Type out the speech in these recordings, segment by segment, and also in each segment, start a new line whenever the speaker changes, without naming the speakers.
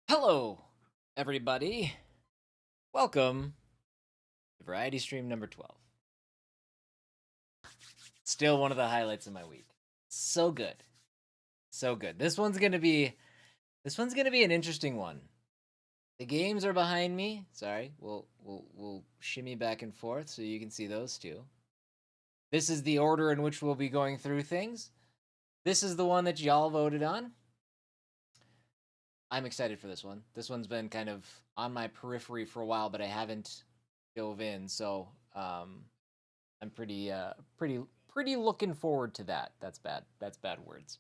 Hello, everybody. Welcome to Variety Stream number 12. Still one of the highlights of my week. So good. So good. This one's going to be an interesting one. The games are behind me. Sorry. We'll shimmy back and forth so you can see those two. This is the order in which we'll be going through things. This is the one that y'all voted on. I'm excited for this one. This one's been kind of on my periphery for a while, but I haven't dove in, so I'm pretty looking forward to that. That's bad. That's bad words.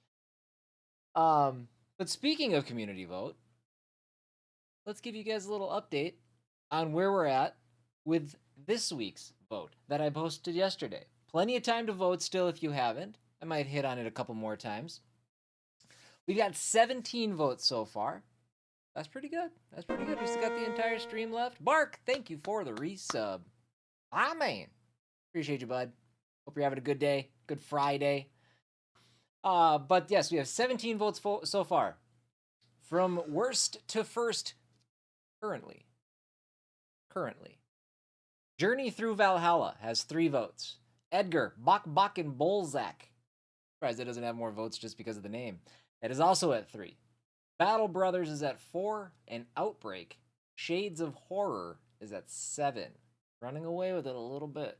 But speaking of community vote, let's give you guys a little update on where we're at with this week's vote that I posted yesterday. Plenty of time to vote still if you haven't. I might hit on it a couple more times. We've got 17 votes so far. That's pretty good. That's pretty good. We still got the entire stream left. Bark, thank you for the resub. Ah, man. Appreciate you, bud. Hope you're having a good day. Good Friday. But yes, we have 17 votes so far. From worst to first, currently. Journey Through Valhalla has 3 votes. Edgar, Bok, and Bolzak. Surprised it doesn't have more votes just because of the name. That is also at 3. Battle Brothers is at 4, and Outbreak, Shades of Horror, is at 7. Running away with it a little bit.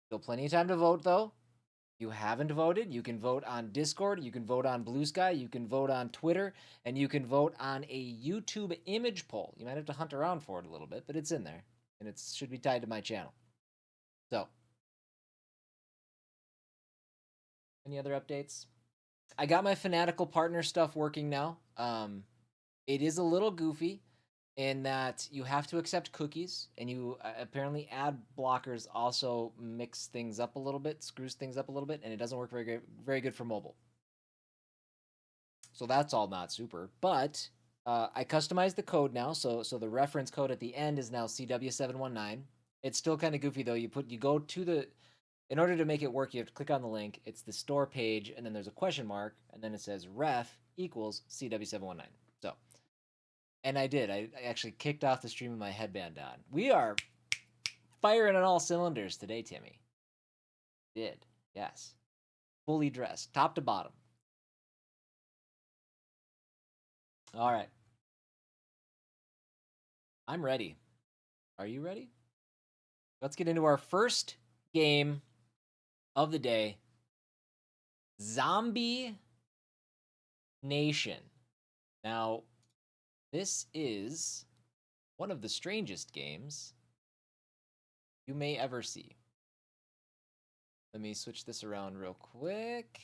Still plenty of time to vote, though. If you haven't voted, you can vote on Discord, you can vote on Blue Sky, you can vote on Twitter, and you can vote on a YouTube image poll. You might have to hunt around for it a little bit, but it's in there, and it should be tied to my channel. So, any other updates? I got my Fanatical Partner stuff working now. It is a little goofy in that you have to accept cookies, and you apparently ad blockers also mix things up a little bit, screws things up a little bit, and it doesn't work very good for mobile. So that's all not super, but I customized the code now, so the reference code at the end is now CW719. It's still kind of goofy though. In order to make it work, you have to click on the link. It's the store page, and then there's a question mark, and then it says ref equals CW719. So, and I did. I actually kicked off the stream with my headband on. We are firing on all cylinders today, Timmy. Did. Yes. Fully dressed, top to bottom. All right. I'm ready. Are you ready? Let's get into our first game of the day. Zombie Nation. Now, this is one of the strangest games you may ever see. Let me switch this around real quick.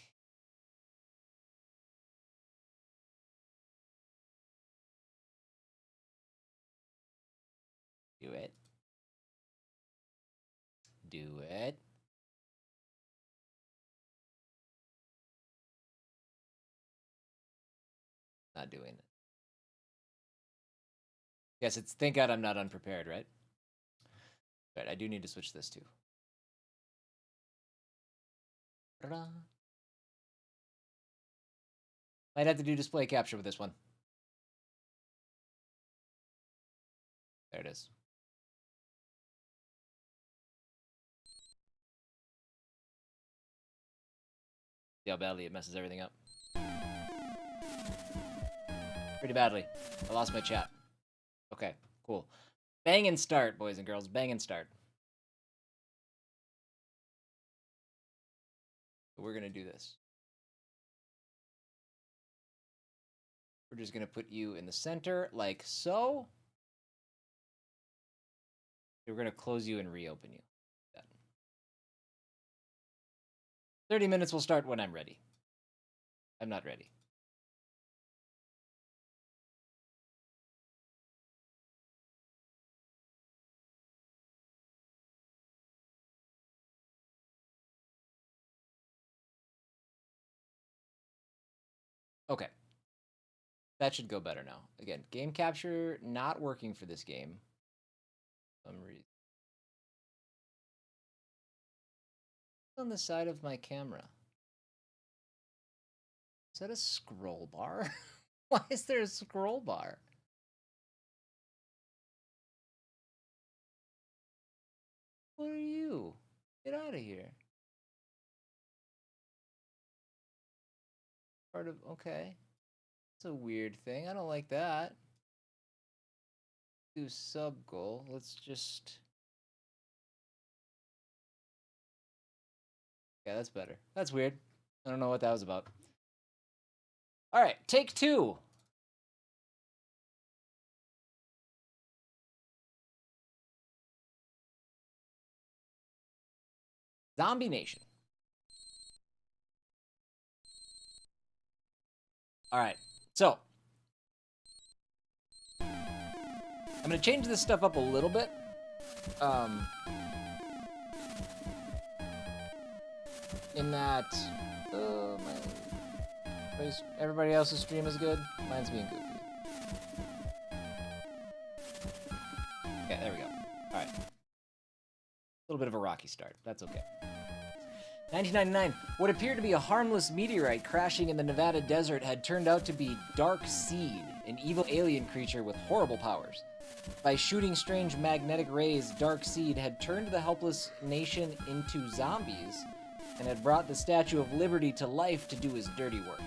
Do it. Do it. Not doing it. Yes, it's thank God I'm not unprepared, right? Right, I do need to switch this too. Ta-da. Might have to do display capture with this one. There it is. See how badly it messes everything up. Pretty badly. I lost my chat. Okay, cool. Bang and start, boys and girls. Bang and start. We're going to do this. We're just going to put you in the center like so. We're going to close you and reopen you. 30 minutes will start when I'm ready. I'm not ready. Okay. That should go better now. Again, game capture not working for this game. For some reason. On the side of my camera. Is that a scroll bar? Why is there a scroll bar? What are you? Get out of here. Part of, okay. It's a weird thing. I don't like that. Do sub goal. Let's just. Yeah, that's better. That's weird. I don't know what that was about. All right, take 2. Zombie Nation. All right, so I'm gonna change this stuff up a little bit. In that, everybody else's stream is good. Mine's being goofy. Okay, there we go. All right. A little bit of a rocky start. That's okay. 1999. What appeared to be a harmless meteorite crashing in the Nevada desert had turned out to be Deceit, an evil alien creature with horrible powers. By shooting strange magnetic rays, Deceit had turned the helpless nation into zombies and had brought the Statue of Liberty to life to do his dirty work.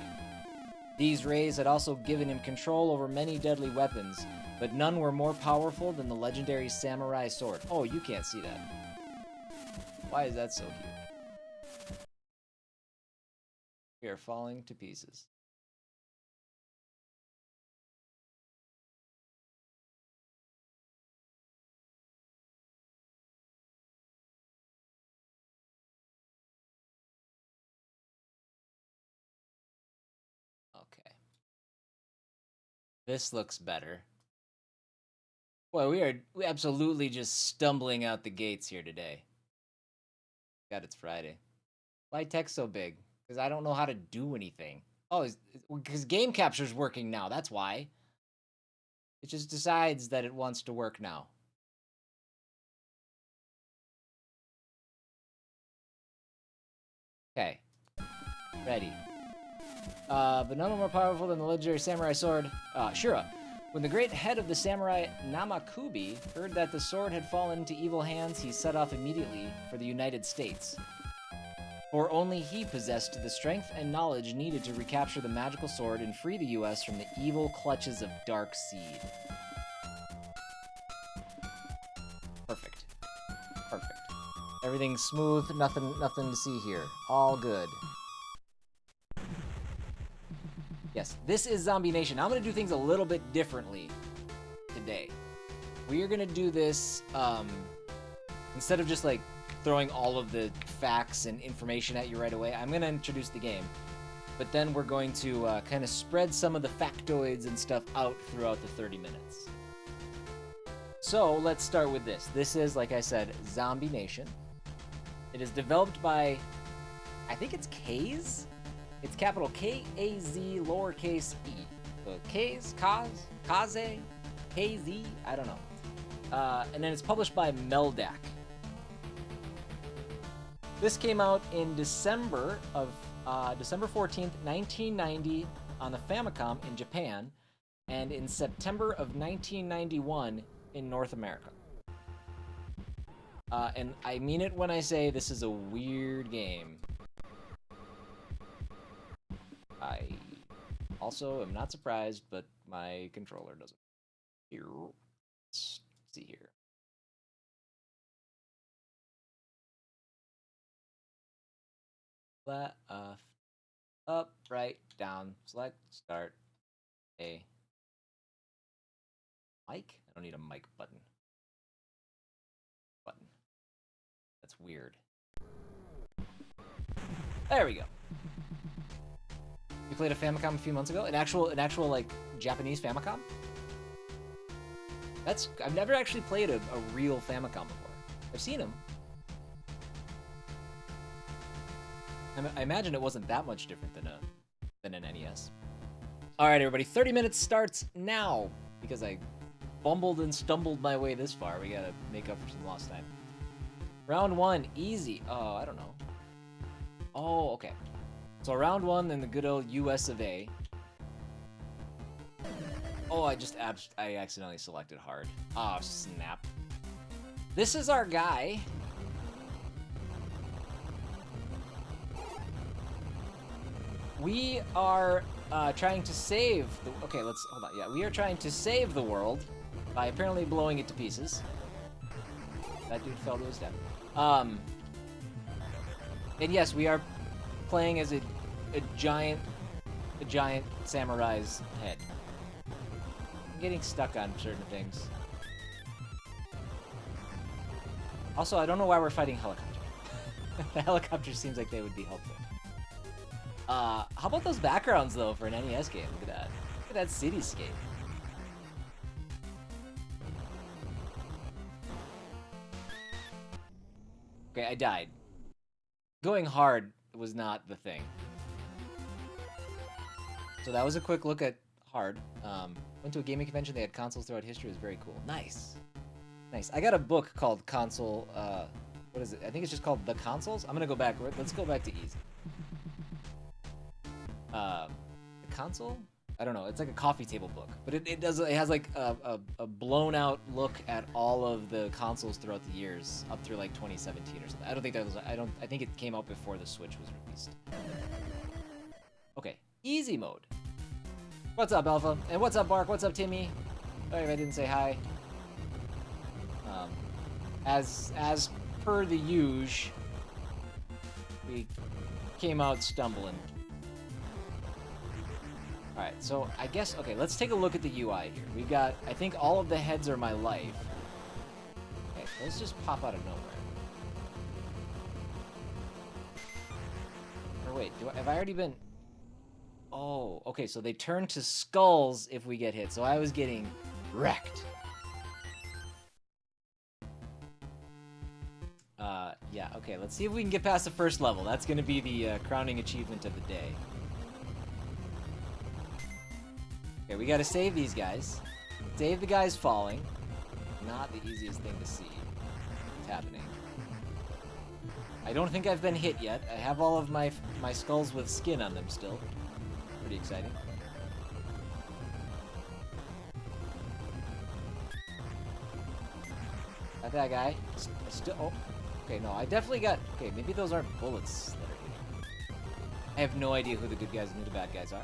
These rays had also given him control over many deadly weapons, but none were more powerful than the legendary samurai sword. Oh, you can't see that. Why is that so huge? We are falling to pieces. Okay. This looks better. Boy, we absolutely just stumbling out the gates here today. God, it's Friday. Why text so big? Because I don't know how to do anything. Oh, because game capture's working now. That's why. It just decides that it wants to work now. Okay. Ready. But none more powerful than the legendary samurai sword, Shura. When the great head of the samurai Namakubi heard that the sword had fallen into evil hands, he set off immediately for the United States. For only he possessed the strength and knowledge needed to recapture the magical sword and free the U.S. from the evil clutches of Deceit. Perfect. Perfect. Everything's smooth, nothing to see here. All good. Yes, this is Zombie Nation. I'm going to do things a little bit differently today. We are going to do this, instead of just like throwing all of the facts and information at you right away, I'm going to introduce the game. But then we're going to kind of spread some of the factoids and stuff out throughout the 30 minutes. So let's start with this. This is, like I said, Zombie Nation. It is developed by, I think it's K's? It's capital K-A-Z, lowercase e. So K's, Kaze, K-Z, I don't know. And then it's published by Meldak. This came out in December 14th, 1990 on the Famicom in Japan, and in September of 1991 in North America. And I mean it when I say this is a weird game. I also am not surprised, but my controller doesn't. Here, let's see here. Left, up, right, down, select, start, A. Mic? I don't need a mic button. That's weird. There we go. You played a Famicom a few months ago? An actual like Japanese Famicom? I've never actually played a real Famicom before. I've seen them. I imagine it wasn't that much different than an NES. All right, everybody, 30 minutes starts now. Because I bumbled and stumbled my way this far, we gotta make up for some lost time. Round 1, easy. Oh, I don't know. Oh, okay. So round 1 in the good old US of A. Oh, I accidentally selected hard. Oh, snap. This is our guy. We are trying to save the... Okay, let's... Hold on. Yeah, we are trying to save the world by apparently blowing it to pieces. That dude fell to his death. And yes, we are playing as a giant samurai's head. I'm getting stuck on certain things. Also, I don't know why we're fighting helicopter. The helicopter seems like they would be helpful. How about those backgrounds, though, for an NES game? Look at that. Look at that cityscape. Okay, I died. Going hard was not the thing. So that was a quick look at hard. Went to a gaming convention. They had consoles throughout history. It was very cool. Nice. Nice. I got a book called Console... what is it? I think it's just called The Consoles. I'm gonna go back. Let's go back to easy. The console? I don't know. It's like a coffee table book, but it has like a blown out look at all of the consoles throughout the years up through like 2017 or something. I don't think that was. I think it came out before the Switch was released. Okay, easy mode. What's up, Alpha? And what's up, Bark? What's up, Timmy? Sorry if I didn't say hi. As per the usual, we came out stumbling. Alright, so I guess, okay, let's take a look at the UI here. We've got, I think all of the heads are my life. Okay, let's just pop out of nowhere. Or wait, have I already been... Oh, okay, so they turn to skulls if we get hit, so I was getting wrecked. Yeah, okay, let's see if we can get past the first level. That's gonna be the crowning achievement of the day. Okay, we gotta save these guys. Save the guys falling. Not the easiest thing to see. It's happening. I don't think I've been hit yet. I have all of my skulls with skin on them still. Pretty exciting. Got that guy. Still. Oh. Okay, no, I definitely got. Okay, maybe those aren't bullets that are hitting. I have no idea who the good guys and who the bad guys are.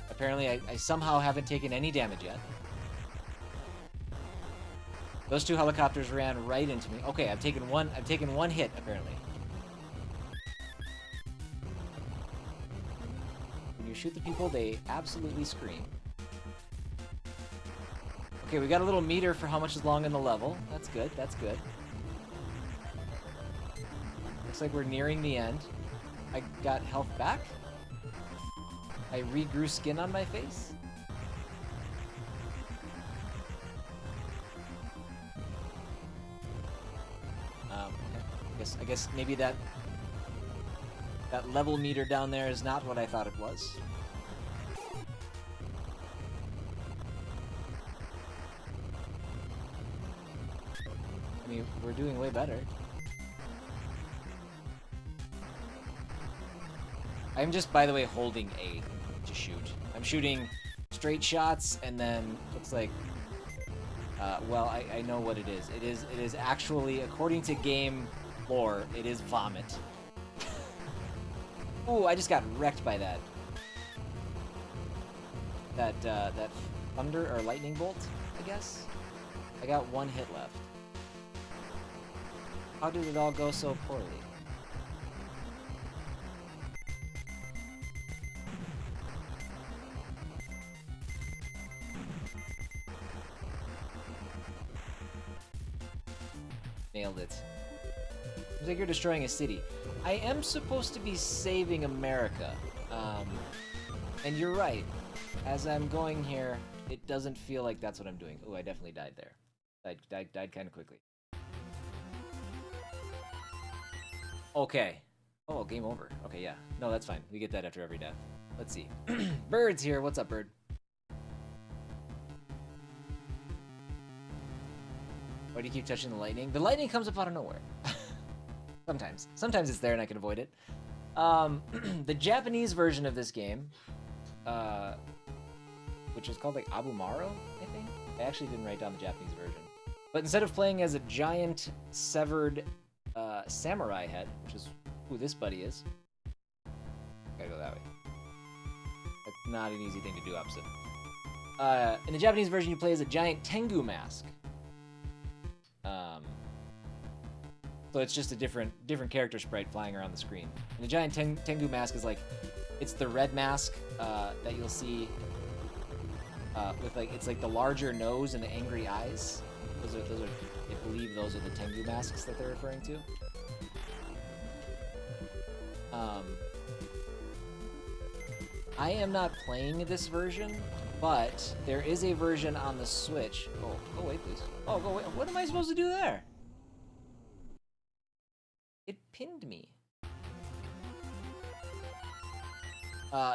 Apparently, I somehow haven't taken any damage yet. Those two helicopters ran right into me. Okay, I've taken one hit apparently. When you shoot the people, they absolutely scream. Okay, we got a little meter for how much is long in the level. That's good. That's good. Looks like we're nearing the end. I got health back. I regrew skin on my face. I guess maybe that level meter down there is not what I thought it was. I mean, we're doing way better. I'm just, by the way, holding A to shoot. I'm shooting straight shots, and then looks like, well, I know what it is. It is actually, according to game lore, it is vomit. Ooh, I just got wrecked by that. That thunder or lightning bolt, I guess. I got one hit left. How did it all go so poorly? Nailed it. Seems like you're destroying a city. I am supposed to be saving America. And you're right. As I'm going here, it doesn't feel like that's what I'm doing. Ooh, I definitely died there. Died kind of quickly. Okay. Oh, game over. Okay, yeah. No, that's fine. We get that after every death. Let's see. Bird's here. What's up, Bird? Why do you keep touching the lightning? The lightning comes up out of nowhere. Sometimes. Sometimes it's there and I can avoid it. The Japanese version of this game, which is called like Abumaro, I think? I actually didn't write down the Japanese version. But instead of playing as a giant, severed samurai head, which is who this buddy is, gotta go that way. not an easy thing to do opposite. In the Japanese version, you play as a giant Tengu mask. So it's just a different character sprite flying around the screen. And the giant Tengu mask is like, it's the red mask that you'll see with like, it's like the larger nose and the angry eyes. Those are, I believe those are the Tengu masks that they're referring to. I am not playing this version, but there is a version on the Switch. Oh, go away, please. Oh, go away. What am I supposed to do there? It pinned me.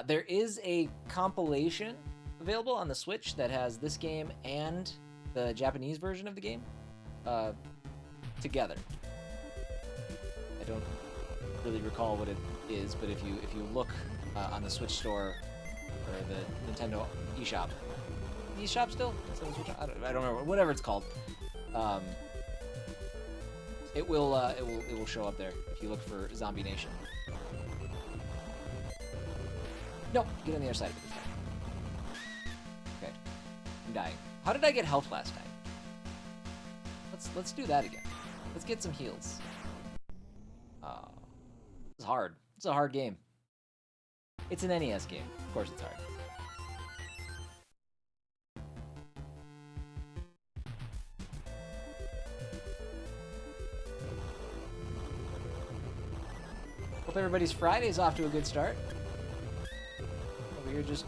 There is a compilation available on the Switch that has this game and the Japanese version of the game together. I don't really recall what it is, but if you look on the Switch store or the Nintendo eShop, eShop still? I don't remember. Whatever it's called. It will show up there if you look for Zombie Nation. No, get on the other side of it this time. Okay, I'm dying. How did I get health last time? Let's do that again. Let's get some heals. It's hard. It's a hard game. It's an NES game. Of course it's hard. Hope everybody's Friday's off to a good start. Over here just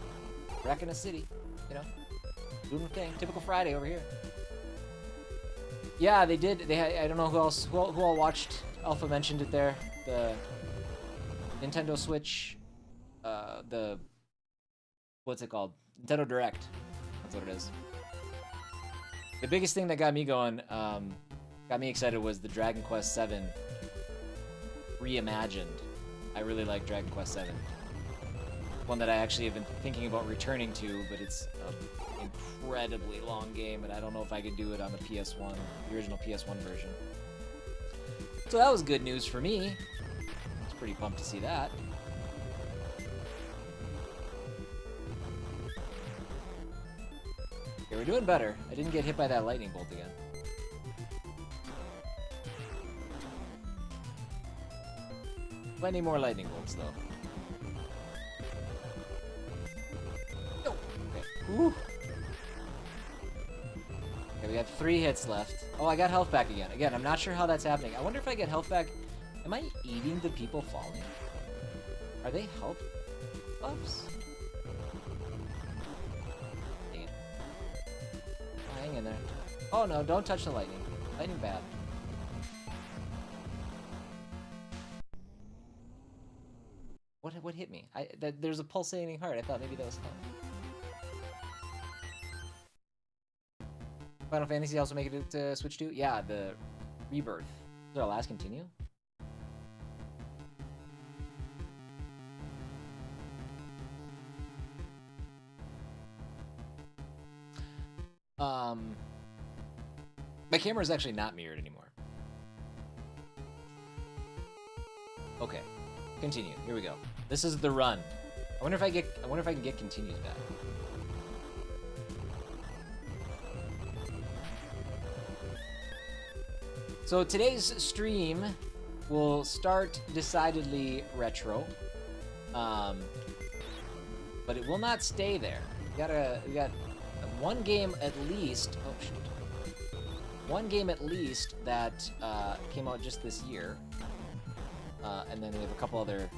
wrecking a city, you know? Doing the thing. Typical Friday over here. Yeah, they did. They had, I don't know who else, who all watched. Alpha mentioned it there. The Nintendo Switch, what's it called? Nintendo Direct. That's what it is. The biggest thing that got me going, got me excited was the Dragon Quest VII reimagined. I really like Dragon Quest VII. One that I actually have been thinking about returning to, but it's an incredibly long game, and I don't know if I could do it on the PS1, the original PS1 version. So that was good news for me. I was pretty pumped to see that. Okay, we're doing better. I didn't get hit by that lightning bolt again. Plenty more lightning bolts, though. No. Okay. Ooh. Okay, we got 3 hits left. Oh, I got health back again. Again, I'm not sure how that's happening. I wonder if I get health back. Am I eating the people falling? Are they health buffs? Dang it. Oh, hang in there. Oh no, don't touch the lightning. Lightning bad. What hit me? There's a pulsating heart. I thought maybe that was health. Final Fantasy also make it to Switch 2? Yeah, the Rebirth. Did our last continue? My camera is actually not mirrored anymore. Okay, continue. Here we go. This is the run. I wonder if I can get continues back. So today's stream will start decidedly retro, but it will not stay there. We got one game at least. Oh shoot! One game at least that came out just this year, and then we have a couple other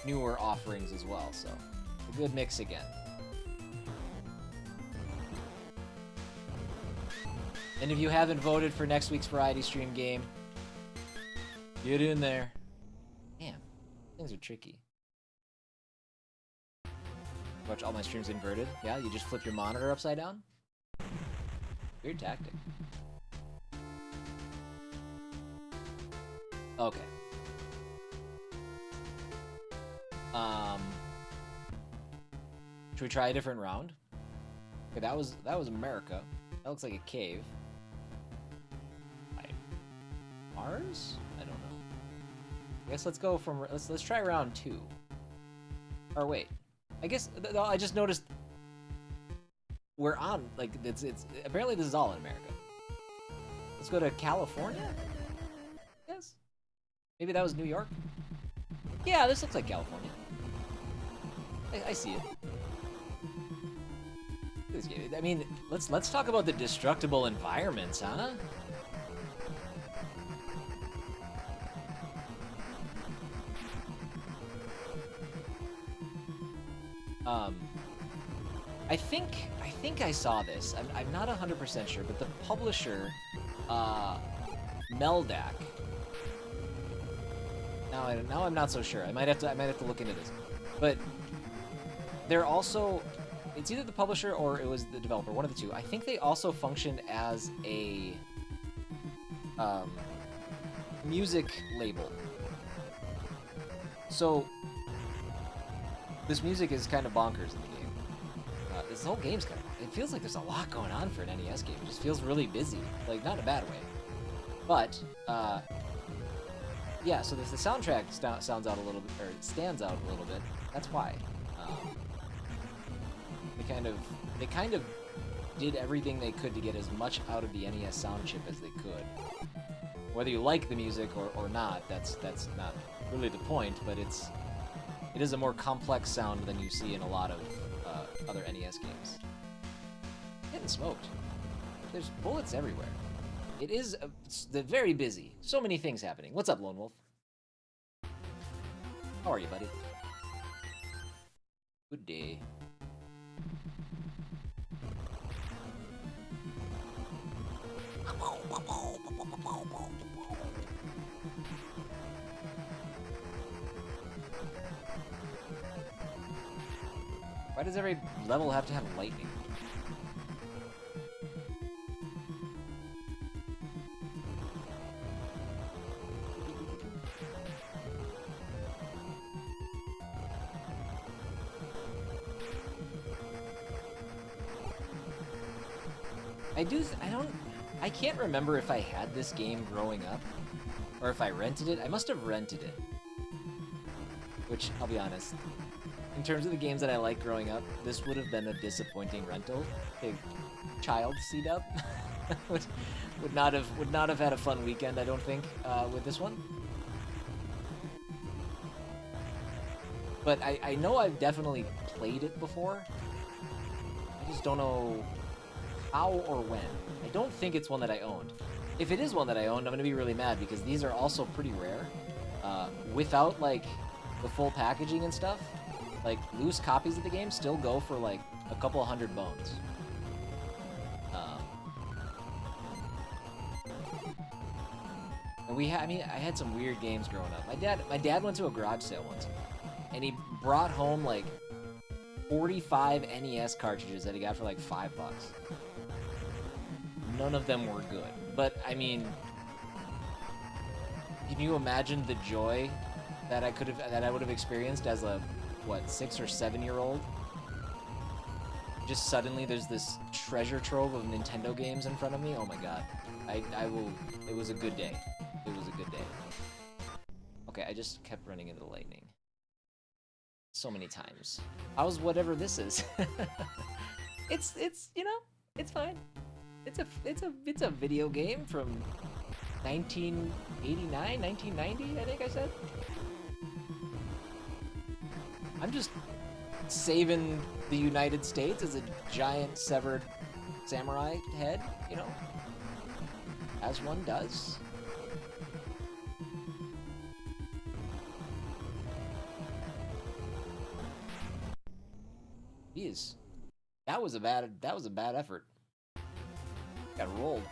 newer offerings as well. So a good mix again. And if you haven't voted for next week's variety stream game, get in there. Damn, things are tricky. Watch all my streams inverted. Yeah, you just flip your monitor upside down. Weird tactic. Okay. Should we try a different round? Okay, that was America. That looks like a cave. Mars? I don't know. I guess let's go from let's try round 2. Or wait. I guess I just noticed we're on, like, it's apparently this is all in America. Let's go to California? Yes. Maybe that was New York? Yeah, this looks like California. I see it. I mean, let's talk about the destructible environments, huh? I think I saw this. I'm not 100% sure, but the publisher, Meldak. Now I'm not so sure. I might have to look into this. But they're also, it's either the publisher or it was the developer, one of the two. I think they also function as a music label. So this music is kind of bonkers in the game. This whole game's kind of, it feels like there's a lot going on for an NES game. It just feels really busy, like not in a bad way. But yeah, so the soundtrack sounds out a little bit, or stands out a little bit. That's why. They kind of did everything they could to get as much out of the NES sound chip as they could. Whether you like the music or not, that's not really the point. But it is a more complex sound than you see in a lot of other NES games. Getting smoked. There's bullets everywhere. It is they're very busy. So many things happening. What's up, Lone Wolf? How are you, buddy? Good day. Why does every level have to have lightning? I can't remember if I had this game growing up, or if I rented it. I must have rented it. Which, I'll be honest, in terms of the games that I liked growing up, this would have been a disappointing rental. A child C-dub would not have had a fun weekend, I don't think, with this one. But I know I've definitely played it before. I just don't know how or when. I don't think it's one that I owned. If it is one that I owned, I'm gonna be really mad because these are also pretty rare. Without like the full packaging and stuff, like loose copies of the game still go for like a couple $100 bones. And I had some weird games growing up. My dad went to a garage sale once, and he brought home like 45 NES cartridges that he got for like $5. None of them were good. But, I mean, can you imagine the joy that I would have experienced as a, 6 or 7-year-old? Just suddenly there's this treasure trove of Nintendo games in front of me. Oh my god. It was a good day. It was a good day. Okay, I just kept running into the lightning. So many times. How's whatever this is? It's you know, it's fine. It's a video game from 1989, 1990, I think I said. I'm just saving the United States as a giant severed samurai head, you know, as one does. Jeez, that was a bad effort. Got rolled.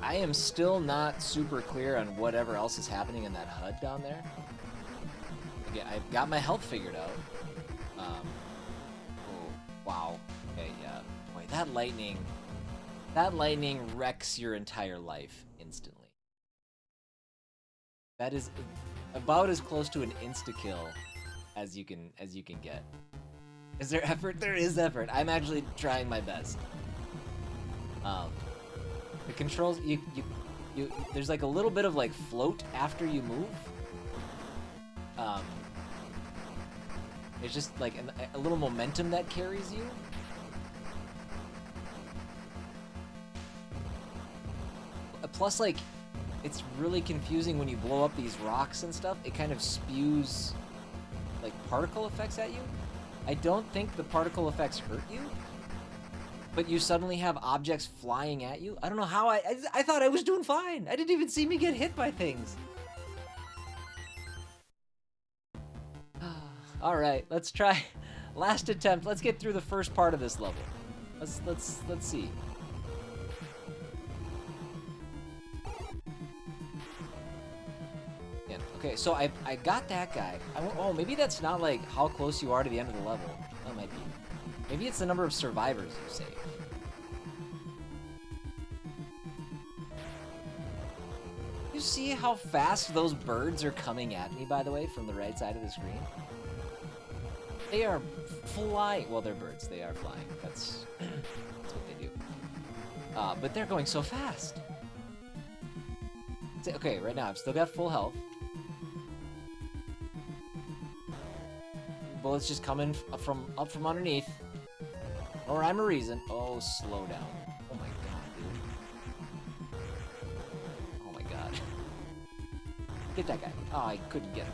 I am still not super clear on whatever else is happening in that HUD down there. Again, I've got my health figured out. Oh, wow. Okay, yeah. Boy, that lightning wrecks your entire life instantly. That is about as close to an insta-kill as you can get. Is there effort? There is effort. I'm actually trying my best. The controls, there's like a little bit of like float after you move. It's just like a little momentum that carries you. Plus, like, it's really confusing when you blow up these rocks and stuff. It kind of spews like particle effects at you. I don't think the particle effects hurt you, but you suddenly have objects flying at you. I don't know how I thought I was doing fine. I didn't even see me get hit by things. All right, let's try last attempt. Let's get through the first part of this level. Let's see. Okay, so I got that guy. Oh, maybe that's not like how close you are to the end of the level. That might be. Maybe it's the number of survivors you save. You see how fast those birds are coming at me, by the way, from the right side of the screen? They are flying. Well, they're birds. They are flying. That's what they do. But they're going so fast. Okay, right now I've still got full health. Bullets just coming up from underneath. No rhyme or reason. Oh, slow down. Oh my god, dude. Oh my god. Get that guy. Oh, I couldn't get him.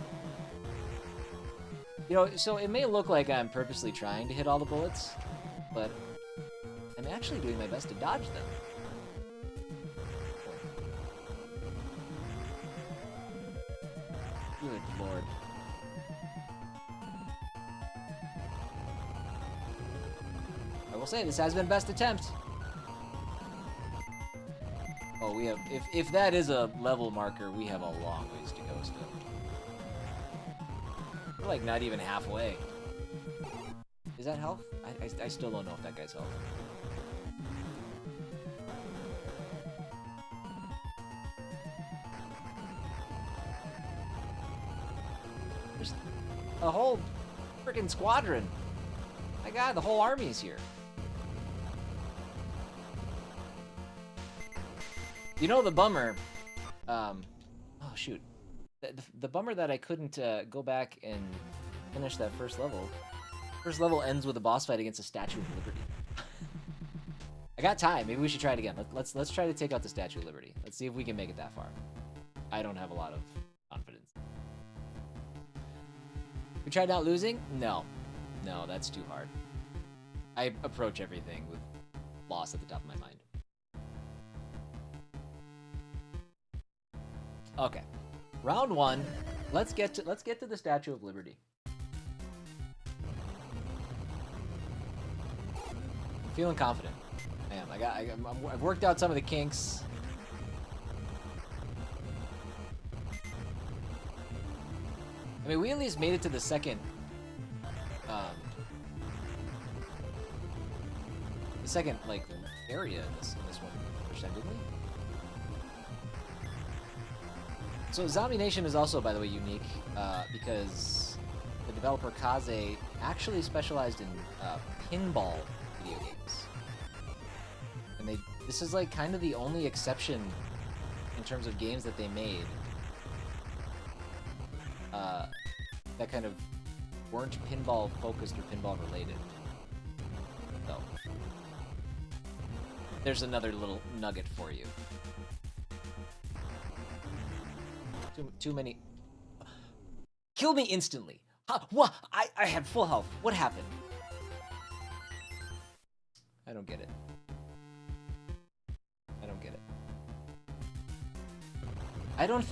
You know, so it may look like I'm purposely trying to hit all the bullets, but I'm actually doing my best to dodge them. Good lord. I will say, this has been best attempt. Oh, we have, if that is a level marker, we have a long ways to go still. We're like not even halfway. Is that health? I still don't know if that guy's health. There's a whole freaking squadron. My god, the whole army's here. You know the bummer, oh shoot, the bummer that I couldn't go back and finish that first level. First level ends with a boss fight against a Statue of Liberty. I got time, maybe we should try it again. Let's try to take out the Statue of Liberty. Let's see if we can make it that far. I don't have a lot of confidence. We tried not losing? No, that's too hard. I approach everything with loss at the top of my mind. Okay, round one. Let's get to the Statue of Liberty. I'm feeling confident. I am. I've worked out some of the kinks. I mean, we at least made it to the second. The second like area in this one, didn't we? So Zombie Nation is also, by the way, unique because the developer Kaze actually specialized in pinball video games, and this is like kind of the only exception in terms of games that they made that kind of weren't pinball focused or pinball related. So there's another little nugget for you. Too many. Kill me instantly. What? I had full health. What happened? I don't get it. I don't get it. I don't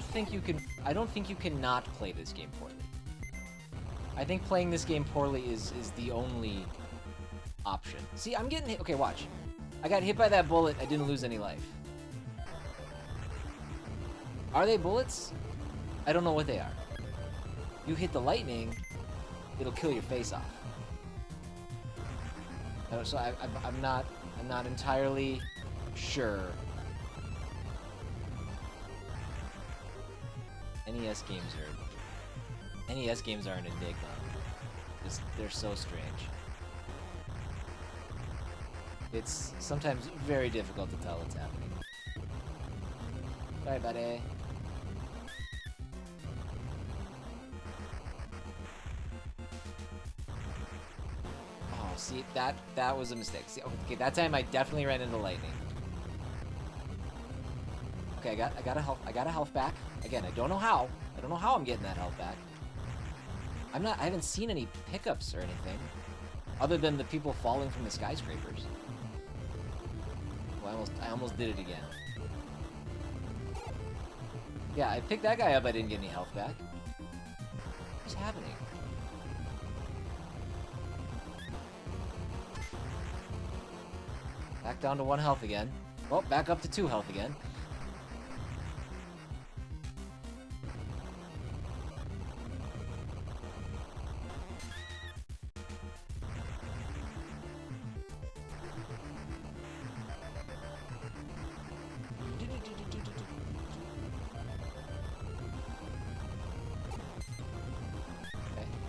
think you can. I don't think you cannot play this game poorly. I think playing this game poorly is the only option. See, I'm getting hit. Okay, watch. I got hit by that bullet. I didn't lose any life. Are they bullets? I don't know what they are. You hit the lightning, it'll kill your face off. So I'm not entirely sure. NES games are an enigma. they're so strange. It's sometimes very difficult to tell what's happening. Sorry, buddy. Oh, see, that was a mistake. See, okay, that time I definitely ran into lightning. Okay, I got a health back. Again, I don't know how. I don't know how I'm getting that health back. I haven't seen any pickups or anything, other than the people falling from the skyscrapers. Well, I almost did it again. Yeah, I picked that guy up, I didn't get any health back. What's happening? Back down to 1 health again. Well, back up to 2 health again.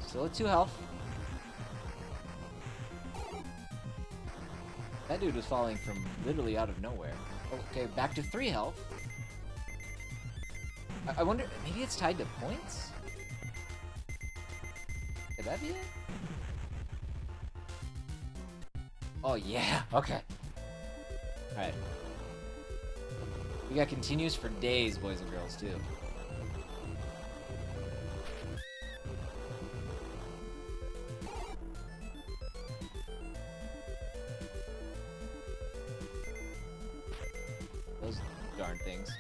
Still at 2 health. That dude was falling from literally out of nowhere. Okay, back to 3 health. I wonder, maybe it's tied to points? Could that be it? Oh yeah, okay. Alright. We got continues for days, boys and girls, too. Those darn things.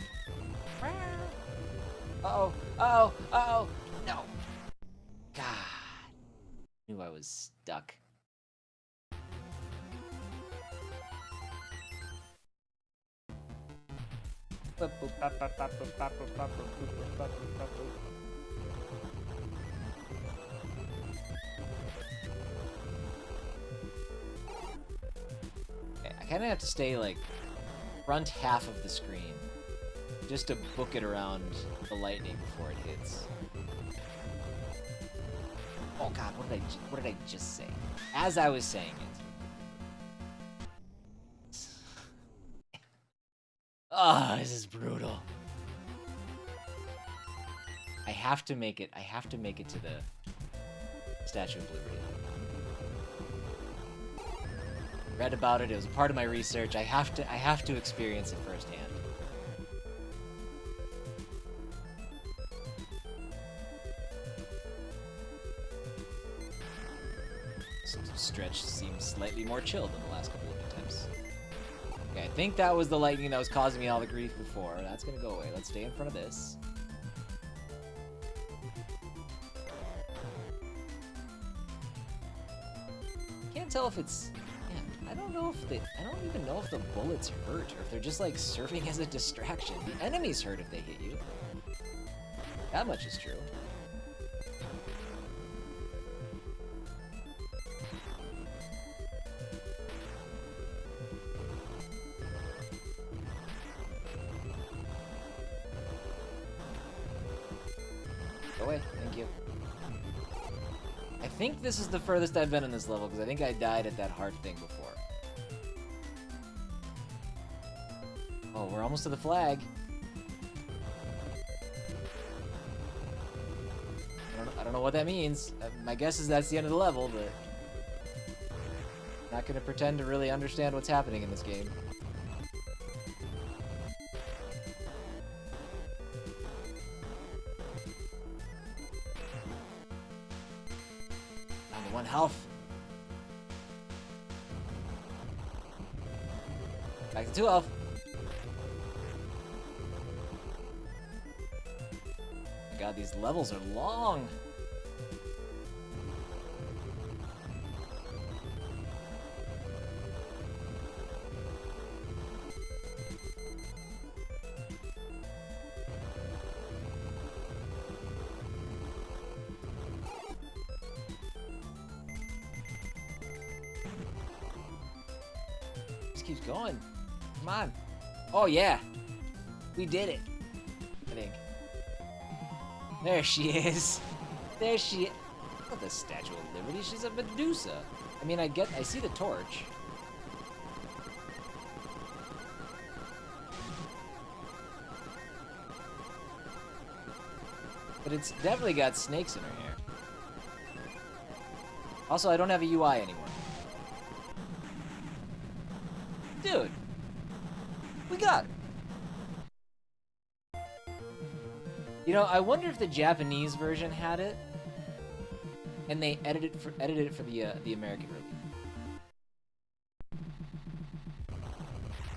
Uh-oh, uh-oh, uh-oh, no. God. Knew I was stuck. Okay, I kind of have to stay like front half of the screen just to book it around the lightning before it hits. Oh god, what did I just say? As I was saying it. Oh, this is brutal. I have to make it to the Statue of Liberty. Read about it, it was a part of my research. I have to experience it firsthand. Stretch seems slightly more chill than the last couple of attempts. Okay, I think that was the lightning that was causing me all the grief before. That's gonna go away. Let's stay in front of this. Can't tell if it's... Yeah, I don't even know if the bullets hurt, or if they're just like serving as a distraction. The enemies hurt if they hit you. That much is true. Go away, thank you. I think this is the furthest I've been in this level, because I think I died at that heart thing before. Oh, we're almost to the flag. I don't know what that means. My guess is that's the end of the level, but... I'm not gonna pretend to really understand what's happening in this game. Down to 1 health. Back to 2 health. God, these levels are long. Just keeps going. Come on. Oh yeah. We did it. I think. There she is. There she is. Not the Statue of Liberty, she's a Medusa. I mean, I see the torch. But it's definitely got snakes in her hair. Also, I don't have a UI anymore. Dude! We got it! You know, I wonder if the Japanese version had it, and they edited it for the American release.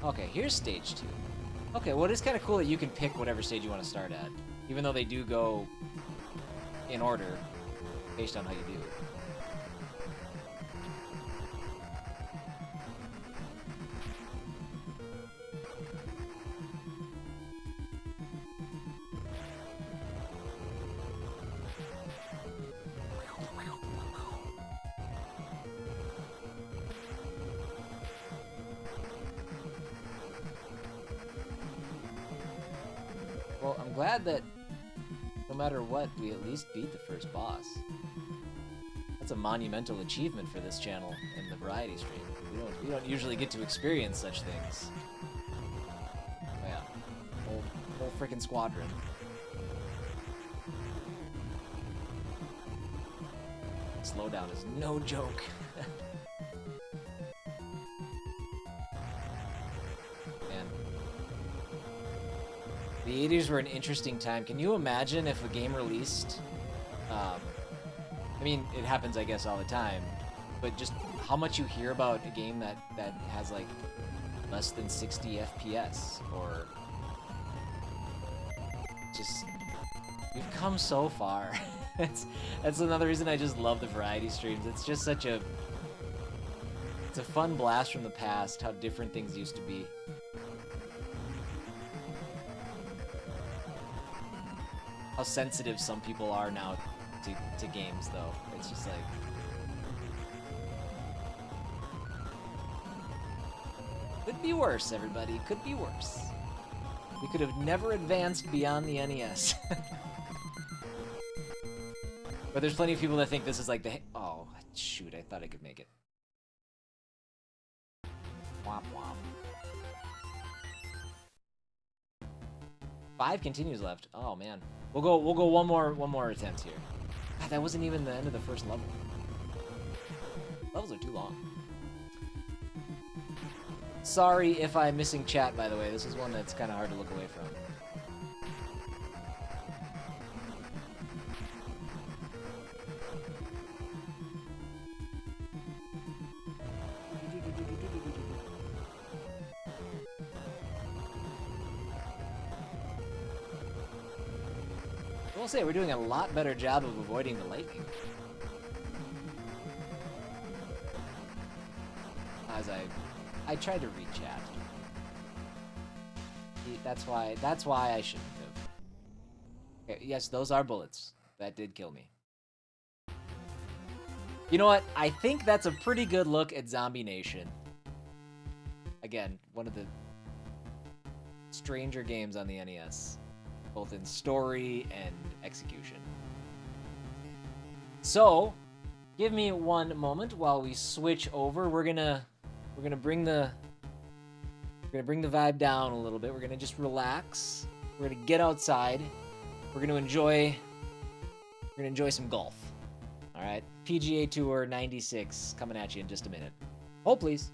Okay, here's stage 2. Okay, well, it is kind of cool that you can pick whatever stage you want to start at, even though they do go in order based on how you do it. Well, I'm glad that no matter what, we at least beat the first boss. That's a monumental achievement for this channel in the variety stream. We don't usually get to experience such things. Oh yeah, whole freaking squadron. Slowdown is no joke. The 80s were an interesting time. Can you imagine if a game released, I mean, it happens, I guess, all the time, but just how much you hear about a game that has, like, less than 60 FPS, or just, we've come so far. That's another reason I just love the variety streams. It's just such a, it's a fun blast from the past, how different things used to be. How sensitive some people are now to games, though. It's just like... Could be worse, everybody. Could be worse. We could have never advanced beyond the NES. But there's plenty of people that think this is like the... Oh, shoot. I thought I could make it. Womp womp. 5 continues left. Oh, man. We'll go one more attempt here. God, that wasn't even the end of the first level. Levels are too long. Sorry if I'm missing chat, by the way. This is one that's kind of hard to look away from. I will say, we're doing a lot better job of avoiding the lightning. As I tried to read chat. That's why I shouldn't have. Okay, yes, those are bullets. That did kill me. You know what? I think that's a pretty good look at Zombie Nation. Again, one of the stranger games on the NES. Both in story and execution. So, give me one moment while we switch over. We're gonna bring the vibe down a little bit. We're gonna just relax. We're gonna get outside. We're gonna enjoy some golf. All right, PGA Tour 96 coming at you in just a minute. Hold please.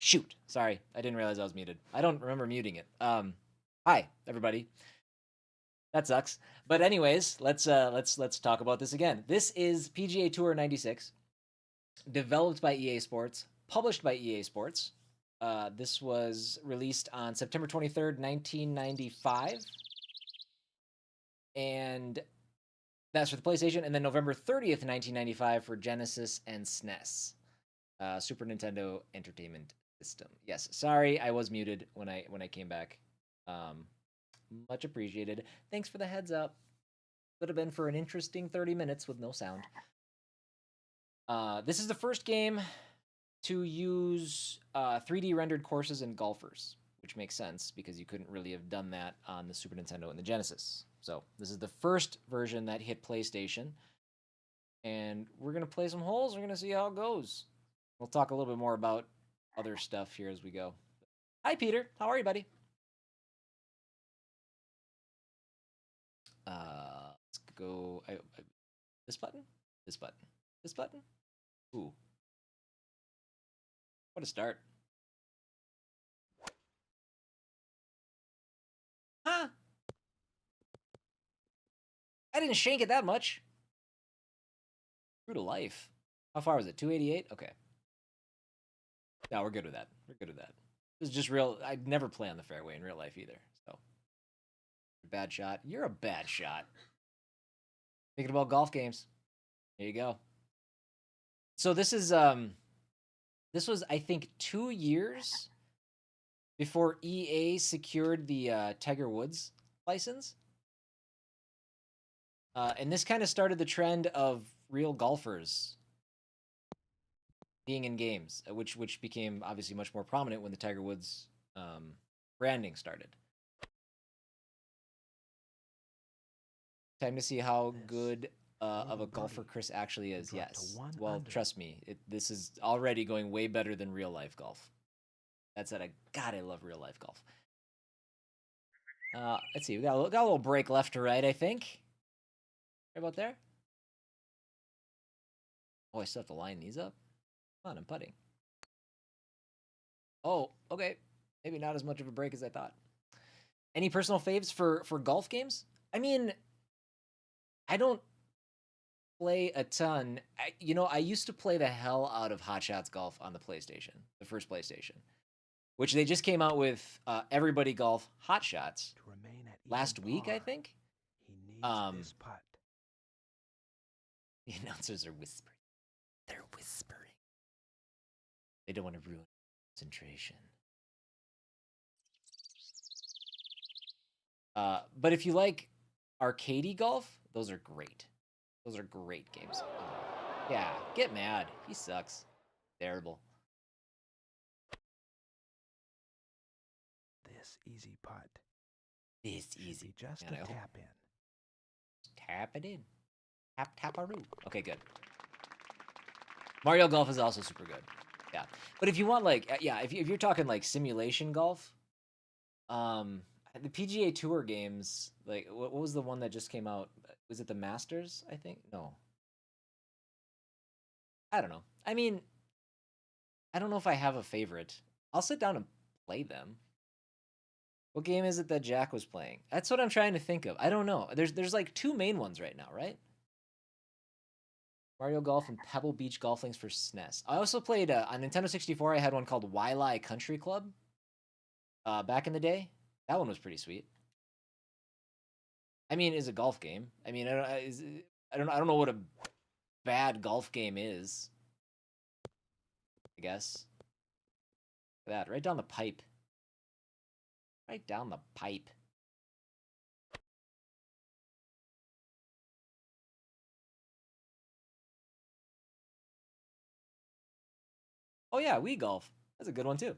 Shoot. Sorry, I didn't realize I was muted. I don't remember muting it. Hi everybody. That sucks. But anyways, let's talk about this again. This is PGA Tour 96, developed by EA Sports, published by EA Sports. This was released on September 23rd, 1995. And that's for the PlayStation, and then November 30th, 1995 for Genesis and SNES. Super Nintendo Entertainment System. Yes, sorry, I was muted when I came back. Much appreciated. Thanks for the heads up. Could have been for an interesting 30 minutes with no sound. This is the first game to use 3D rendered courses and golfers, which makes sense because you couldn't really have done that on the Super Nintendo and the Genesis. So this is the first version that hit PlayStation. And we're going to play some holes. We're going to see how it goes. We'll talk a little bit more about other stuff here as we go. Hi, Peter. How are you, buddy? Let's go. This button? This button? This button? Ooh. What a start. Huh? I didn't shank it that much. True to life. How far was it? 288? Okay. No, we're good with that. We're good with that. This is just real. I'd never play on the fairway in real life either. So, bad shot. You're a bad shot. Thinking about golf games. There you go. So this is this was, I think, 2 years before EA secured the Tiger Woods license. And this kind of started the trend of real golfers being in games, which became obviously much more prominent when the Tiger Woods branding started. Time to see how good of a golfer Chris actually is. Yes. Well, trust me, this is already going way better than real life golf. That said, I love real life golf. Let's see, we got a little break left to right, I think. Right about there. Oh, I still have to line these up. Come on, I'm putting. Oh, okay. Maybe not as much of a break as I thought. Any personal faves for golf games? I mean, I don't play a ton. I used to play the hell out of Hot Shots Golf on the PlayStation, the first PlayStation, which they just came out with Everybody Golf Hot Shots last week, I think.
He needs this putt.
The announcers are whispering. They're whispering. They don't want to ruin concentration. But if you like arcadey golf, those are great. Those are great games. Yeah, get mad. He sucks. Terrible.
This easy putt.
This easy.
Just a tap in.
Tap it in. Tap-a-roo. Okay, good. Mario Golf is also super good. Yeah. But if you want if you're talking like simulation golf, the PGA Tour games, like what was the one that just came out? Was it the Masters, I think? No. I don't know. I mean, I don't know if I have a favorite. I'll sit down and play them. What game is it that Jack was playing? That's what I'm trying to think of. I don't know. There's like two main ones right now, right? Mario Golf and Pebble Beach Golf Links for SNES. I also played on Nintendo 64. I had one called Waialae Country Club. Back in the day, that one was pretty sweet. I mean, it's a golf game. I mean, I don't know what a bad golf game is. I guess. Look at that, right down the pipe. Right down the pipe. Oh yeah, Wii Golf. That's a good one too.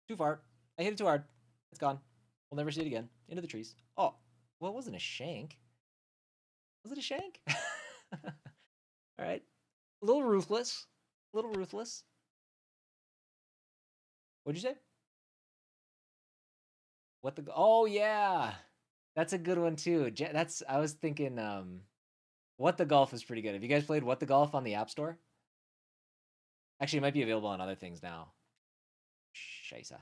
Too far. I hit it too hard. It's gone. We'll never see it again. Into the trees. Oh, well, it wasn't a shank. Was it a shank? All right. A little ruthless. A little ruthless. What'd you say? Oh yeah. That's a good one too. I was thinking What the Golf is pretty good. Have you guys played What the Golf on the App Store? Actually, it might be available on other things now. Scheisse.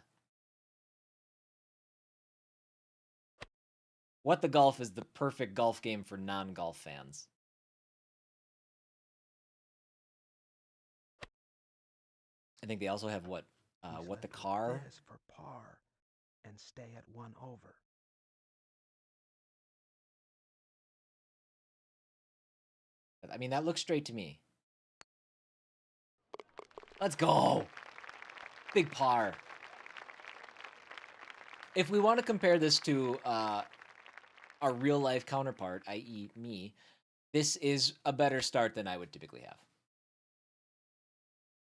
What the Golf is the perfect golf game for non-golf fans. I think they also have What the Car?
This for par and stay at 1 over.
I mean, that looks straight to me. Let's go. Big par. If we want to compare this to our real life counterpart, i.e. me, this is a better start than I would typically have.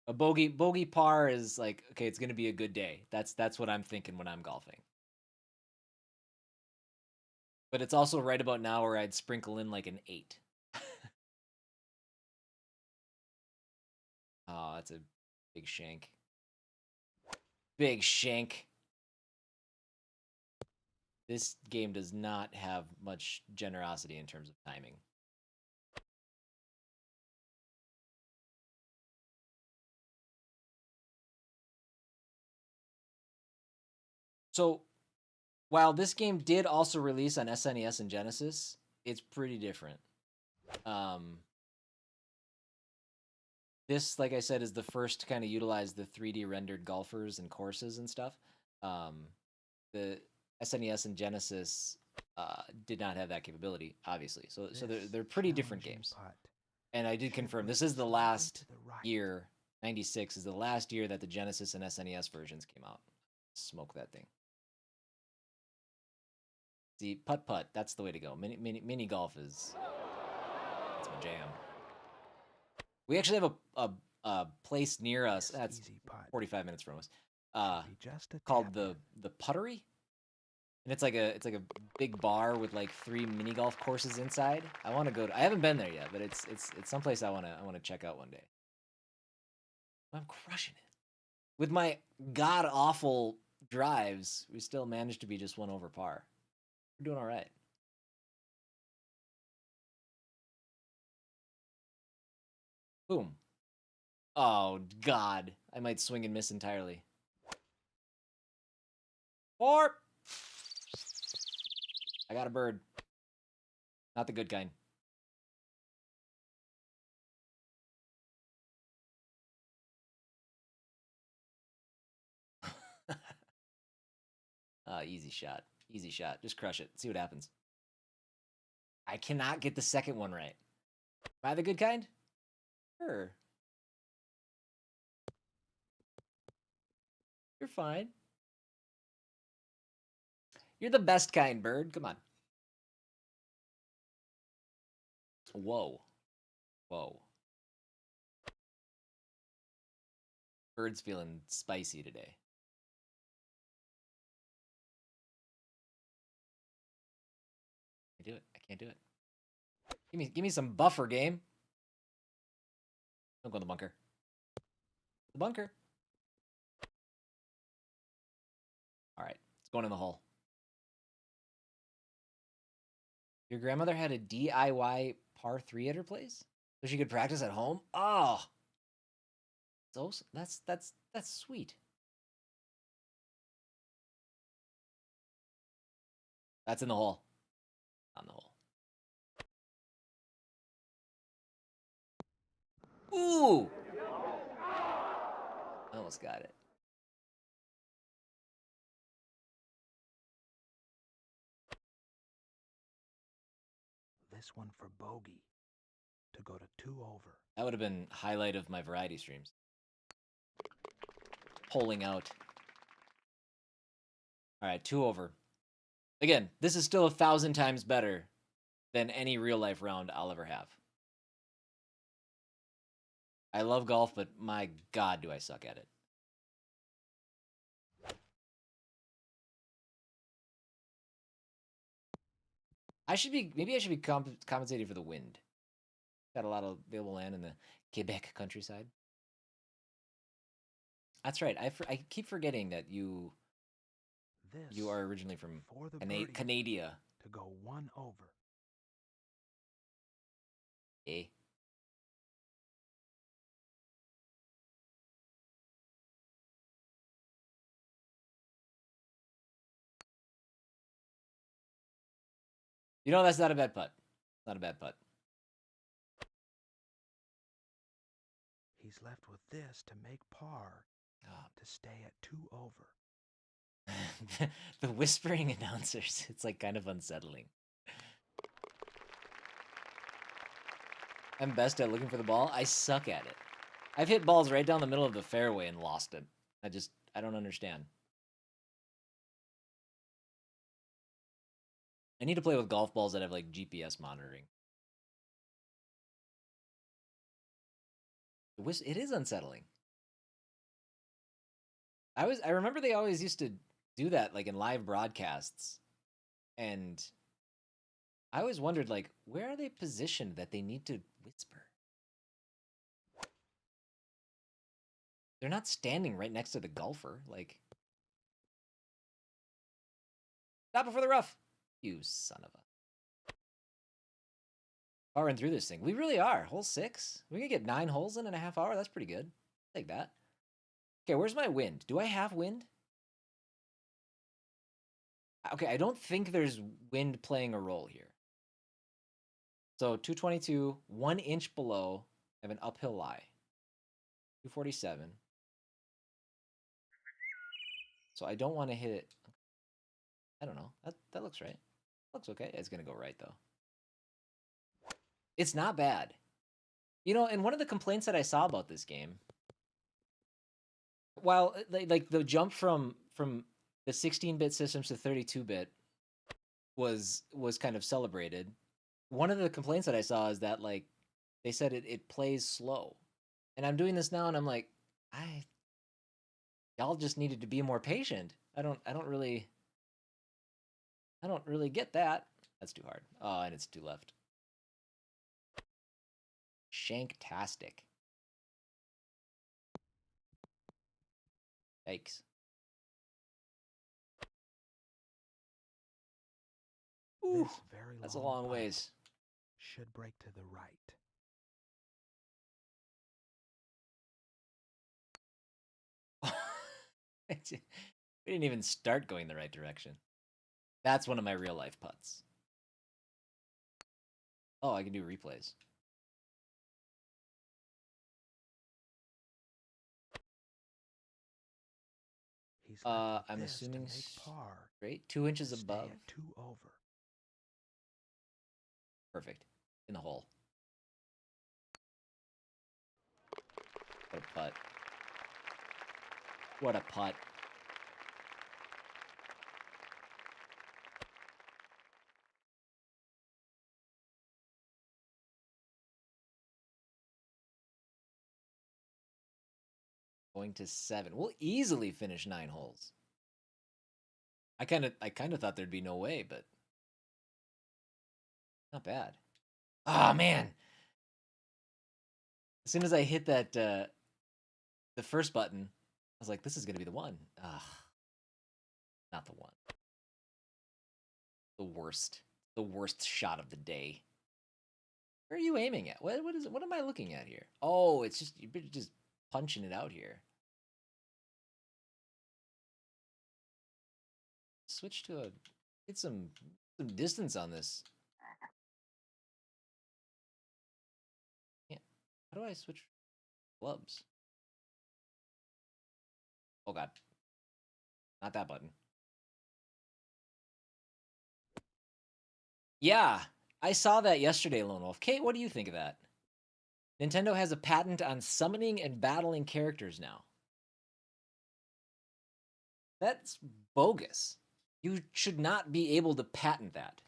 A bogey par is like, okay, it's going to be a good day. That's what I'm thinking when I'm golfing. But it's also right about now where I'd sprinkle in like an 8. Oh, that's a big shank. Big shank. This game does not have much generosity in terms of timing. So, while this game did also release on SNES and Genesis, it's pretty different. This, like I said, is the first to kind of utilize the 3D rendered golfers and courses and stuff. The SNES and Genesis did not have that capability, obviously. So they're pretty different games. And I did confirm this is the last year. 96 is the last year that the Genesis and SNES versions came out. Smoke that thing. See, putt, that's the way to go. Mini golf that's my jam. We actually have a place near us. That's 45 minutes from us. uh,
Be just a
called
tap
the Puttery, and it's like a big bar with like 3 mini golf courses inside. I want to go. I haven't been there yet, but it's someplace I wanna check out one day. I'm crushing it with my god awful drives. We still managed to be just 1 over par. We're doing all right. Boom. Oh god, I might swing and miss entirely. 4. I got a bird. Not the good kind. Easy shot. Easy shot. Just crush it. See what happens. I cannot get the second one right. Am I the good kind? Sure. You're fine. You're the best kind, bird. Come on. Whoa. Whoa. Bird's feeling spicy today. I can't do it. I can't do it. Give me some buffer, game. Don't go in the bunker. The bunker. All right. It's going in the hole. Your grandmother had a DIY par 3 at her place? So she could practice at home? Oh. So that's sweet. That's in the hole. On the hole. Ooh! I almost got it.
This one for bogey. To go to 2 over.
That would have been highlight of my variety streams. Pulling out. All right, 2 over. Again, this is still 1,000 times better than any real life round I'll ever have. I love golf, but my god, do I suck at it. Maybe I should be compensated for the wind. Got a lot of available land in the Quebec countryside. That's right. I keep forgetting that you are originally from Canada.
To go 1 over.
Eh? You know, that's not a bad putt. Not a bad putt.
He's left with this to make par. To stay at 2 over.
The whispering announcers. It's like kind of unsettling. I'm best at looking for the ball. I suck at it. I've hit balls right down the middle of the fairway and lost it. I don't understand. I need to play with golf balls that have like GPS monitoring. It is unsettling. I remember they always used to do that like in live broadcasts, and I always wondered like where are they positioned that they need to whisper? They're not standing right next to the golfer. Like, stop before the rough, you son of a. Powering through this thing. We really are. Hole 6. We can get 9 holes in a half hour. That's pretty good. Take that. Okay, where's my wind? Do I have wind? Okay, I don't think there's wind playing a role here. So 222, 1 inch below. I have an uphill lie. 247. So I don't want to hit it. I don't know. That looks right. Looks okay. It's gonna go right though. It's not bad. You know, and one of the complaints that I saw about this game, while like the jump from the 16-bit systems to 32-bit was kind of celebrated. One of the complaints that I saw is that like they said it plays slow. And I'm doing this now and I'm like, I Y'all just needed to be more patient. I don't really get that. That's too hard. Oh, and it's 2 left. Shanktastic. Yikes. Ooh,
This very
that's a
long
long
pipe
ways.
should break to the right.
We didn't even start going the right direction. That's one of my real life putts. Oh, I can do replays.
He's left with
I'm
this
assuming
to make par.
straight, 2 inches
Stay
above.
at 2 over.
Perfect. In the hole. What a putt. What a putt. Going to 7. We'll easily finish 9 holes. I kind of thought there'd be no way, but not bad. Ah, man. As soon as I hit that the first button, I was like, this is going to be the one. Ah. Not the one. The worst. The worst shot of the day. Where are you aiming at? What is it? What am I looking at here? Oh, it's just you're just punching it out here. Switch to get some distance on this. Yeah. How do I switch clubs? Oh god. Not that button. Yeah, I saw that yesterday, Lone Wolf. Kate, what do you think of that? Nintendo has a patent on summoning and battling characters now. That's bogus. You should not be able to patent that.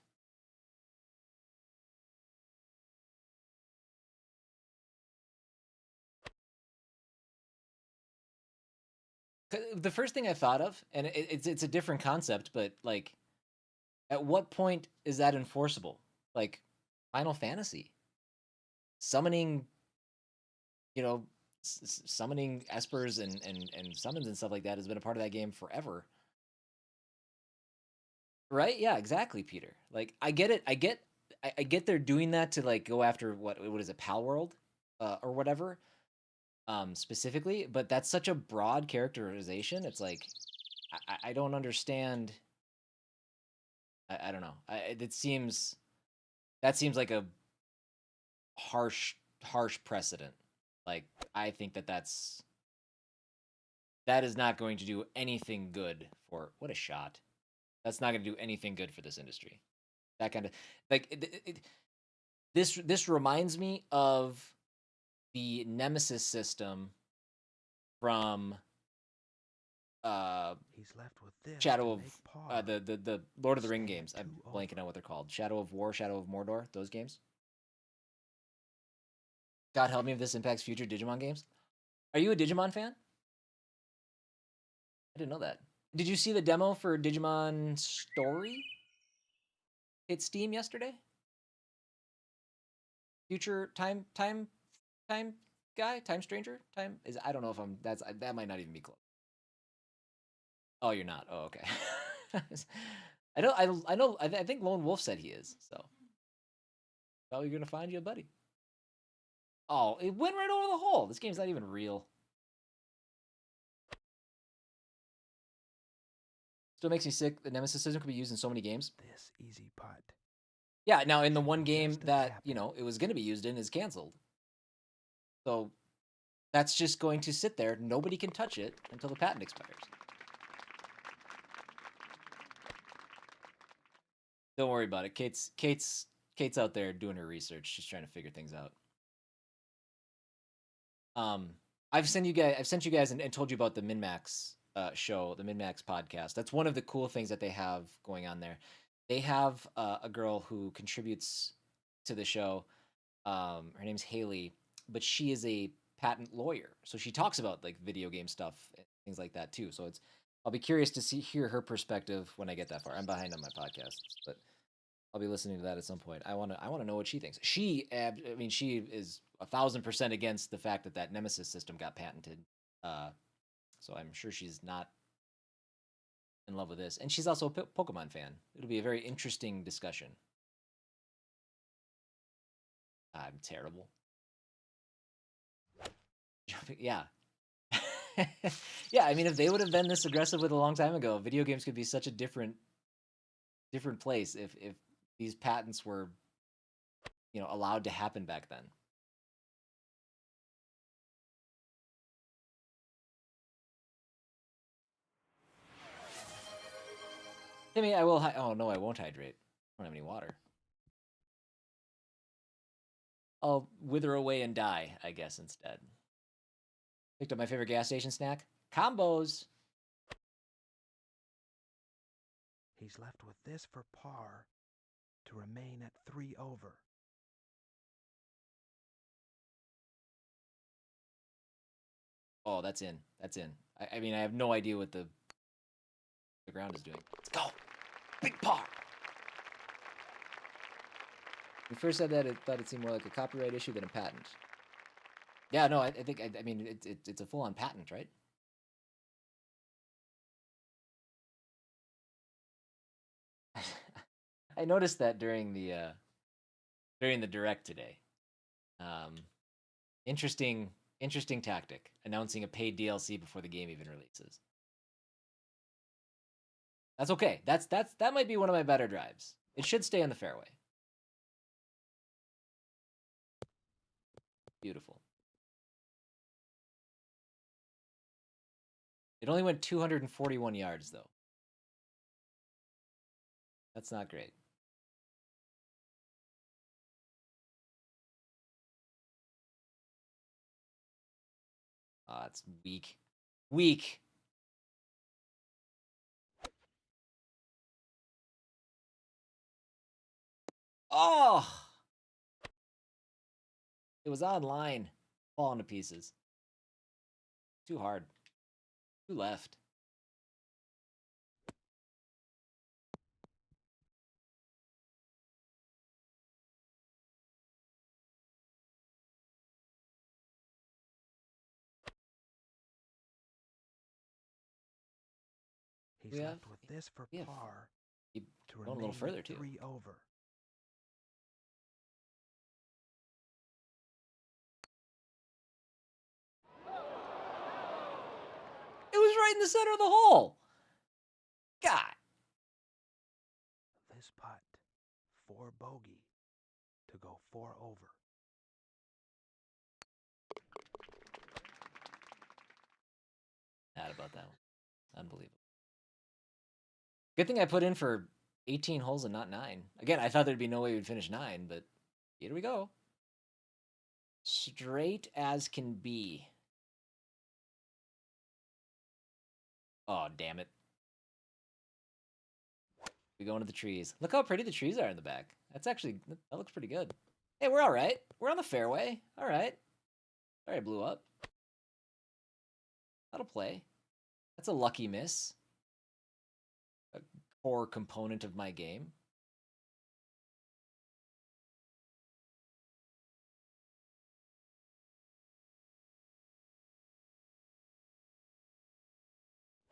The first thing I thought of, and it's a different concept, but like, at what point is that enforceable? Like, Final Fantasy, summoning, summoning espers and summons and stuff like that has been a part of that game forever. Right? Yeah, exactly, Peter. Like, I get it. I get they're doing that to like go after what is it, Pal World, or whatever, specifically. But that's such a broad characterization. It's like I don't understand. I don't know. That seems like a harsh precedent. Like, I think that is not going to do anything good for what a shot. That's not going to do anything good for this industry. That kind of like this reminds me of the Nemesis system from
He's left with this
Shadow
to
of
make par.
the Lord of the Ring
Stay at
games. I'm
2
blanking
over.
on what they're called. Shadow of War, Shadow of Mordor, those games. God help me if this impacts future Digimon games. Are you a Digimon fan? I didn't know that. Did you see the demo for Digimon Story? Hit Steam yesterday? Future time guy, time stranger, time is I don't know if I'm that might not even be close. Oh, you're not. Oh, okay. I think Lone Wolf said he is. So, oh, you're gonna find you a buddy. Oh, it went right over the hole. This game's not even real. Still makes me sick. The Nemesis system could be used in so many games.
This easy putt.
Yeah, now in the one
Just
game
a
that,
tap
it was going to be used in is canceled. So that's just going to sit there. Nobody can touch it until the patent expires. Don't worry about it. Kate's out there doing her research, just trying to figure things out. I've sent you guys and told you about the MinMax show, the MinMax podcast. That's one of the cool things that they have going on there. They have a girl who contributes to the show. Her name's Haley, but she is a patent lawyer. So she talks about like video game stuff things like that too. So I'll be curious to hear her perspective when I get that far. I'm behind on my podcasts, but I'll be listening to that at some point. I want to know what she thinks. She is 1,000% against the fact that Nemesis system got patented. So I'm sure she's not in love with this, and she's also a Pokemon fan. It'll be a very interesting discussion. I'm terrible. Yeah. Yeah, I mean, if they would have been this aggressive with a long time ago, video games could be such a different place if these patents were, allowed to happen back then. Timmy, I will. Oh no, I won't hydrate. I don't have any water. I'll wither away and die, I guess, instead. Picked up my favorite gas station snack. Combos.
He's left with this for par to remain at 3 over.
Oh, that's in. That's in. I mean, I have no idea what the ground is doing. Let's go. Big par. We first said that, thought it seemed more like a copyright issue than a patent. Yeah, no, I think, I mean, it's a full-on patent, right? I noticed that during the direct today. Interesting tactic, announcing a paid DLC before the game even releases. That's okay. That might be one of my better drives. It should stay in the fairway. Beautiful. It only went 241 yards though. That's not great. Oh, that's weak. Weak. Oh! It was online. Falling to pieces. Too hard. Too left.
He's left with this for par to remain a little further at 3 over.
It was right in the center of the hole. God.
This putt, 4 bogey to go 4 over.
Mad about that one. Unbelievable. Good thing I put in for 18 holes and not 9. Again, I thought there'd be no way we'd finish 9, but here we go. Straight as can be. Oh, damn it. We go into the trees. Look how pretty the trees are in the back. That looks pretty good. Hey, we're all right. We're on the fairway. All right. Sorry, I blew up. That'll play. That's a lucky miss. A core component of my game.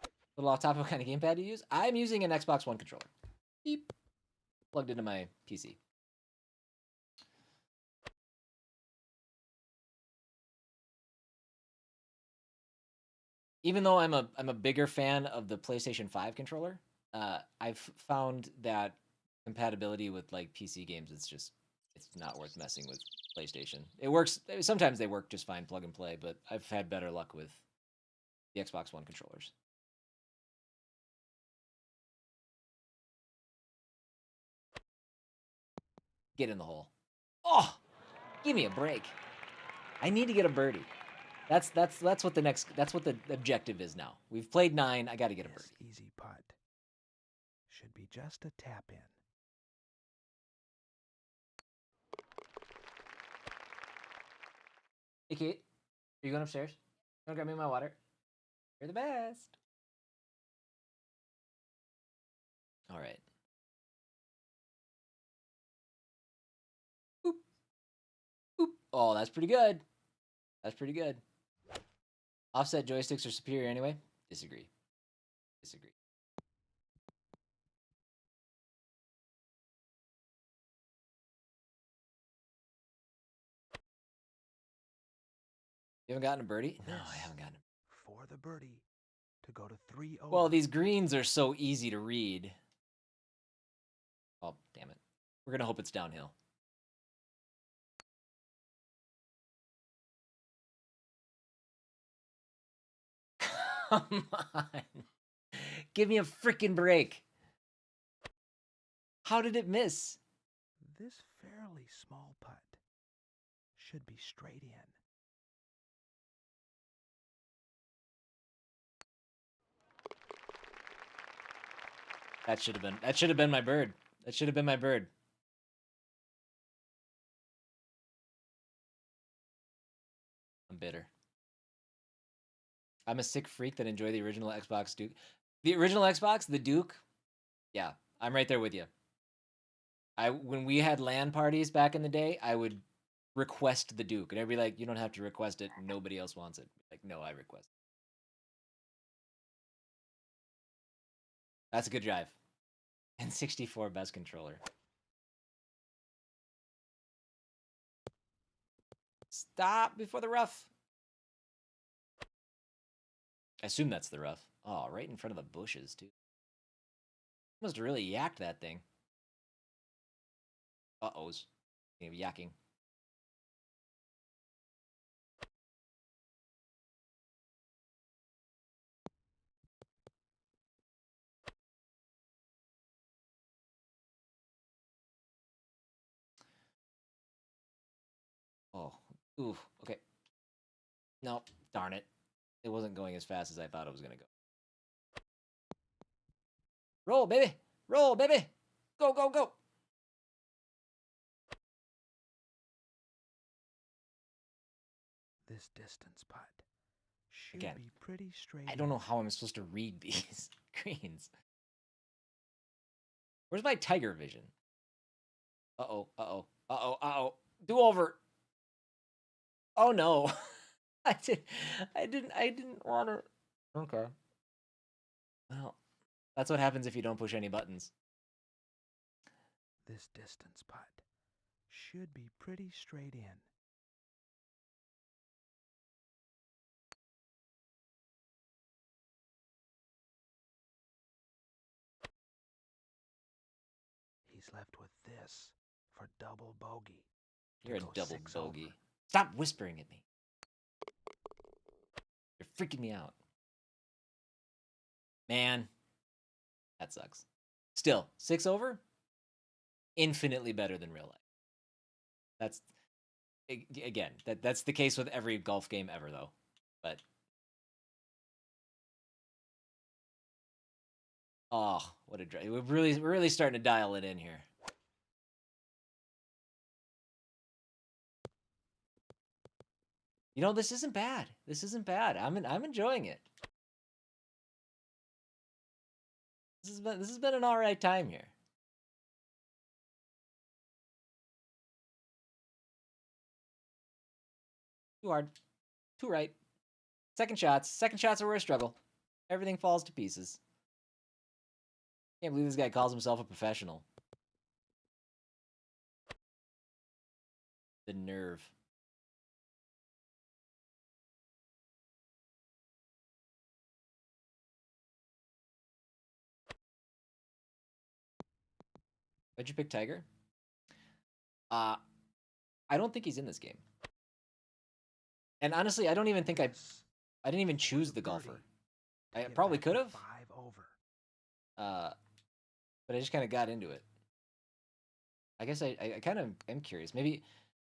A little off topic, what kind of gamepad do you use? I'm using an Xbox One controller. Beep. Plugged into my PC. Even though I'm a bigger fan of the PlayStation 5 controller, I've found that compatibility with like PC games, it's not worth messing with PlayStation. It works. Sometimes they work just fine, plug and play, but I've had better luck with the Xbox One controllers. Get in the hole. Oh, give me a break. I need to get a birdie. That's what the objective is now. We've played 9. I got to get a birdie.
Easy putt. Should be just a tap in.
Hey, Kate, are you going upstairs? You want to grab me my water? You're the best. All right. Boop. Boop. Oh, that's pretty good. That's pretty good. Offset joysticks are superior anyway. Disagree. Disagree. You haven't gotten a birdie? No, I haven't gotten it.
For the birdie to go to 3 over.
Well, these greens are so easy to read. Oh, damn it. We're going to hope it's downhill. Come on. Give me a freaking break. How did it miss?
This fairly small putt should be straight in.
That should have been my bird. That should have been my bird. I'm bitter. I'm a sick freak that enjoy the original Xbox Duke. The original Xbox, the Duke. Yeah, I'm right there with you. When we had LAN parties back in the day, I would request the Duke, and everybody like, you don't have to request it. Nobody else wants it. Like, no, I request it. That's a good drive. And 64 best controller. Stop before the rough. I assume that's the rough. Oh, right in front of the bushes, too. Must have really yacked that thing. Uh-ohs. Yakking. Oh, ooh, okay. No, darn it. It wasn't going as fast as I thought it was going to go. Roll, baby! Roll, baby! Go, go, go!
This distance putt should
Again,
be pretty straight.
I don't know how I'm supposed to read these greens. Where's my tiger vision? Uh-oh, uh-oh, uh-oh, uh-oh. Do over. Oh no. I didn't want to. Okay. Well, that's what happens if you don't push any buttons.
This distance putt should be pretty straight in. He's left with this for double bogey.
You're a double bogey. Over. Stop whispering at me. You're freaking me out. Man, that sucks. Still, 6 over? Infinitely better than real life. That's, again, that's the case with every golf game ever, though. But, oh, what a drive. We're really starting to dial it in here. You know, this isn't bad. This isn't bad. I'm enjoying it. This has been an all right time here. Too hard. Too right. Second shots are where I struggle. Everything falls to pieces. Can't believe this guy calls himself a professional. The nerve. Why'd you pick Tiger? I don't think he's in this game. And honestly, I don't even think I didn't even choose the golfer. I probably could have.
5 over.
But I just kind of got into it. I guess I kind of am curious. Maybe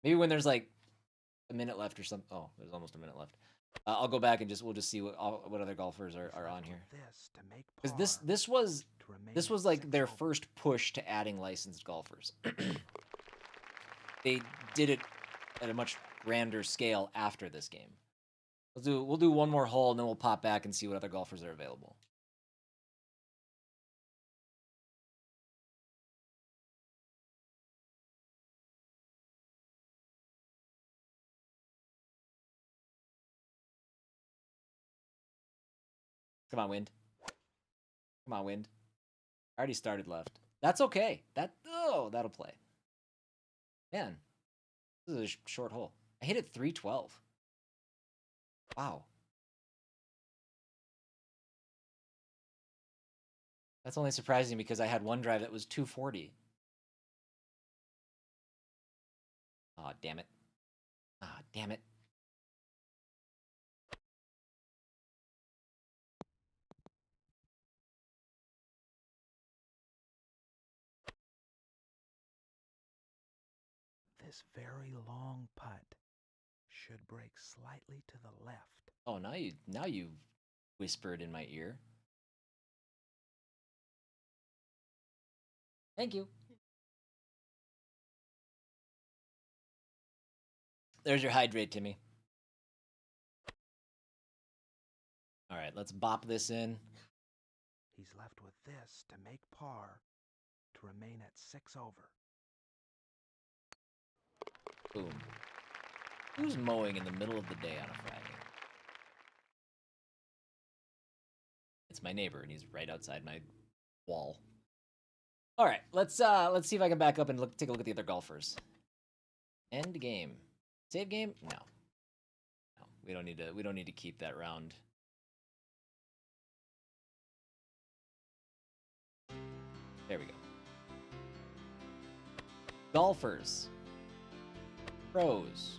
when there's like a minute left or something. Oh, there's almost a minute left. I'll go back and we'll just see what other golfers are on here. Because this was like their first push to adding licensed golfers. They did it at a much grander scale after this game. We'll do one more hole, and then we'll pop back and see what other golfers are available. Come on, wind. Come on, wind. I already started left. That's okay. That'll play. Man, this is a short hole. I hit it 312. Wow. That's only surprising because I had one drive that was 240. Aw, damn it. Ah, damn it.
This very long putt should break slightly to the left.
Oh, now you whispered in my ear. Thank you. There's your hydrate, Timmy. All right, let's bop this in.
He's left with this to make par to remain at 6 over.
Boom. Who's mowing in the middle of the day on a Friday? It's my neighbor, and he's right outside my wall. All right, let's see if I can back up and take a look at the other golfers. End game. Save game? No. No, we don't need to keep that round. There we go. Golfers. Pros.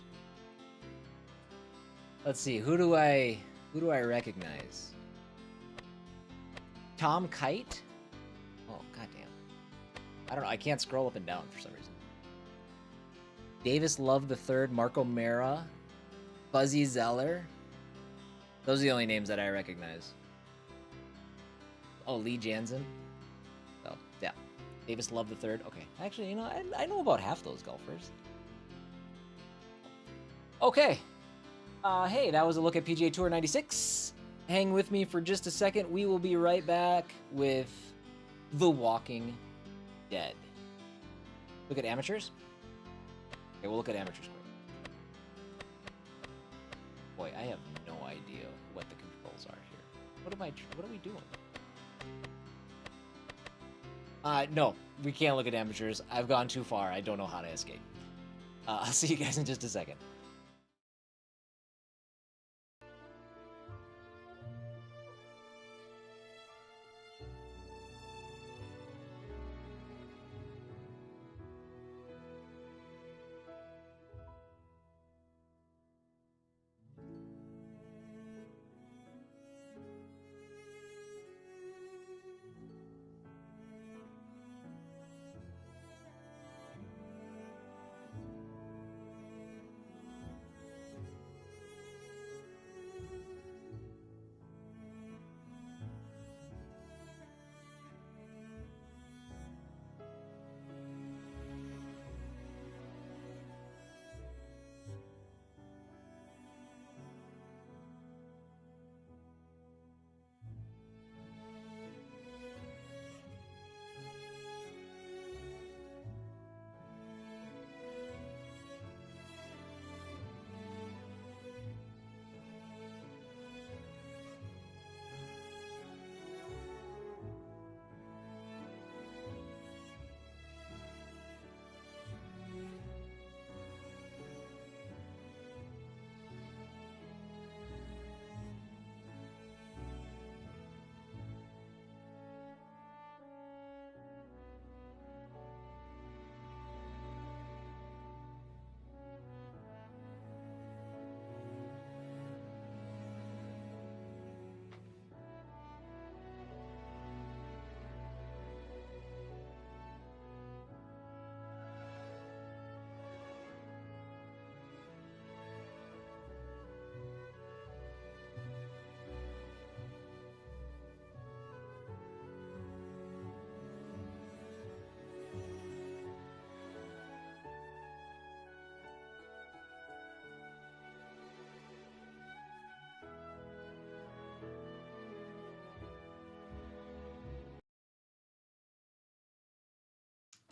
Let's see, who do I recognize? Tom Kite? Oh, goddamn. I don't know, I can't scroll up and down for some reason. Davis Love III, Marco Mera, Buzzy Zeller. Those are the only names that I recognize. Oh, Lee Jansen. Oh, yeah. Davis Love III. Okay. Actually, you know, I know about half those golfers. Okay. Hey, that was a look at PGA Tour 96. Hang with me for just a second. We will be right back with The Walking Dead. Look at amateurs? Okay, we'll look at amateurs quick. Boy, I have no idea what the controls are here. What are we doing? No, we can't look at amateurs. I've gone too far. I don't know how to escape. I'll see you guys in just a second.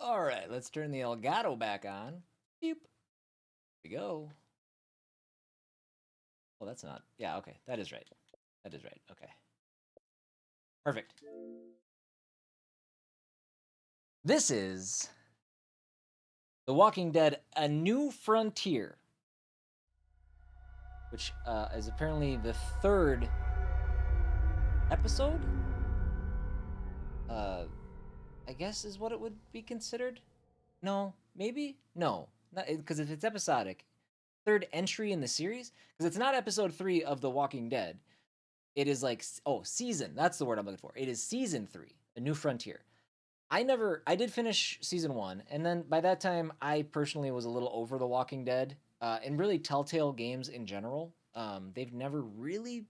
All right, let's turn the Elgato back on. Beep. Here we go. Well, that's not. Yeah, okay. That is right. That is right. Okay. Perfect. This is The Walking Dead: A New Frontier, which is apparently the third episode. I guess is what it would be considered. No, maybe no, because if it's episodic, third entry in the series, because it's not episode 3 of The Walking Dead. It is like season. That's the word I'm looking for. It is season 3, A New Frontier. I did finish season 1, and then by that time, I personally was a little over The Walking Dead, and really Telltale games in general. They've never really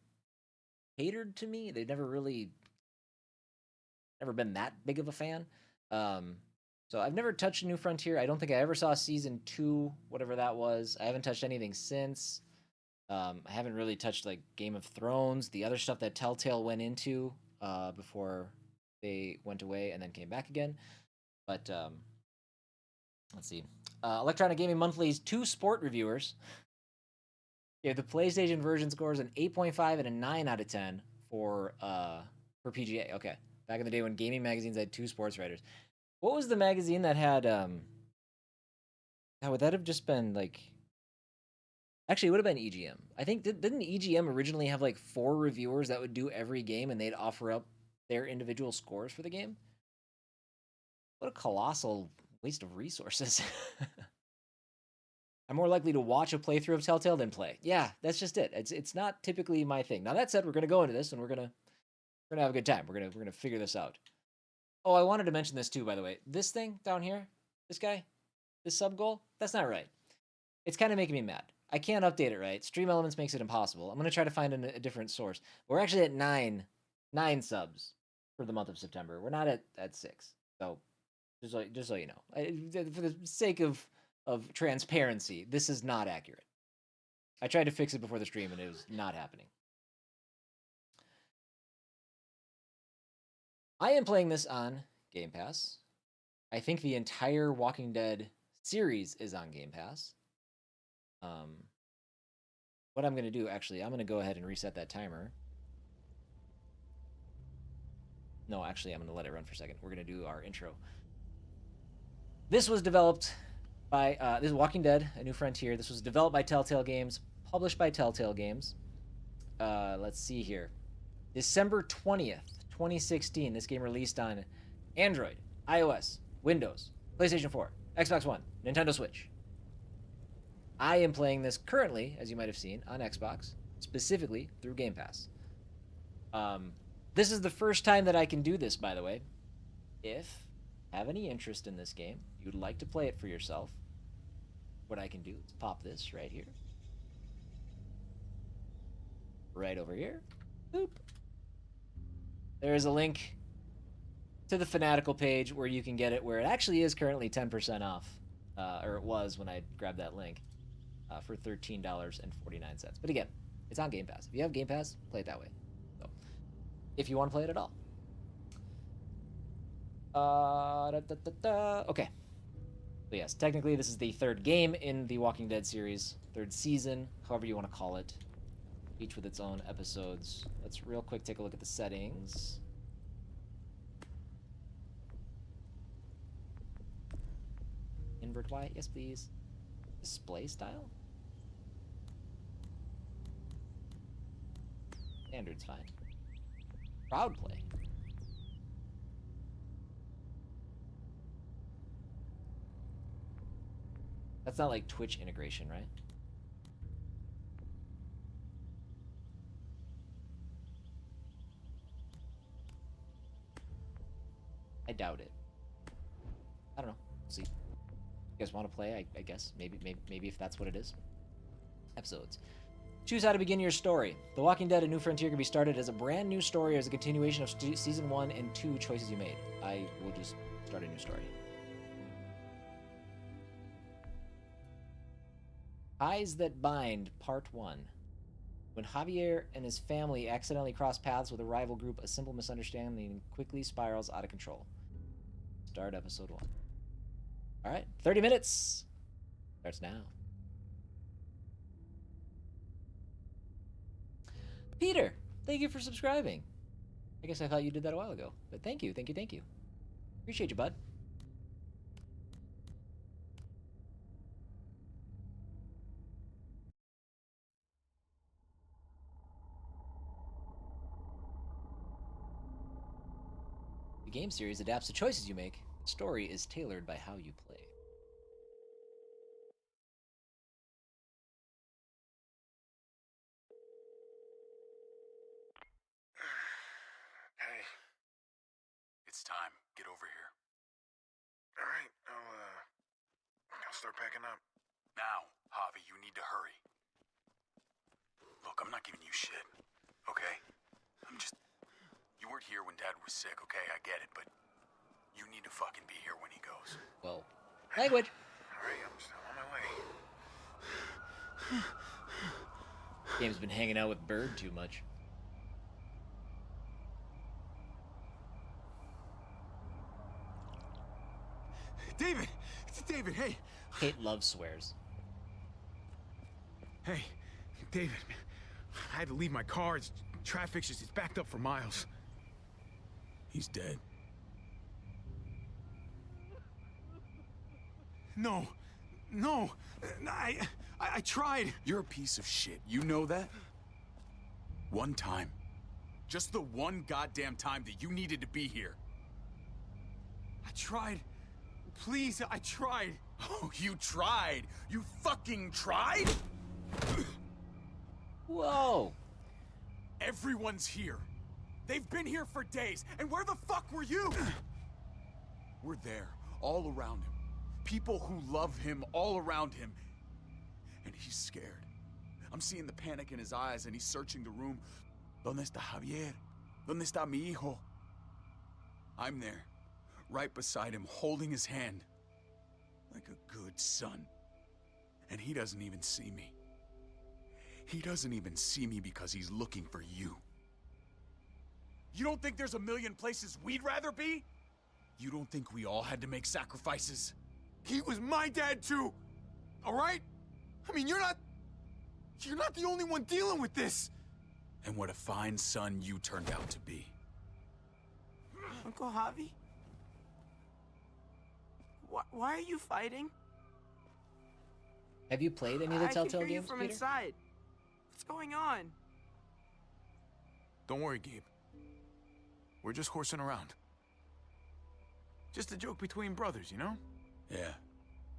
catered to me. They've never been that big of a fan. So I've never touched A New Frontier. I don't think I ever saw season 2, whatever that was. I haven't touched anything since. I haven't really touched like Game of Thrones, the other stuff that Telltale went into before they went away and then came back again. But let's see. Electronic Gaming Monthly's 2 sport reviewers gave the PlayStation version scores an 8.5 and a 9 out of 10 for PGA. Okay, back in the day when gaming magazines had 2 sports writers. What was the magazine that had? How would that have just been like? Actually, it would have been EGM. I think didn't EGM originally have like 4 reviewers that would do every game and they'd offer up their individual scores for the game? What a colossal waste of resources. I'm more likely to watch a playthrough of Telltale than play. Yeah, that's just it. It's not typically my thing. Now that said, we're gonna go into this and we're gonna have a good time. We're gonna figure this out. Oh, I wanted to mention this too, by the way. This thing down here, this guy, this sub goal, that's not right. It's kind of making me mad. I can't update it right. Stream Elements makes it impossible. I'm going to try to find a different source. We're actually at 9 subs for the month of September. We're not at 6. So just so you know, for the sake of transparency, this is not accurate. I tried to fix it before the stream and it was not happening. I am playing this on Game Pass. I think the entire Walking Dead series is on Game Pass. What I'm going to do, actually, I'm going to go ahead and reset that timer. No, actually, I'm going to let it run for a second. We're going to do our intro. This was developed by, this is Walking Dead, A New Frontier. This was developed by Telltale Games, published by Telltale Games. Let's see here. December 20th, 2016, this game released on Android, iOS, Windows, PlayStation 4, Xbox One, Nintendo Switch. I am playing this currently, as you might have seen, on Xbox, specifically through Game Pass. This is the first time that I can do this, by the way. If you have any interest in this game, you'd like to play it for yourself, what I can do is pop this right here. Right over here. Boop. There's a link to the Fanatical page where you can get it, where it actually is currently 10% off, or it was when I grabbed that link. For $13.49. But again, it's on Game Pass. If you have Game Pass, play it that way. So, if you want to play it at all. Okay. So yes, technically this is the 3rd game in the Walking Dead series. 3rd season, however you want to call it. Each with its own episodes. Let's real quick take a look at the settings. Invert Y? Yes, please. Display style? Standard's fine. Crowd play. That's not like Twitch integration, right? I doubt it. I don't know. We'll see. You guys want to play? I guess. Maybe if that's what it is. Episodes. Choose how to begin your story. The Walking Dead: A New Frontier can be started as a brand new story or as a continuation of season 1 and 2 choices you made. I will just start a new story. Ties That Bind, Part 1. When Javier and his family accidentally cross paths with a rival group, a simple misunderstanding quickly spirals out of control. Start episode 1. All right, 30 minutes. Starts now. Peter, thank you for subscribing. I guess I thought you did that a while ago, but thank you, thank you, thank you. Appreciate you, bud. The game series adapts the choices you make. The story is tailored by how you play.
Hey. It's time. Get over here. All right, I'll start packing up. Now, Javi, you need to hurry. Look, I'm not giving you shit, okay? You weren't here when Dad was sick, okay? I get it, but you need to fucking be here when he goes.
Well, language.
All right, I'm still on my way.
Game's been hanging out with Bird too much.
David, hey.
Kate loves swears.
Hey, David, I had to leave my car. Traffic's just, it's backed up for miles. He's dead. No, I tried.
You're a piece of shit. You know that? One time. Just the one goddamn time that you needed to be here.
I tried. Please, I tried.
Oh, you tried? You fucking tried?
Whoa!
Everyone's here. They've been here for days, and where the fuck were you? We're there, all around him. People who love him all around him. And he's scared. I'm seeing the panic in his eyes, and he's searching the room. ¿Dónde está Javier? ¿Dónde está mi hijo? I'm there, right beside him, holding his hand. Like a good son. And he doesn't even see me. He doesn't even see me because he's looking for you. You don't think there's a million places we'd rather be? You don't think we all had to make sacrifices?
He was my dad too. All right? I mean, you're not the only one dealing with this.
And what a fine son you turned out to be.
Uncle Javi? Why are you fighting?
Have you played any of the
I can
TellTale
hear you
games,
from
Peter?
inside. What's going on?
Don't worry, Gabe. We're just horsing around. Just a joke between brothers, you know?
Yeah.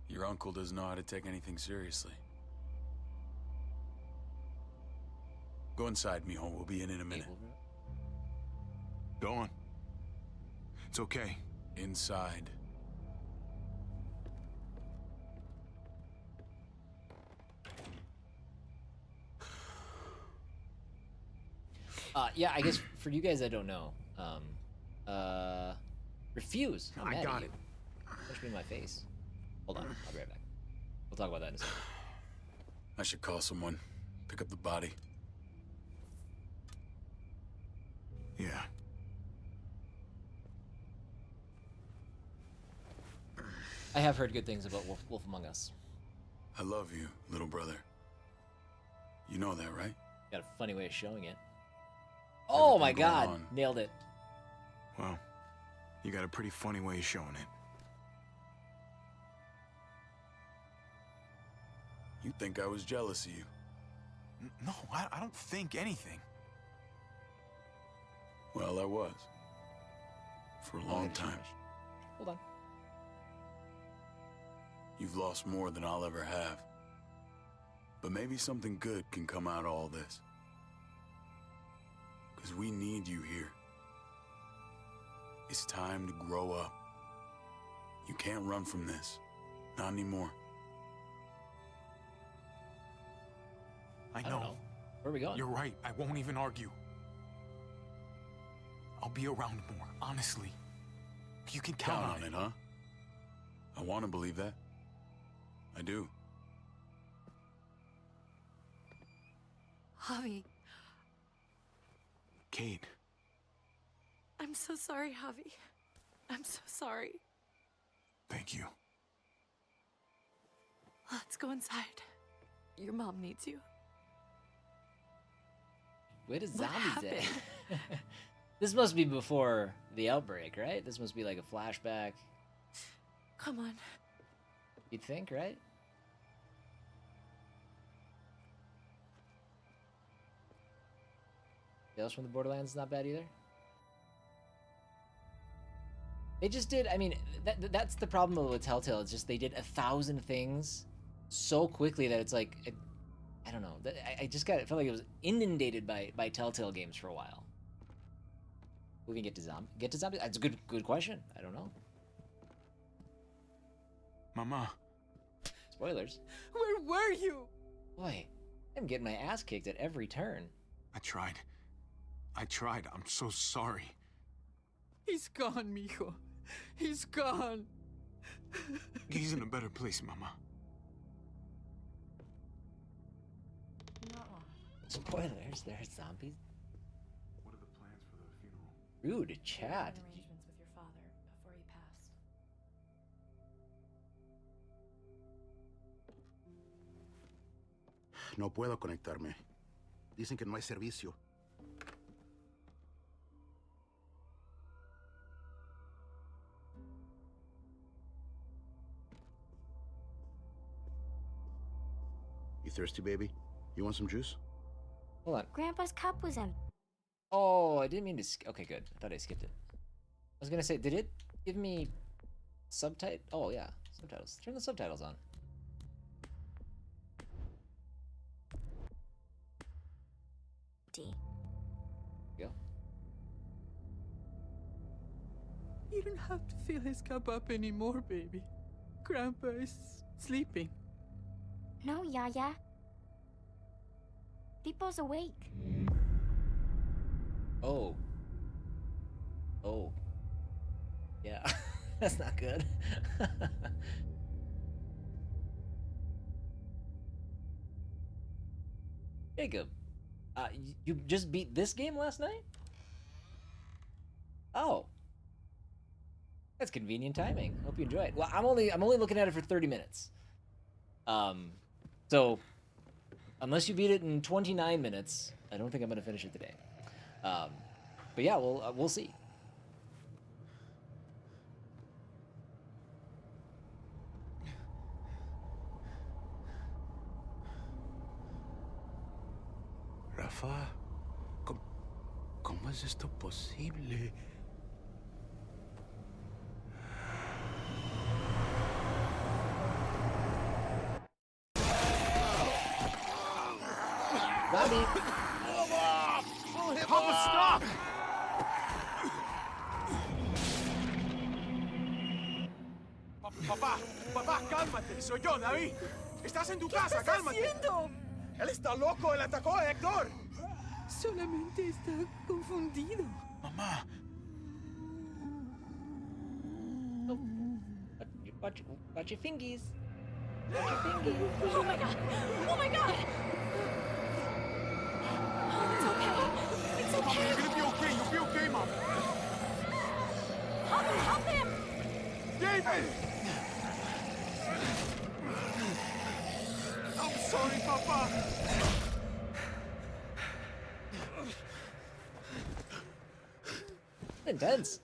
Your uncle doesn't know how to take anything seriously. Go inside, mijo. We'll be in a minute.
Go on. It's okay.
Inside.
Yeah, I guess for you guys that don't know, refuse. I'm
I
mad
got
at
it.
you. Push me in my face. Hold on, I'll be right back. We'll talk about that in a second.
I should call someone. Pick up the body.
Yeah.
I have heard good things about Wolf Among Us.
I love you, little brother. You know that, right?
Got a funny way of showing it. Oh my
Everything going
god,
on.
nailed it.
Well, you got a pretty funny way of showing it.
You think I was jealous of you?
No, I don't think anything.
Well, I was. For a long time.
Hold on.
You've lost more than I'll ever have. But maybe something good can come out of all this. Because we need you here. It's time to grow up. You can't run from this. Not anymore.
I
don't
know.
know. Where are we going?
You're right. I won't even argue. I'll be around more, honestly. You can count on it.
Huh? I want to believe that. I do.
Javi,
Kate,
I'm so sorry, Javi. I'm so sorry.
thank you.
Let's go inside. Your mom needs you.
Where does
What
zombies at?
happened?
This must be before the outbreak, right? This must be like a flashback.
Come on.
You'd think, right? Tales from the Borderlands is not bad either. They just did, I mean, that's the problem with TellTale. It's just they did 1,000 things so quickly that it's like, I don't know. I just got, it felt like it was inundated by TellTale games for a while. We can get to zombies. That's a good question. I don't know.
Mama.
Spoilers.
Where were you?
Boy, I'm getting my ass kicked at every turn.
I tried. I'm so sorry.
He's gone, mijo. He's gone.
He's in a better place, Mama.
Spoilers, there's zombies.
What are the plans for the funeral?
Rude chat.
Arrangements with your father before he passed.
No puedo conectarme. Dicen que no hay servicio. You thirsty, baby? You want some juice?
Hold on.
Grandpa's cup was empty.
Oh, I didn't mean to. Okay, good. I thought I skipped it. I was gonna say, did it give me subtitle? Oh yeah, subtitles. Turn the subtitles on. There you go.
You don't have to fill his cup up anymore, baby. Grandpa is sleeping.
No, Yaya. People's awake.
Oh. Oh. Yeah, that's not good. Jacob, you just beat this game last night? Oh. That's convenient timing. Hope you enjoy it. Well, I'm only looking at it for 30 minutes. So unless you beat it in 29 minutes, I don't think I'm gonna finish it today. But yeah, we'll see.
Rafa, ¿cómo es esto posible?
Zombie!
Papa, stop! Papá, cálmate. Soy yo, David. Estás en tu casa, cálmate.
¿Qué estás haciendo?
Él está loco. Él atacó a Héctor.
Solamente está confundido.
Mamá.
Watch your fingies. Watch your fingies.
Oh my god! Oh my god! It's okay. It's
Mom,
okay.
you're gonna be okay. You'll be okay, Mom.
Help him!
David! I'm sorry, Papa.
Intense.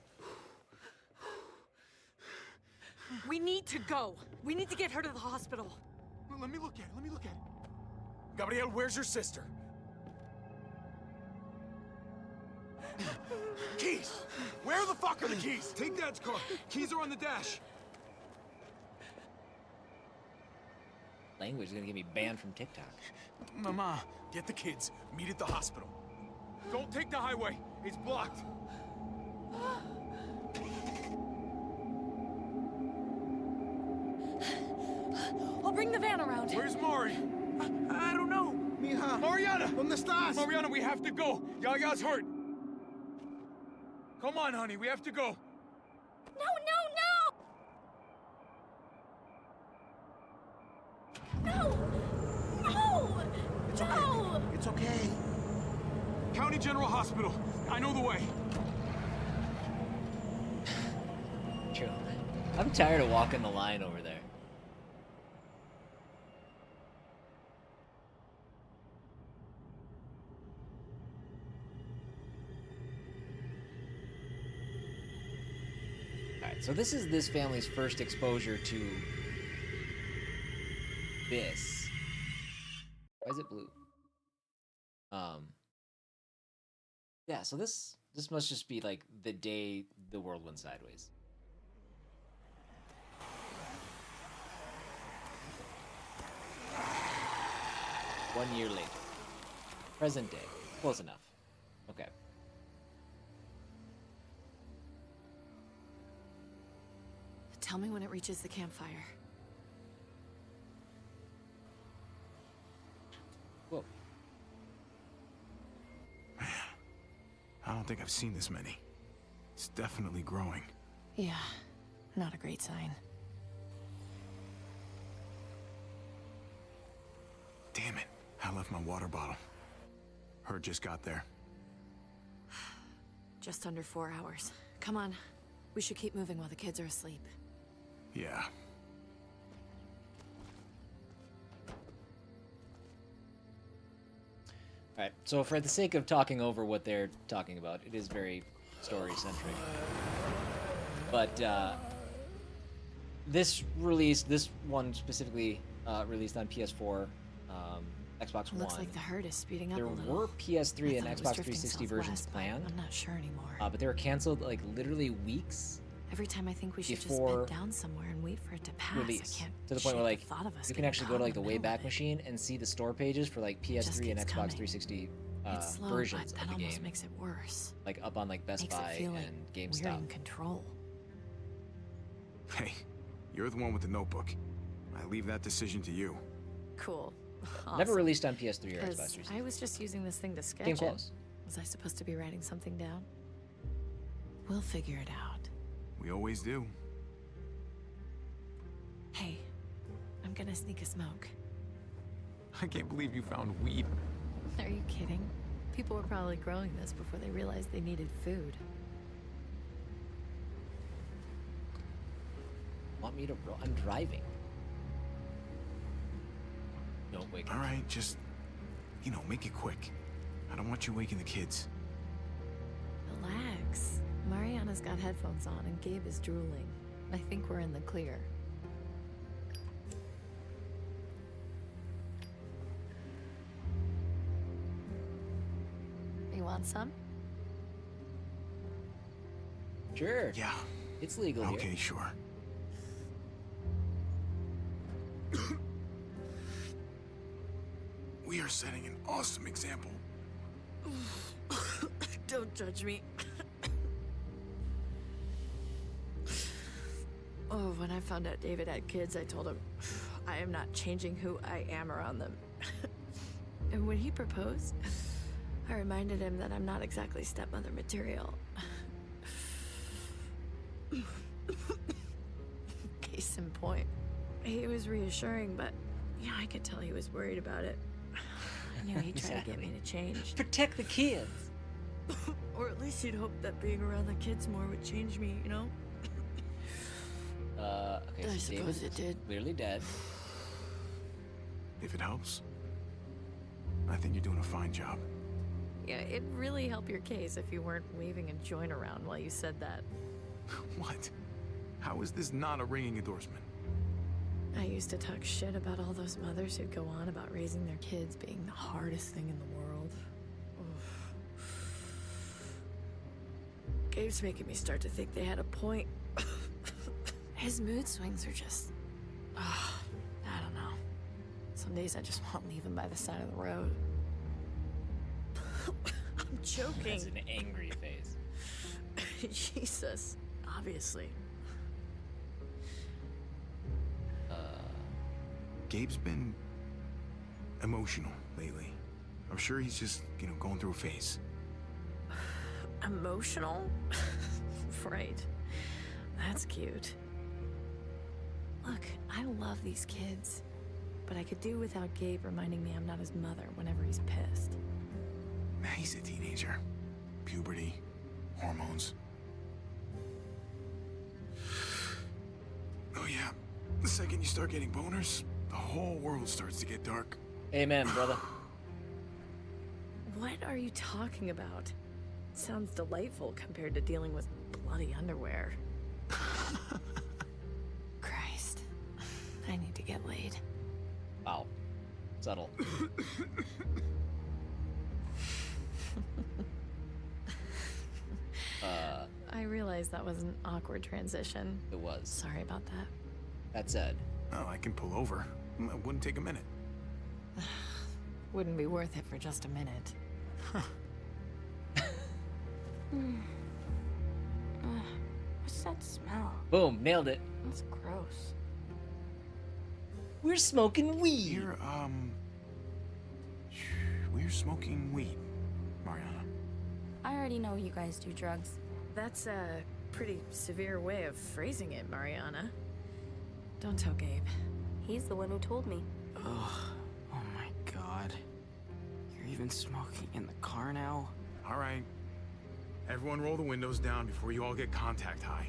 We need to go. We need to get her to the hospital.
Well, let me look at it. Gabriel, where's your sister? Keys! Where the fuck are the keys? Take Dad's car. Keys are on the dash.
Language is gonna get me banned from TikTok.
Mama, get the kids. Meet at the hospital. Don't take the highway. It's blocked.
I'll bring the van around.
Where's Mari?
I don't know.
Mija. Mariana! ¿Dónde estás? Mariana, we have to go. Yaya's hurt. Come on, honey. We have to go.
No! No!
It's okay.
County General Hospital. I know the way.
True. I'm tired of walking the line over there. So this is this family's first exposure to this. Why is it blue? Yeah, so this must just be like the day the world went sideways. One year later. Present day. Close enough. Okay.
Tell me when it reaches the campfire.
Whoa.
Man, I don't think I've seen this many. It's definitely growing.
Yeah, not a great sign.
Damn it, I left my water bottle. Herd just got there.
Just under 4 hours. Come on. We should keep moving while the kids are asleep.
Yeah.
All right. So for the sake of talking over what they're talking about, it is very story-centric. But this one specifically, released on PS4, Xbox One.
Looks like the herd is speeding up
There
a little.
were PS3 and
I thought it was
Xbox
drifting
360 versions
southwest, but
planned,
I'm not sure anymore.
but they were canceled like literally weeks
Every time I think we should just
before
bed down somewhere and wait for it to pass,
release.
I can't
To the point where
shake
like
the thought of us
you can
getting
actually go
caught
to like
in
the
middle of
Wayback
it.
Machine and see the store pages for like PS3 and
keeps
Xbox
coming.
360
It's slow,
versions
but
of
that
the
almost
game,
makes it worse.
like up on like Best
Makes
Buy
it feel like
and
we're
GameStop.
in control.
Hey, you're the one with the notebook. I leave that decision to you.
Cool.
Never released on PS3 or Xbox
'Cause
360.
I was just using this thing to sketch
Came
it.
close.
Was I supposed to be writing something down? We'll figure it out.
We always do.
Hey, I'm gonna sneak a smoke.
I can't believe you found weed.
Are you kidding? People were probably growing this before they realized they needed food.
Want me to roll? I'm driving. Don't wake
All
up.
right, just, make it quick. I don't want you waking the kids.
Relax. Mariana's got headphones on and Gabe is drooling. I think we're in the clear. You want some?
Sure.
Yeah.
It's legal
Okay,
here.
sure. We are setting an awesome example.
Don't judge me. Oh, when I found out David had kids, I told him, I am not changing who I am around them. And when he proposed, I reminded him that I'm not exactly stepmother material. Case in point. He was reassuring, but, I could tell he was worried about it. I knew he'd try to get me to change.
Protect the kids.
Or at least he'd hope that being around the kids more would change me, you know?
Okay,
I
so
suppose
David
it did.
clearly dead.
If it helps, I think you're doing a fine job.
Yeah, it'd really help your case if you weren't waving a joint around while you said that.
What? How is this not a ringing endorsement?
I used to talk shit about all those mothers who'd go on about raising their kids being the hardest thing in the world. Oof. Gabe's making me start to think they had a point. His mood swings are just... I don't know. Some days I just want to leave him by the side of the road. I'm joking.
That's an angry face.
Jesus. Obviously.
Gabe's been emotional lately. I'm sure he's just, going through a phase.
Emotional? Right. That's cute. Look, I love these kids, but I could do without Gabe reminding me I'm not his mother whenever he's pissed.
He's a teenager. Puberty, hormones. Oh yeah, the second you start getting boners, the whole world starts to get dark.
Amen, brother.
What are you talking about? Sounds delightful compared to dealing with bloody underwear. Christ. I need to get laid.
Wow. Subtle.
I realized that was an awkward transition.
It was.
Sorry about that.
That said,
Oh, I can pull over. It wouldn't take a minute.
Wouldn't be worth it for just a minute.
What's that smell?
boom, nailed it.
That's gross.
We're smoking weed.
We're smoking weed, Mariana.
I already know you guys do drugs.
That's a pretty severe way of phrasing it, Mariana. Don't tell Gabe.
He's the one who told me.
Ugh. Oh my god. You're even smoking in the car now?
All right. Everyone roll the windows down before you all get contact high.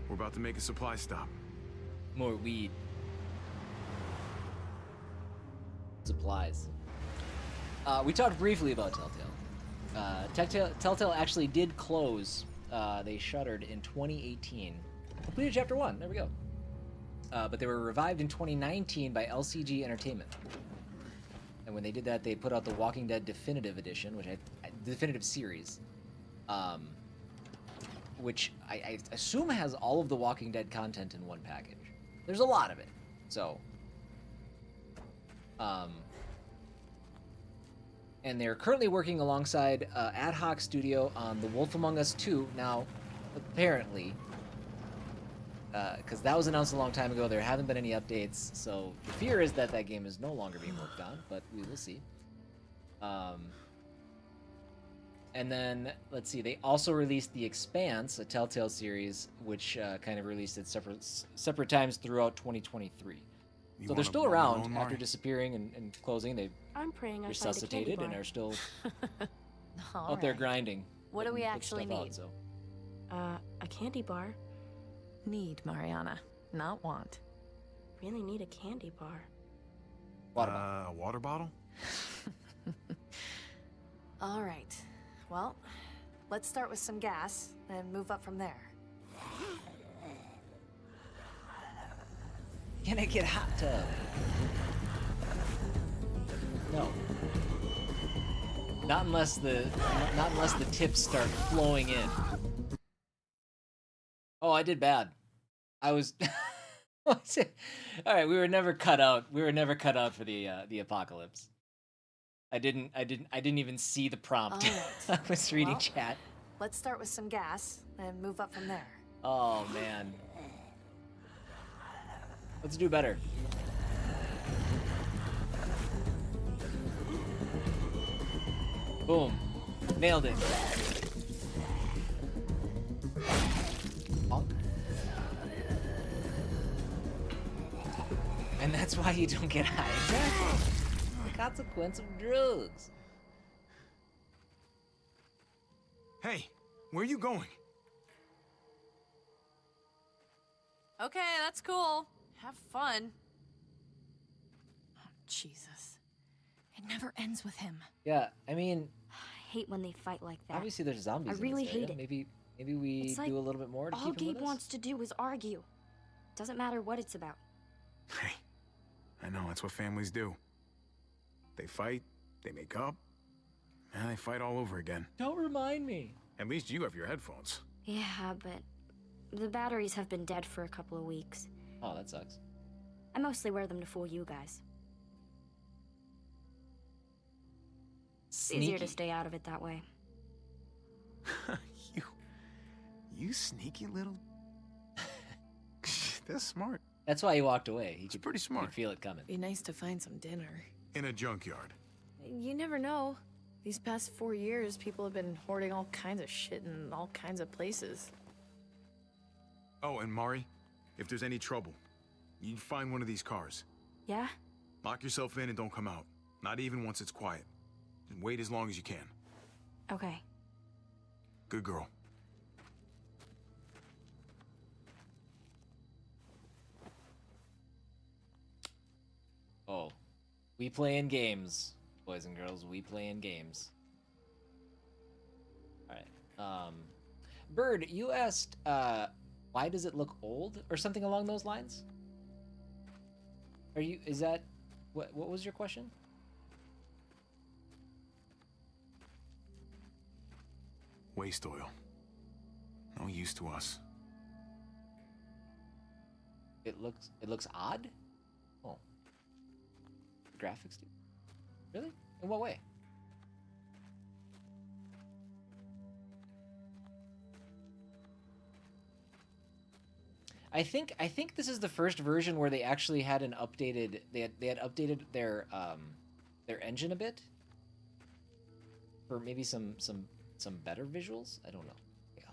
We're about to make a supply stop.
More weed. Supplies. We talked briefly about TellTale. TellTale actually did close. They shuttered in 2018. Completed Chapter 1. There we go. But they were revived in 2019 by LCG Entertainment. And when they did that, they put out the Walking Dead Definitive Edition, which Definitive Series, which I assume has all of the Walking Dead content in one package. There's a lot of it, so. And they're currently working alongside Ad Hoc Studio on The Wolf Among Us 2. Now, apparently, because that was announced a long time ago, there haven't been any updates, so the fear is that that game is no longer being worked on, but we will see. And then, let's see, they also released The Expanse, a TellTale series, which kind of released at separate times throughout 2023. So they're still around after disappearing and closing. They've
I'm praying I
resuscitated
find a
and
candy
are still
All
out there
right.
grinding.
What do we
putting
actually
stuff out,
need?
so.
bar. A candy bar.
Need, Mariana, not want.
Really need a candy bar.
Water bottle.
A water bottle?
All right. Well, let's start with some gas and move up from there.
Can I get hot tub? No. Not unless the tips start flowing in. Oh, I did bad. I was. All right, we were never cut out. We were never cut out for the apocalypse. I didn't even see the prompt.
All right.
I was reading
Well,
chat.
Let's start with some gas and move up from there.
Oh man. Let's do better. Boom. Nailed it. Bonk. And that's why you don't get high. Exactly. The consequence of drugs.
Hey, where are you going?
Okay, that's cool. Have fun. Oh, Jesus. It never ends with him.
Yeah, I mean,
I hate when they fight like that.
obviously there's zombies.
I
in
really
this area.
hate it.
Maybe we
It's like
do a little bit more to
All
keep him
Gabe
with us.
wants to do is argue. Doesn't matter what it's about.
Hey, I know, that's what families do. They fight, they make up, and they fight all over again.
Don't remind me.
At least you have your headphones.
Yeah, but the batteries have been dead for a couple of weeks.
Oh, that sucks.
I mostly wear them to fool you guys. It's easier to
Sneaky.
stay out of it that way.
You sneaky little... That's smart.
That's why he walked away. He
It's
could,
pretty
he
smart.
could feel it coming.
Be nice to find some dinner.
In a junkyard.
You never know. These past 4 years, people have been hoarding all kinds of shit in all kinds of places.
Oh, and Mari, if there's any trouble, you find one of these cars.
Yeah?
Lock yourself in and don't come out. Not even once it's quiet. And wait as long as you can.
Okay.
Good girl.
Oh, we play in games, boys and girls. We play in games. All right. Bird, you asked, why does it look old or something along those lines? Is that, what was your question?
Waste oil. No use to us.
It looks odd? Oh. The graphics do? Really? In what way? I think this is the first version where they actually had an updated they had updated their engine a bit for maybe some better visuals. I don't know. Yeah.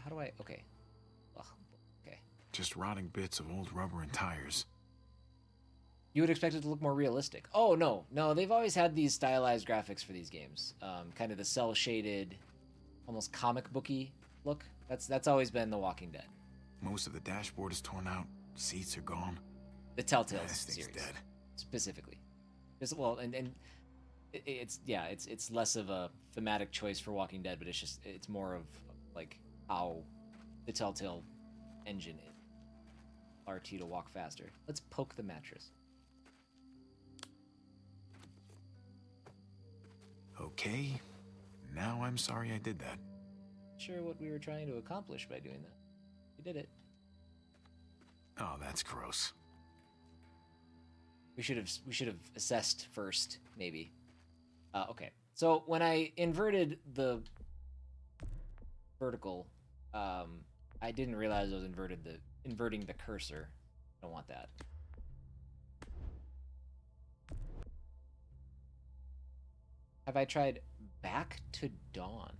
How do I okay. Ugh, okay.
Just rotting bits of old rubber and tires.
You would expect it to look more realistic. Oh no, they've always had these stylized graphics for these games. Kind of the cell shaded, almost comic booky look. That's always been The Walking Dead.
Most of the dashboard is torn out. Seats are gone.
The TellTale
This thing's
series,
dead.
specifically. It's less of a thematic choice for Walking Dead, but it's more of like how the TellTale engine is. RT to walk faster. Let's poke the mattress.
Okay. Now I'm sorry I did that.
Sure what we were trying to accomplish by doing that. We did it.
Oh, that's gross.
We should have assessed first, maybe. Okay. So when I inverted the vertical, I didn't realize I was inverting the cursor. I don't want that. Have I tried Back to Dawn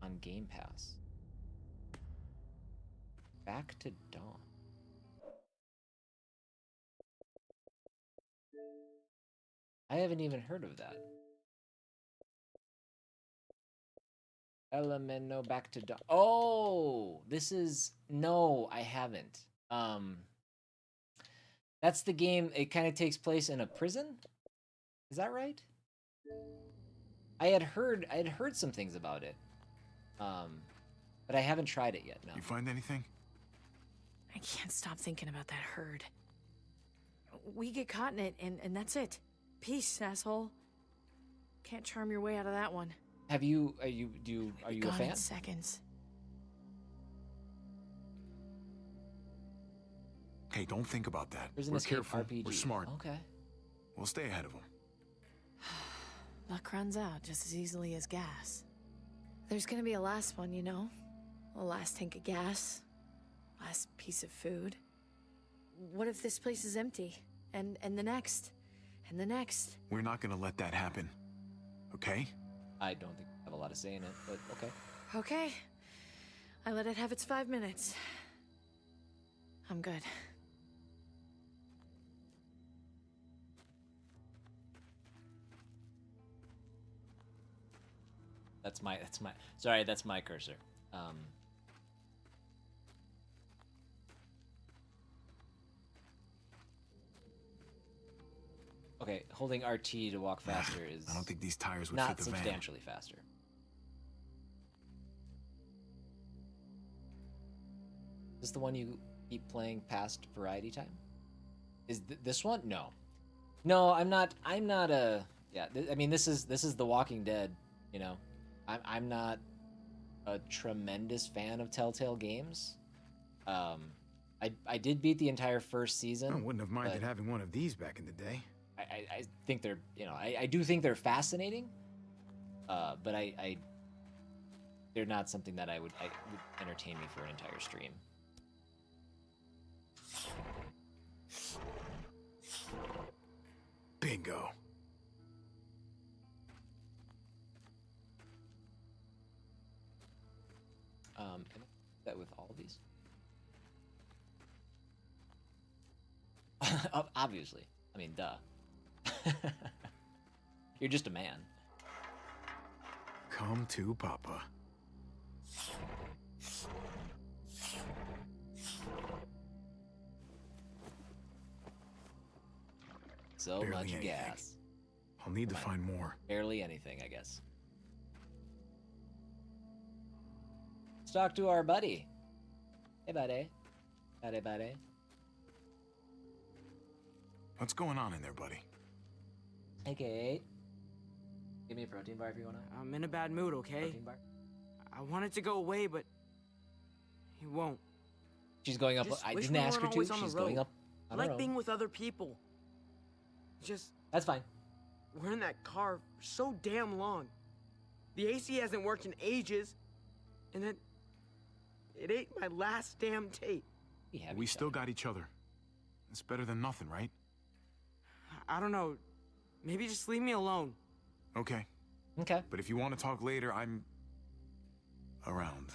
on Game Pass? Back to Dawn. I haven't even heard of that. Elemento Back to Dawn. Oh, no, I haven't. That's the game. It kind of takes place in a prison. Is that right? I had heard some things about it. But I haven't tried it yet. No.
You find anything?
I can't stop thinking about that herd. We get caught in it, and that's it. Peace, asshole. Can't charm your way out of that one.
Are you a
Gone
fan?
in seconds.
Hey, don't think about that.
Prison
We're
Escape
careful.
RPG.
We're smart.
Okay.
We'll stay ahead of them.
Luck runs out just as easily as gas. There's gonna be a last one, you know? A last tank of gas. Last piece of food. What if this place is empty? And the next? And the next?
We're not gonna let that happen. Okay?
I don't think I have a lot to say in it, but okay.
Okay. I let it have its 5 minutes. I'm good.
That's my cursor. Okay, holding RT to walk faster is
I don't think these tires would
not
fit the van.
substantially faster. Is this the one you keep playing past variety time? Is this one? No. No, I'm not a yeah, I mean this is The Walking Dead, you know. I'm not a tremendous fan of TellTale games. I did beat the entire first season.
I wouldn't have minded
but
having one of these back in the day.
I think they're, you know, I do think they're fascinating. But they're not something that would entertain me for an entire stream.
Bingo.
Can I do that with all of these? Obviously. I mean, duh. You're just a man.
Come to Papa.
So
Barely
much
anything.
gas.
I'll need to find more.
Barely anything, I guess. talk to our buddy. Hey, buddy. Buddy.
What's going on in there, buddy?
Hey, Kate. Give me a protein bar if you want to.
I'm in a bad mood, okay?
Protein bar.
I want it to go away, but it won't.
She's going up.
Just
I
wish
didn't
we
ask her
weren't
to.
always on the
She's going
road.
up
I
on her
like
own.
being with other people. Just,
That's fine.
we're in that car for so damn long. The AC hasn't worked in ages, and then it ate my last damn tape.
We still got each other. It's better than nothing, right?
I don't know. Maybe just leave me alone.
Okay.
Okay.
But if you want to talk later, I'm around.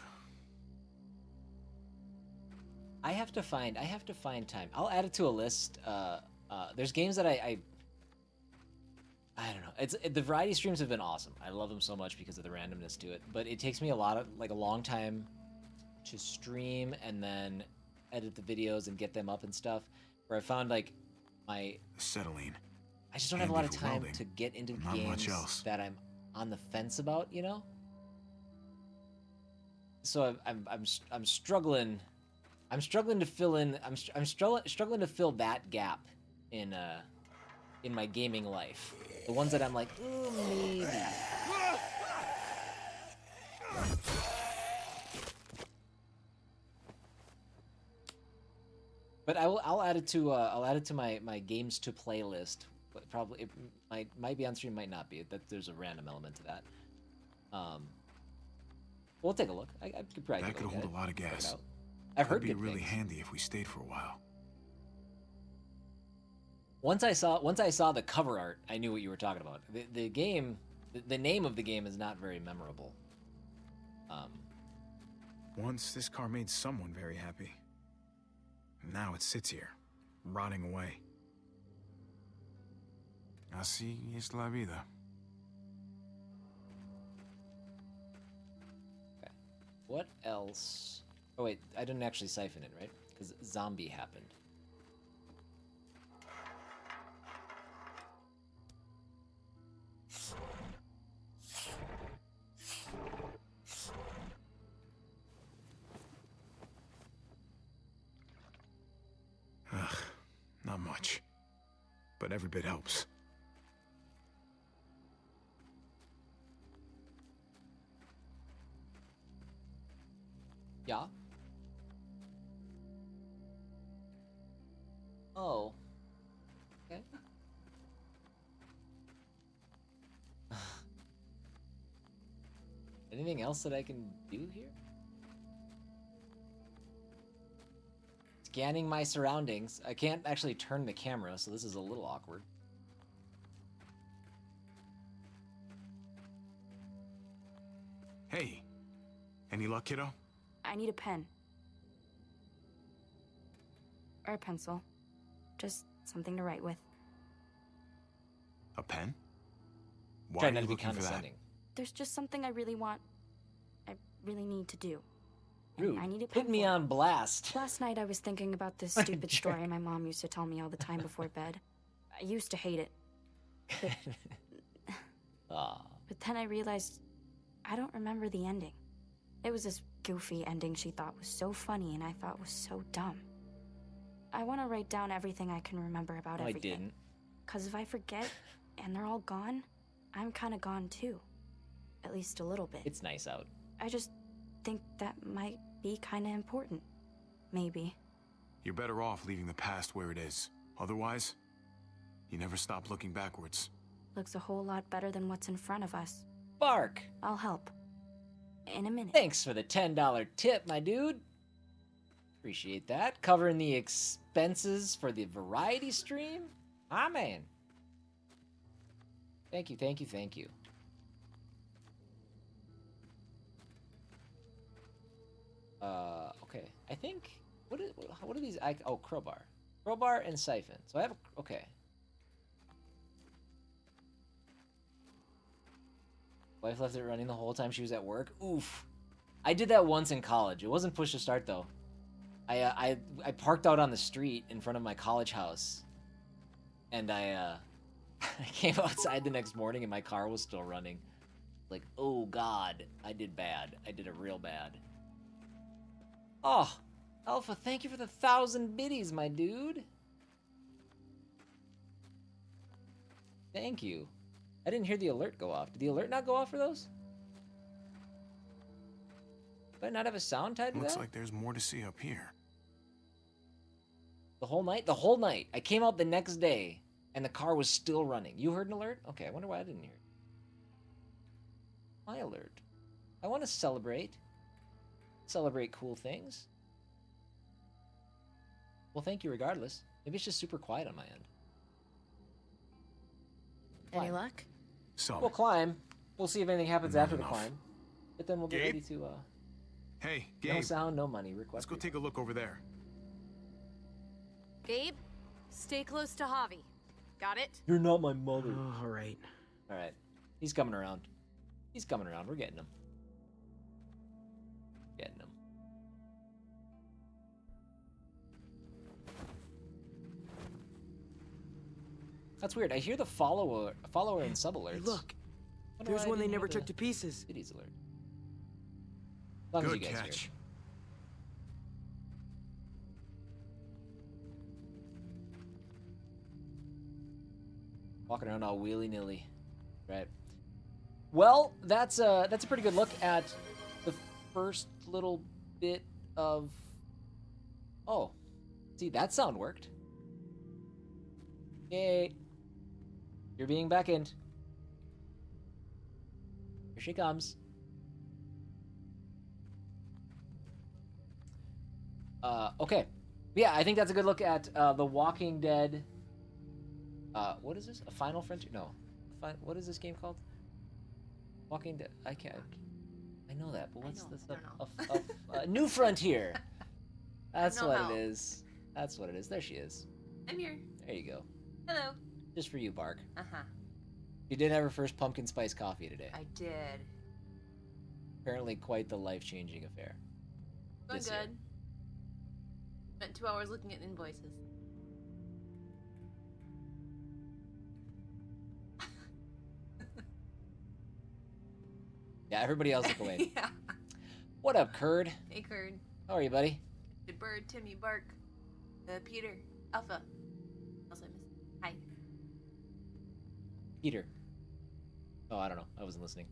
I have to find time. I'll add it to a list. There's games that I don't know. The variety streams have been awesome. I love them so much because of the randomness to it. But it takes me a long time to stream and then edit the videos and get them up and stuff. Where I found like
Acetylene.
I just don't have a lot of
Handy for
time
welding.
to get into
Not much
games
else.
that I'm on the fence about, you know. So I'm struggling. I'm struggling to fill in. I'm struggling to fill that gap in my gaming life. The ones that I'm like, ooh, maybe. But I'll add it to my games to play list. But probably it might be on stream, might not be. That there's a random element to that. We'll take a look. I could probably
That
take
could
look
hold
at
a lot of
it, check it
gas.
out. I've heard
It'd be
good
really
things.
handy if we stayed for a while.
Once I saw the cover art, I knew what you were talking about. The game, the name of the game is not very memorable.
Once this car made someone very happy. Now it sits here, rotting away. Así es la vida.
Okay. What else? Oh wait, I didn't actually siphon it, right? Because zombie happened.
Ugh, not much. But every bit helps.
Yeah. Oh. Okay. Anything else that I can do here? Scanning my surroundings. I can't actually turn the camera, so this is a little awkward.
Hey, any luck, kiddo?
I need a pen. Or a pencil. Just something to write with.
A pen? Why
Try
are
not
you
to be
looking for that?
condescending.
There's just something I really need to do. And
Rude.
I need a pen
Put me
for it.
on blast.
Last night I was thinking about this
What a
stupid
jerk.
story my mom used to tell me all the time before bed. I used to hate it.
Aw.
But then I realized I don't remember the ending. It was this goofy ending she thought was so funny and I thought was so dumb. I want to write down everything I can remember about
No, I
everything.
didn't.
Because if I forget and they're all gone, I'm kind of gone too. At least a little bit.
It's nice out.
I just think that might be kind of important. Maybe.
You're better off leaving the past where it is. Otherwise, you never stop looking backwards.
Looks a whole lot better than what's in front of us.
Bark.
I'll help. In a minute.
Thanks for the $10 tip, my dude. Appreciate that. Covering the expenses for the variety stream. Ah, man. Thank you, thank you, thank you. Okay. I think what are these? Oh, crowbar and siphon. So I have okay. Wife left it running the whole time she was at work. Oof. I did that once in college. It wasn't push to start though. I parked out on the street in front of my college house, and I came outside the next morning and my car was still running. Like, oh God, I did bad. I did it real bad. Oh, Alpha, thank you for the 1,000 biddies, my dude. Thank you. I didn't hear the alert go off. Did the alert not go off for those? Did I not have a sound tied to
Looks
that?
like there's more to see up here.
The whole night? The whole night. I came out the next day, and the car was still running. You heard an alert? Okay, I wonder why I didn't hear it. My alert. I want to celebrate. Celebrate cool things. Well, thank you regardless. Maybe it's just super quiet on my end.
Any
Climb.
luck?
So,
We'll climb. We'll see if anything happens
Not
after the
enough.
climb. But then we'll get
Gabe?
ready to,
hey,
no
Gabe,
sound, no money. Request.
let's go take a look over there.
Gabe, stay close to Javi. Got it?
You're not my mother.
Oh, all right.
All right. He's coming around. He's coming around. We're getting him. Getting him. That's weird. I hear the follower and sub alerts.
Hey, look.
Wonder
There's
why I
one they
didn't
never
hear
took
the
to pieces.
cities alert. As long as
Good
you guys hear it.
catch.
Walking around all willy-nilly. Right. Well, that's a pretty good look at the first little bit of... Oh. See, that sound worked. Yay. You're being beckoned. Here she comes. Okay. Yeah, I think that's a good look at The Walking Dead. What is this? A Final Frontier? No. What is this game called? Walking Dead. I can't. I know that, but what's this? New Frontier. That's
know
what
how.
it is. That's what it is. There she is.
I'm here.
There you go.
Hello.
Just for you, Bark.
Uh-huh.
You did have her first pumpkin spice coffee today.
I did.
Apparently quite the life-changing affair.
Going
This year.
good. Spent 2 hours looking at invoices.
Yeah, everybody else look away.
Yeah.
What up, Curd?
Hey, Curd.
How are you, buddy?
The Bird, Timmy, Bark, Peter, Alpha. Also, I missed. Hi.
Peter. Oh, I don't know. I wasn't listening.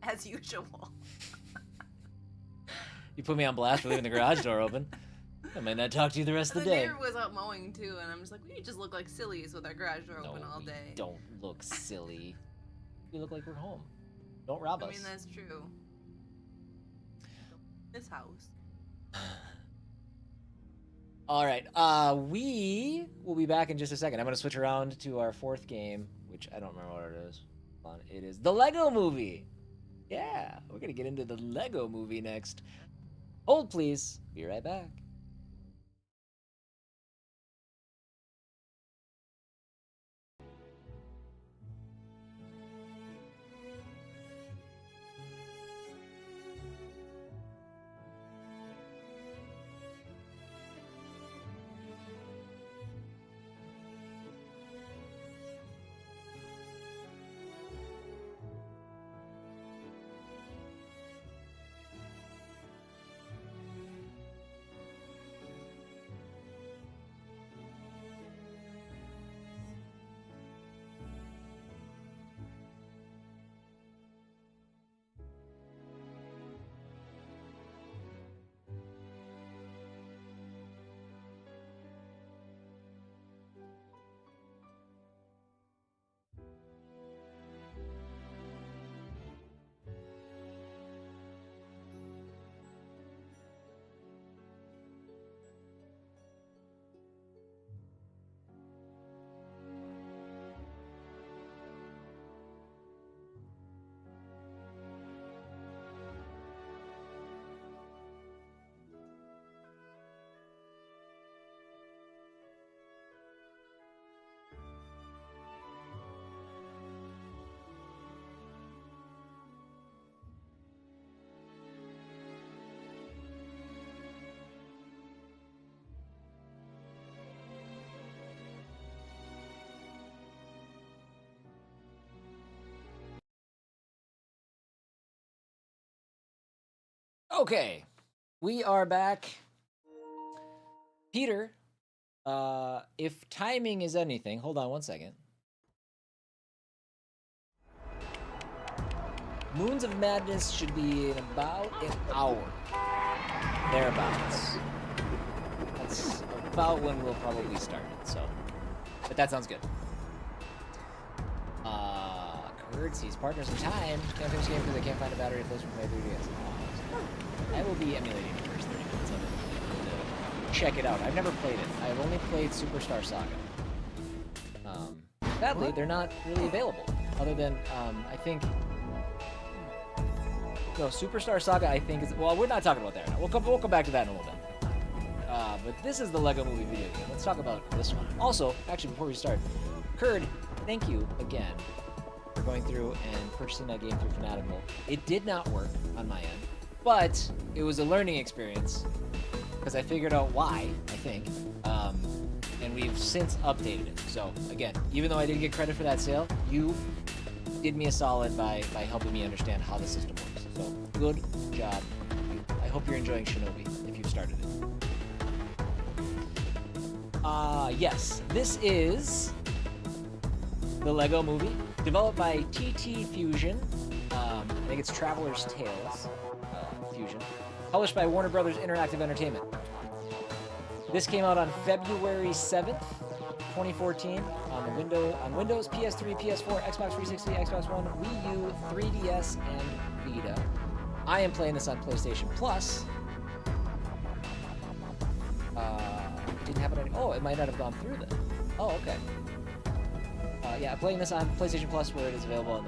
As usual.
You put me on blast for leaving the garage door open. I might not talk to you the rest of the day.
neighbor was out mowing too, and I'm just like, we just look like sillies with our garage door open all
we
day.
don't look silly. We look like we're home. Don't rob
I
us.
mean, that's true. This house.
All right. We will be back in just a second. I'm going to switch around to our fourth game, which I don't remember what it is. Hold on. It is the Lego Movie. Yeah, we're going to get into the Lego Movie next. Hold, please. Be right back. Okay. We are back. Peter, if timing is anything, hold on one second. Moons of Madness should be in about an hour. Thereabouts. That's about when we'll probably start it, so. But that sounds good. Kurt sees partners in time. Can't finish the game because I can't find a battery close from my 3DS. I will be emulating the first 30 minutes of it to check it out. I've never played it. I've only played Superstar Saga. Sadly, they're not really available. Other than, I think... No, Superstar Saga, I think, is... Well, we're not talking about that right now. We'll come back to that in a little bit. But this is the Lego Movie video game. Let's talk about this one. Also, actually, before we start, Kurd, thank you again for going through and purchasing that game through Fanatical. It did not work on my end, but it was a learning experience because I figured out why, I think, and we've since updated it. So, again, even though I didn't get credit for that sale, you did me a solid by helping me understand how the system works. So, good job. I hope you're enjoying Shinobi if you've started it. Yes, this is the Lego Movie, developed by TT Fusion. I think it's Traveler's Tales Fusion. Published by Warner Brothers Interactive Entertainment. This came out on February 7th, 2014 on Windows, PS3, PS4, Xbox 360, Xbox One, Wii U, 3DS, and Vita. I am playing this on PlayStation Plus. Didn't have it on... Oh, it might not have gone through then. Oh, okay. Yeah, I'm playing this on PlayStation Plus where it is available on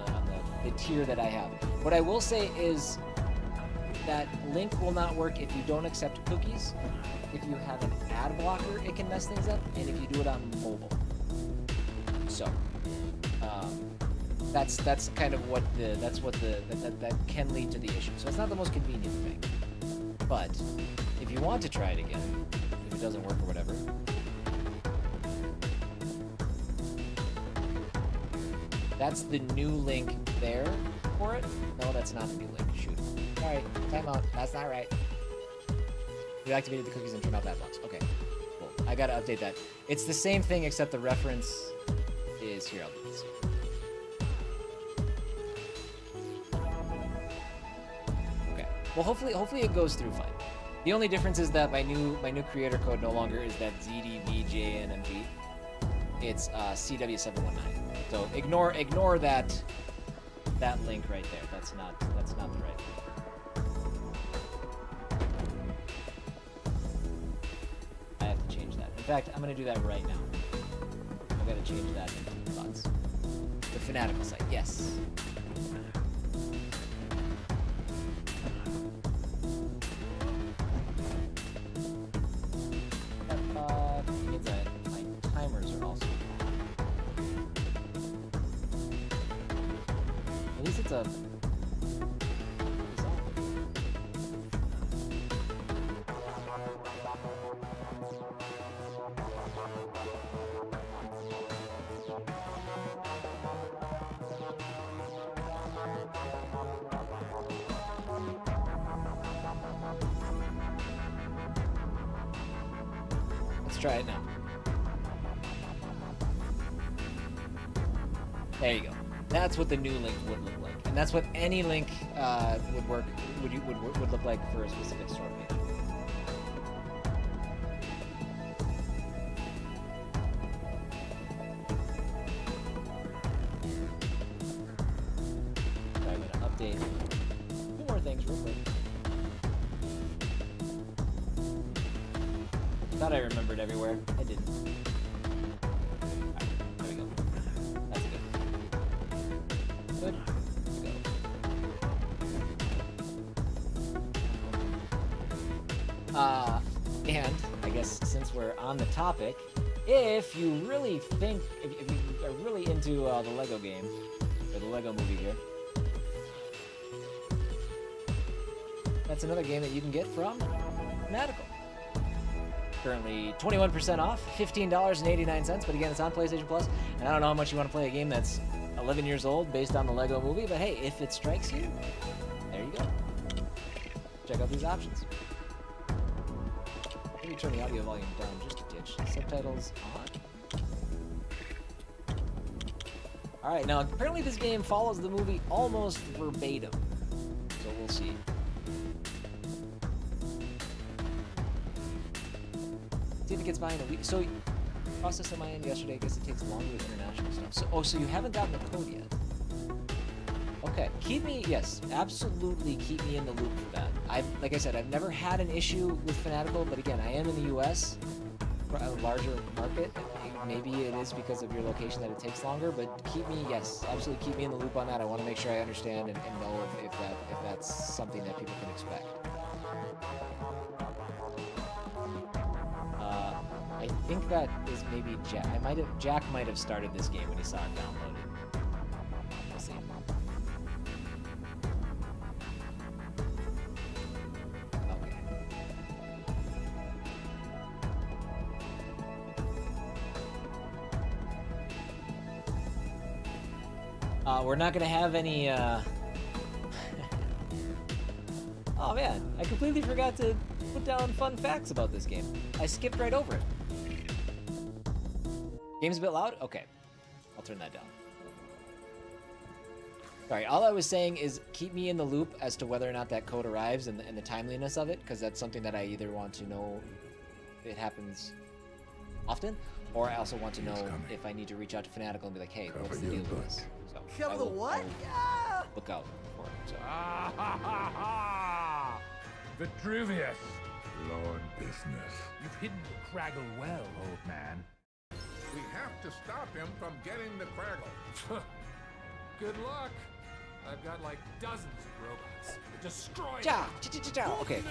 the tier that I have. What I will say is that link will not work if you don't accept cookies. If you have an ad blocker, it can mess things up, and if you do it on mobile. So, that's kind of what that can lead to the issue. So it's not the most convenient thing. But if you want to try it again, if it doesn't work or whatever, that's the new link there for it. No, that's not the new link. Shoot. Sorry, time out. That's not right. You activated the cookies and turned off that box. Okay, cool. I gotta update that. It's the same thing except the reference is here. I'll do this. Okay. Well, hopefully it goes through fine. The only difference is that my new creator code no longer is that ZDVJNMG. It's CW719. So ignore that link right there. That's not the right link. I have to change that. In fact, I'm gonna do that right now. I've got to change that into thoughts. The Fanatical site, yes. Means that my timers are also. At least it's a. Let's try it now. There you go. That's what the new link would look like, and that's what any link would look like for a specific store page. So I'm gonna update two more things real quick. Thought I remembered everywhere. I didn't. Alright, there we go. That's good. Good. Go. And I guess since we're on the topic, if you really think, if you are really into the Lego game, or the Lego movie here, that's another game that you can get from Fanatical. Currently 21% off, $15.89, but again, it's on PlayStation Plus, and I don't know how much you want to play a game that's 11 years old based on the Lego movie, but hey, if it strikes you, there you go. Check out these options. turn the audio volume down just a titch. Subtitles on. Alright, now apparently this game follows the movie almost verbatim. So we'll see. See if it gets by in a week. So, process on my end yesterday, I guess it takes longer with international stuff. So, so you haven't gotten the code yet? Okay, keep me, yes, absolutely keep me in the loop for that. Like I said, I've never had an issue with Fanatical, but again, I am in the US, a larger market. Maybe it is because of your location that it takes longer, but keep me, yes, absolutely keep me in the loop on that. I want to make sure I understand and know if that's something that people can expect. I think that is maybe Jack. Jack might have started this game when he saw it downloaded. We'll see. We're not gonna have any, Oh man, I completely forgot to put down fun facts about this game. I skipped right over it. Game's a bit loud? Okay. I'll turn that down. Sorry, all I was saying is keep me in the loop as to whether or not that code arrives and the timeliness of it, because that's something that I either want to know if it happens often, or I also want to know if I need to reach out to Fanatical and be like, hey, what's the deal with this? So
Cover the what? Yeah!
Look out for it. So.
Ah ha ha ha! Vitruvius!
Lord business.
You've hidden the Craggle well, old man.
We have to stop him from getting the Craggle.
Good luck. I've got like dozens of robots. Destroy them.
Okay.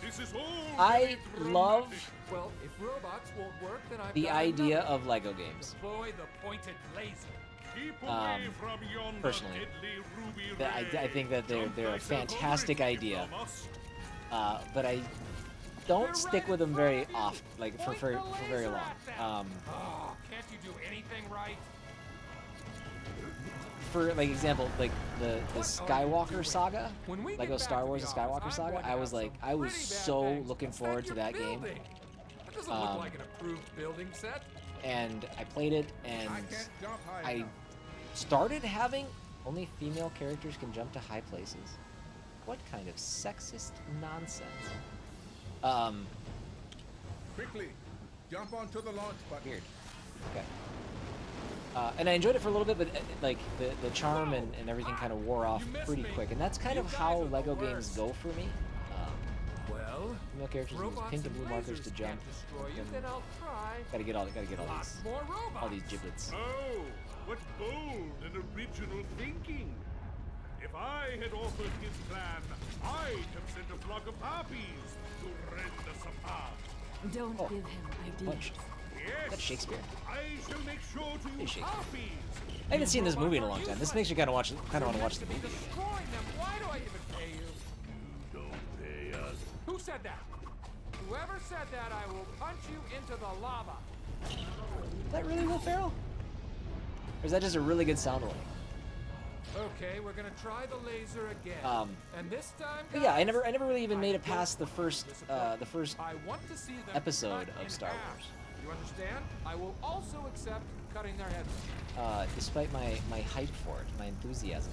This is all
I love
well, if robots won't work, then I've
the
got
idea
another.
of Lego games.
Deploy the pointed laser.
Keep away from yonder
Personally,
deadly ruby
I think that they're a fantastic idea, but I don't stick with them very often, like for very long.
Oh, can't you do anything right?
For like example, like the Skywalker saga, Lego Star Wars: The Skywalker Saga. I was so looking forward to that game.
That doesn't look like an approved building set.
And I played it, and I started having only female characters can jump to high places. What kind of sexist nonsense?
Quickly, jump onto the launch button.
Weird. Okay. And I enjoyed it for a little bit, but like the charm and everything kind of wore off pretty quick, and that's kind of how Lego games go for me.
Well,
female characters use pink and blue markers to jump.
Then I'll try.
Gotta get all these giblets.
Oh, what bold and original thinking! If I had offered his plan, I'd have sent a flock of harpies to rend us apart.
Don't give him ideas.
Yes,
that's Shakespeare.
I shall make sure to use harpies.
I haven't seen this movie in a long time. This makes me kind of want to watch the movie.
Destroying them. Why do I even pay you?
You don't pay us.
Who said that? Whoever said that, I will punch you into the lava.
Is that really Will Ferrell? Or is that just a really good sound warning?
Okay, we're gonna try the laser again. And this time,
but yeah, I never really even made it past the first
I want to see them
episode
cut
of
in
Star
half.
Wars.
You understand? I will also accept cutting their heads.
Despite my hype for it, my enthusiasm.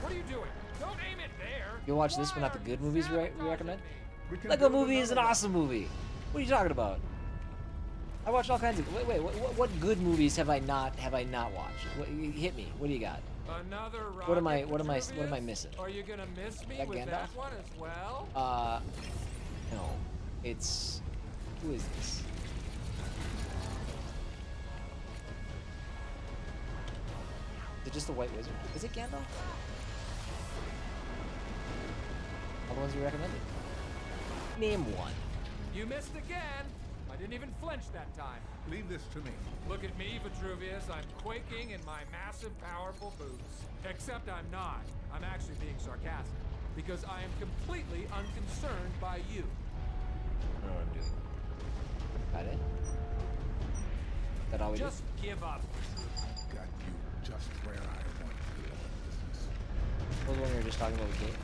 What are you doing? Don't aim it there.
You'll watch this, but not the good movies we recommend. Lego Movie is an awesome movie. What are you talking about? I watched all kinds of. Wait. What good movies have I not watched? Hit me. What do you got?
Another
What am I missing?
Are you gonna miss me
that
with
Gandalf?
that one as well?
No. It's who is this? Is it just the White Wizard? Is it Gandalf? All the ones you recommended. Name one.
You missed again. I didn't even flinch that time.
Leave this to me.
Look at me, Vitruvius. I'm quaking in my massive, powerful boots. Except I'm not. I'm actually being sarcastic. Because I am completely unconcerned by you.
I don't know what I'm doing. Got it? Is that all we
Just give up.
Got you just where I want you.
What was the one you were just talking about with Kate?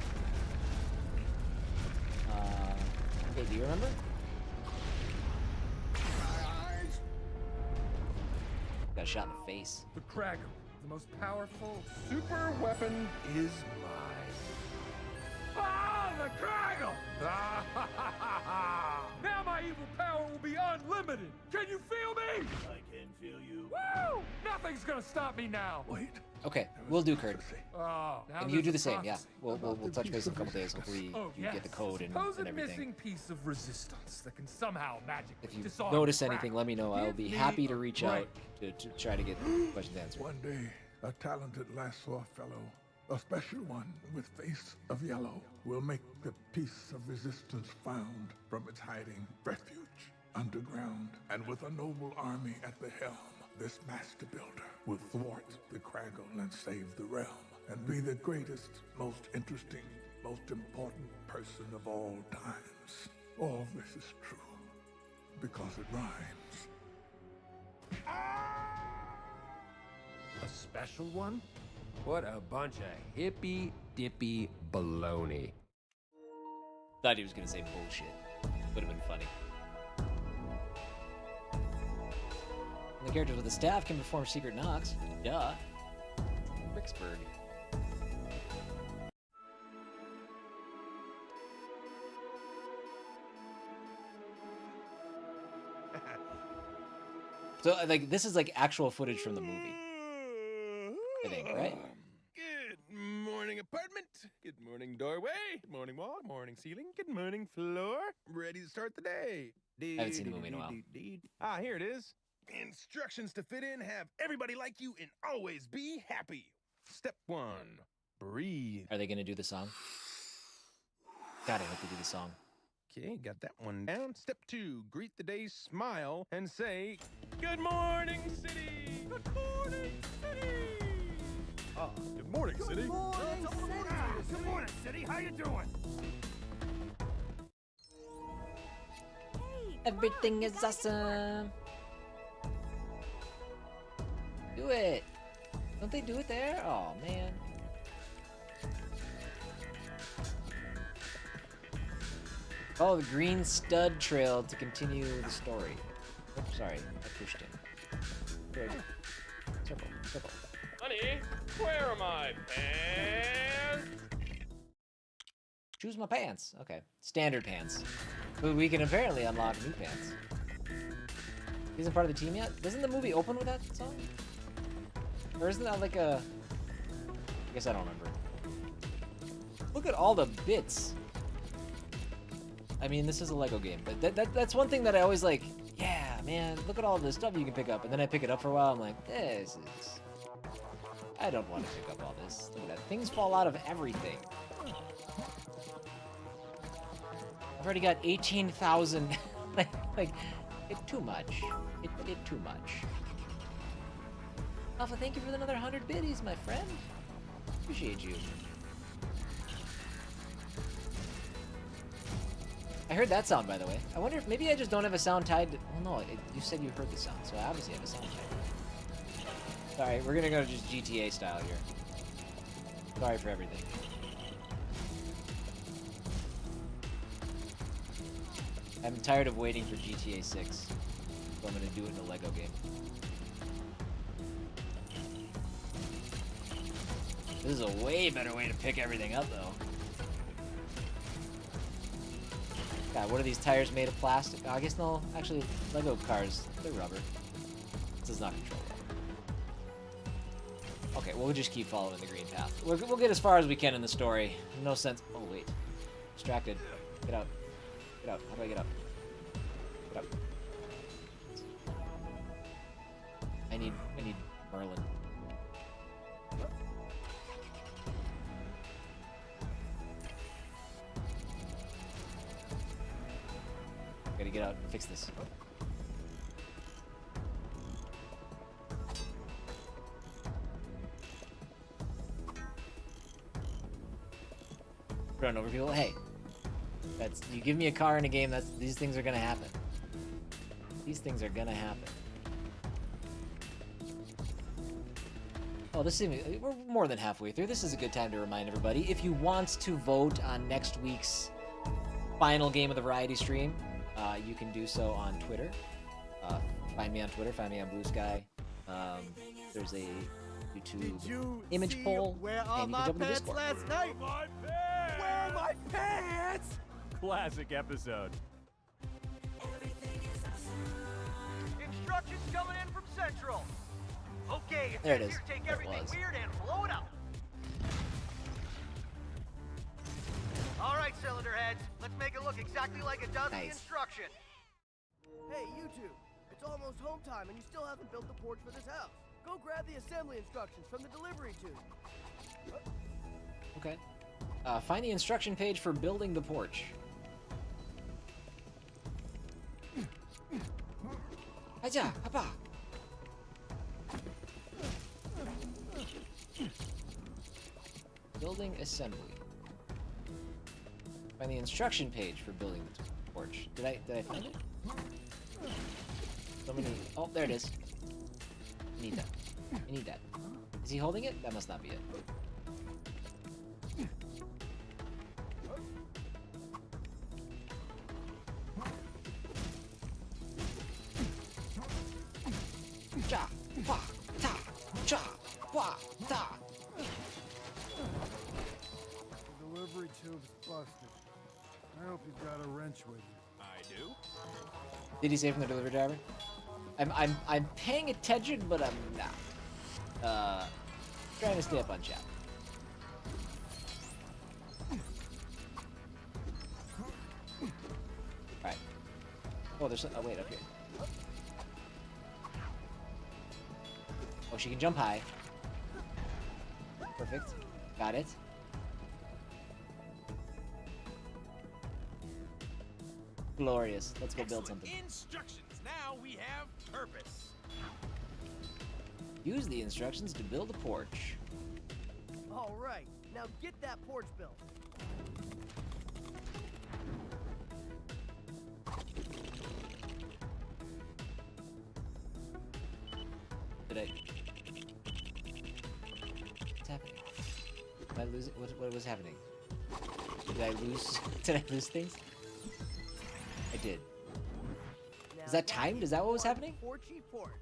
Hey, do you remember? got shot in the face.
The Kraken, the most powerful super weapon is mine. Ah, the Kraken! Now my evil power will be unlimited. Can you feel me?
I can feel you.
Woo! Nothing's gonna stop me now.
Wait.
Okay, we'll do Kurt.
Oh, now
And you
there's
do
a
the same, yeah.
prophecy.
We'll touch base in a couple days. Hopefully you get the code and
Suppose a
everything.
missing piece of resistance that can somehow magically
If you
disarm
notice
the
anything,
Kraken.
let me know. I'll be
Give
happy
me
to
a
reach
break.
out to try to get questions answered.
One day, a talented lasso fellow, a special one with face of yellow, will make the piece of resistance found from its hiding refuge underground. And with a noble army at the helm, this master builder will thwart the Kraggle and save the realm, and be the greatest, most interesting, most important person of all times. All this is true because it rhymes.
A special one? What a bunch of hippy-dippy baloney.
Thought he was gonna say bullshit. Would have been funny. The characters with the staff can perform secret knocks. Duh. Bricksburg. So, like, this is like actual footage from the movie. I think, right?
Good morning, apartment. Good morning, doorway. Good morning, wall. Good morning, ceiling. Good morning, floor. Ready to start the day.
I haven't seen the movie in a while.
Ah, here it is. Instructions to fit in, have everybody like you, and always be happy. Step 1, breathe.
Are they gonna do the song? God, I hope they do the song.
Okay, got that one down. Step 2, greet the day, smile, and say, good morning, city. Good morning, city. Ah, good morning, city.
Good morning, city. How you doing?
Everything is awesome. Do it. Don't they do it there? Oh, man. Oh, the green stud trail to continue the story. Oh, sorry, I pushed him. Good. Circle, circle.
Honey, where are my pants?
Choose my pants. Okay, standard pants. But we can apparently unlock new pants. He isn't part of the team yet? Doesn't the movie open with that song? Or isn't that like a... I guess I don't remember. Look at all the bits. I mean, this is a Lego game, but that's one thing that I always like, yeah, man, look at all the stuff you can pick up. And then I pick it up for a while, I'm like, this is... I don't want to pick up all this. Look at that. Things fall out of everything. I've already got 18,000. like, it too much. It too much. Alpha, thank you for another 100 biddies, my friend. Appreciate you. I heard that sound, by the way. I wonder if maybe I just don't have a sound tied to... Well, no, you said you heard the sound, so I obviously have a sound tied. Sorry, we're gonna go just GTA style here. Sorry for everything. I'm tired of waiting for GTA 6, so I'm gonna do it in a Lego game. This is a way better way to pick everything up, though. God, what are these tires made of plastic? Oh, I guess no, actually, Lego cars, they're rubber. This does not control rubber. Okay, well, we'll just keep following the green path. We'll get as far as we can in the story. No sense. Oh, wait. Distracted. Get out. Get out. How do I get up? Get up. I need Merlin. Gotta get out and fix this. Run over people. Hey, that's you give me a car in a game. These things are gonna happen. These things are gonna happen. Oh, we're more than halfway through. This is a good time to remind everybody. If you want to vote on next week's final game of the variety stream, you can do so on Twitter. Find me on Twitter. Find me on Blue Sky. There's a YouTube image poll,
Where
and
are
you can
my
jump in the
pants
Discord.
last night? Where are my pants?
Classic episode.
Instructions coming in from Central. Okay, it's
There it is.
here, take
There it
everything
was.
weird and blow it up. All right, cylinder heads, let's make it look exactly like it does in the
Nice.
instruction.
Hey, you two. It's almost home time and you still haven't built the porch for this house. Go grab the assembly instructions from the delivery tube.
Okay. Find the instruction page for building the porch. Aja, papa. Building assembly. Find the instruction page for building the porch. Did I find it? So many. Oh, there it is. I need that. I need that. Is he holding it? That must not be it. Cha, wa, ta, cha, wa, ta.
The delivery tube's busted. I hope you've got a wrench with you.
I do.
Did he say from the delivery driver? I'm paying attention, but I'm not. Trying to stay up on chat. Alright. Oh, there's oh wait, up here. Oh, she can jump high. Perfect. Got it. Glorious. Let's go build something.
Instructions. Now we have purpose.
Use the instructions to build a porch.
All right. Now get that porch built.
Did I? What's happening? Did I lose it? What was happening? Did I lose? Did I lose things? I did. Is that timed? Is that what was happening?
Porchy porch.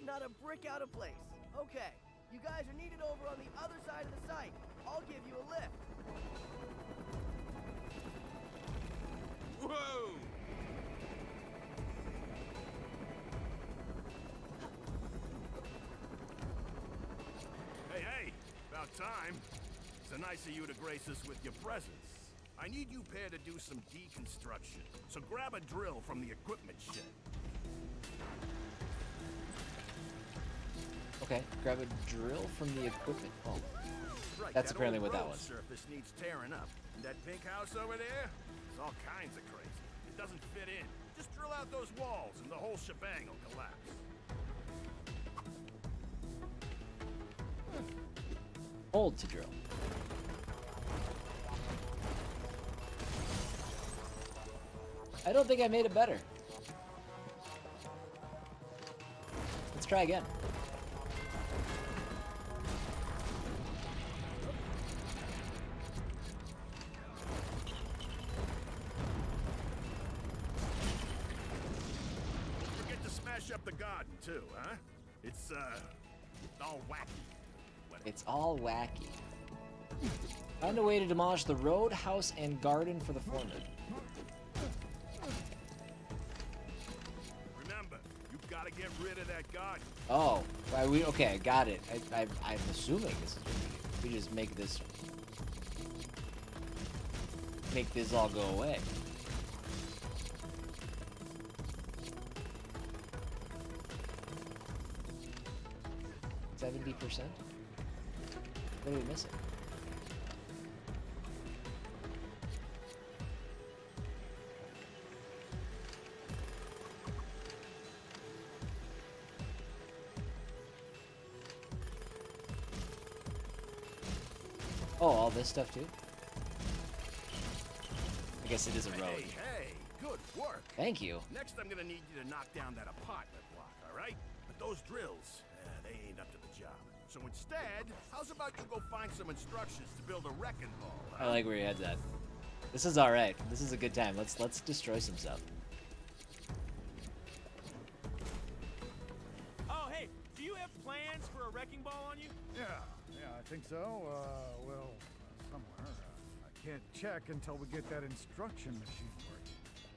Not a brick out of place. Okay. You guys are needed over on the other side of the site. I'll give you a lift.
Whoa!
Hey, hey! About time. So nice of you to grace us with your presence. I need you pair to do some deconstruction. So grab a drill from the equipment shed.
Okay, grab a drill from the equipment. Oh,
Right,
that's
that
apparently
old
what that
road
was.
Surface needs tearing up. And that pink house over there? It's all kinds of crazy. It doesn't fit in. Just drill out those walls and the whole shebang will collapse.
Hold to drill. I don't think I made it better. Let's try again.
Don't forget to smash up the garden too, huh? It's all wacky.
It's all wacky. Find a way to demolish the road, house, and garden for the foreman.
Remember, you've got to get rid of that garden.
Oh, okay, got it. I'm assuming this is what we do. We just make this all go away. $70%? What are we missing? Oh, all this stuff too? I guess it is a road.
Hey, hey, good work.
Thank you.
Next, I'm gonna need you to knock down that apartment block, all right? But those drills, they ain't up to the job. So instead, how's about you go find some instructions to build a wrecking ball?
I like where your head's at. This is all right. This is a good time. Let's destroy some stuff.
Oh, hey, do you have
plans for a wrecking ball on you?
Yeah, I think so. Well, somewhere. I can't check until we get that instruction machine working.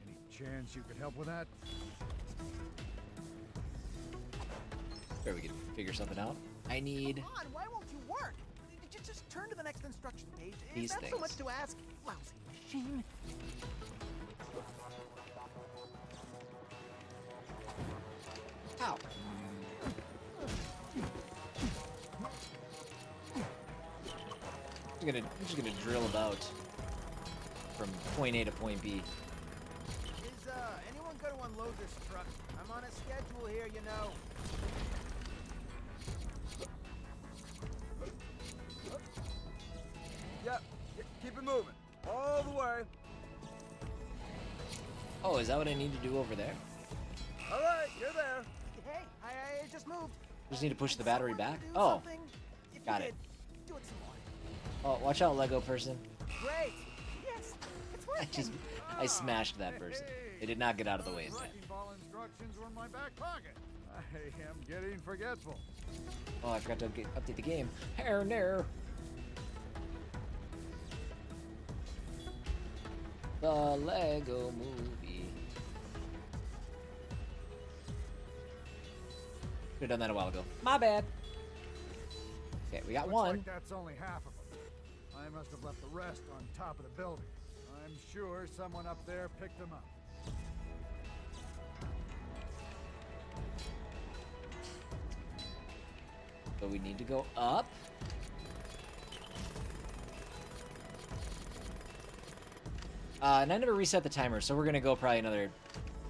Any chance you could help with that?
Sure, we can figure something out. I need
Come on, why won't you work? Just turn to the next instruction page.
these
Is that
things.
so much to ask? Lousy machine.
Ow. I'm just gonna drill about from point A to point B.
Is anyone going to unload this truck? I'm on a schedule here, you know. Yep, keep it moving. All the way.
Oh, is that what I need to do over there?
All right, you're there. Hey, I just moved.
Just need to push the battery back? Oh, got it.
Do it some more.
Oh, watch out, Lego person.
Great. Yes, it's working.
I smashed that person. They did not get out of the way in time.
Wrecking ball instructions were in my back pocket. I am getting forgetful.
Oh, I forgot to update the game. Hair there. The Lego Movie. Should have done that a while ago. My bad. Okay, we got
Looks
one.
like that's only half of them. I must have left the rest on top of the building. I'm sure someone up there picked them up.
So we need to go up. And I never reset the timer, so we're gonna go probably another,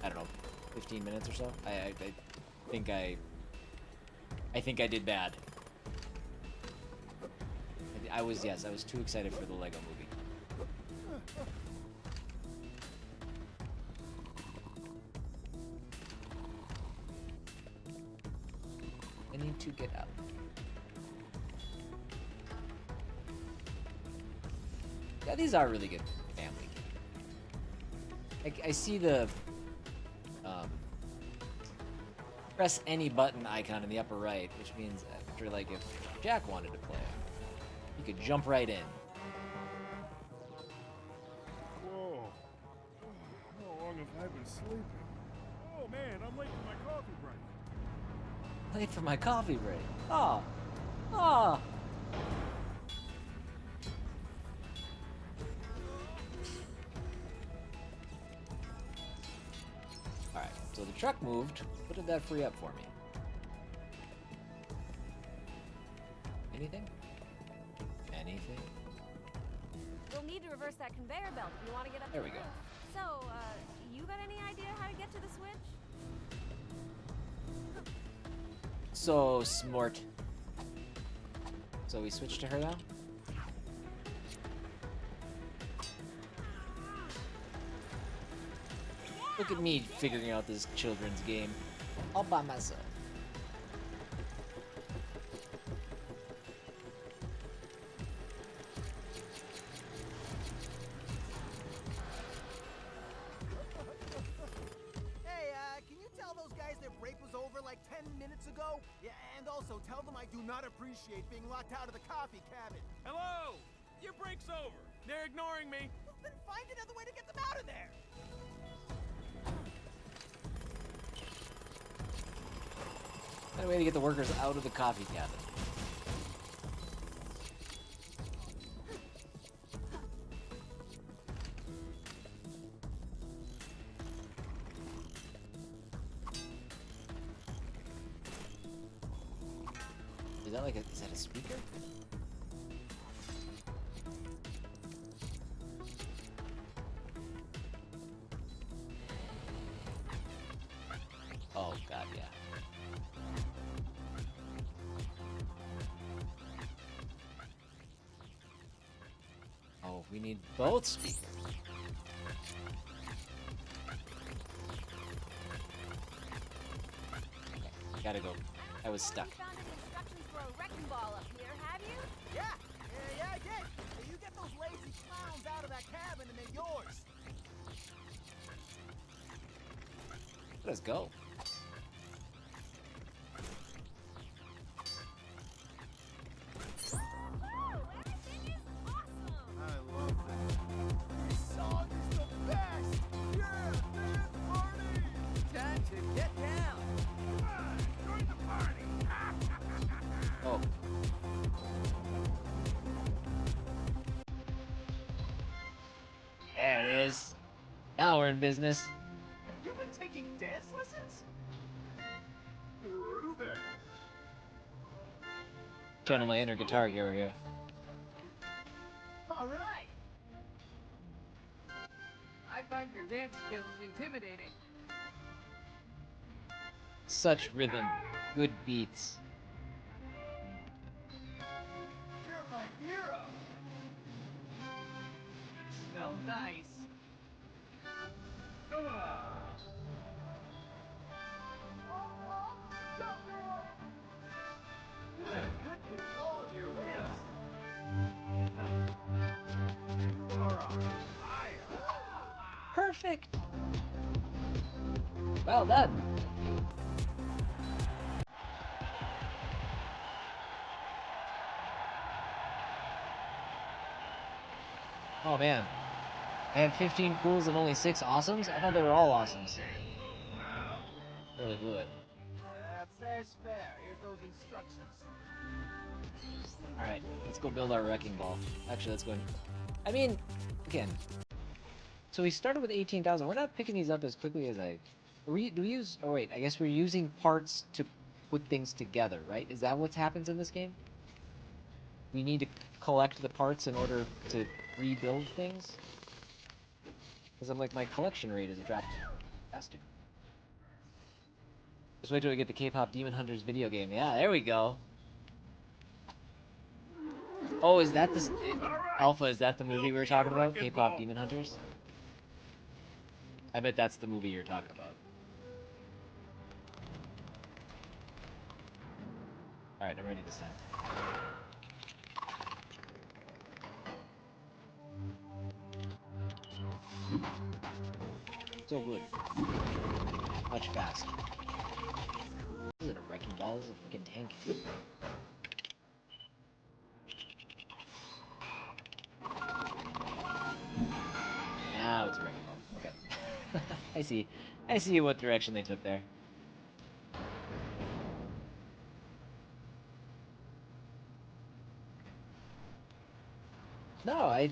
I don't know, 15 minutes or so. I think I did bad. I was too excited for the Lego Movie. I need to get up. Yeah, these are really good family games. I see the press any button icon in the upper right, which means after, like, if Jack wanted to play, he could jump right in.
Whoa. How long have I been sleeping? Oh man, I'm late for my coffee break.
Late for my coffee break. Ah. Ah. Alright, so the truck moved. What did that free up for me? Anything? Anything?
We'll need to reverse that conveyor belt if you want to get up
There
to
we
the
go.
roof. So, you got any idea how to get to the switch?
So smart. So we switch to her now? Look at me figuring out this children's game all by myself.
Hey, can you tell those guys their break was over like 10 minutes ago? Yeah, and also tell them I do not appreciate being locked out of the coffee cabin.
Hello! Your break's over. They're ignoring me.
Well, then find another way to get them out of there.
Find a way to get the workers out of the coffee cabin. Is that a speaker? Oh god, yeah. Oh, we need both speakers. Okay, gotta go. I was stuck.
You found any instructions for a wrecking ball up here, have you?
Yeah, I did. Hey, you get those lazy clowns out of that cabin and they're yours.
Let's go. it is. Now we're in business.
You've been taking dance lessons? Prove it.
Channel my inner guitar hero here.
All right. I find your dance skills intimidating.
Such rhythm, good beats.
You're my hero. Smell nice.
Perfect. Well done. Oh man. I had 15 cools and only 6 awesomes? I thought they were all awesomes. Really blew it.
Fair's fair. Here's those instructions.
Alright, let's go build our wrecking ball. Actually, let's go. I mean, again. So we started with 18,000. We're not picking these up as quickly as I... Do we use... Oh wait, I guess we're using parts to put things together, right? Is that what happens in this game? We need to collect the parts in order to rebuild things? Because I'm like, my collection rate is dropped faster. Just wait till we get the K-pop Demon Hunters video game. Yeah, there we go. Oh, is that this... Alpha, is that the movie we were talking about? K-pop Demon Hunters? I bet that's the movie you're talking about. Alright, I'm ready to send. So good. Much faster. This isn't a wrecking ball, this is a freaking tank. Now it's a wrecking ball. Okay. I see what direction they took there. No, I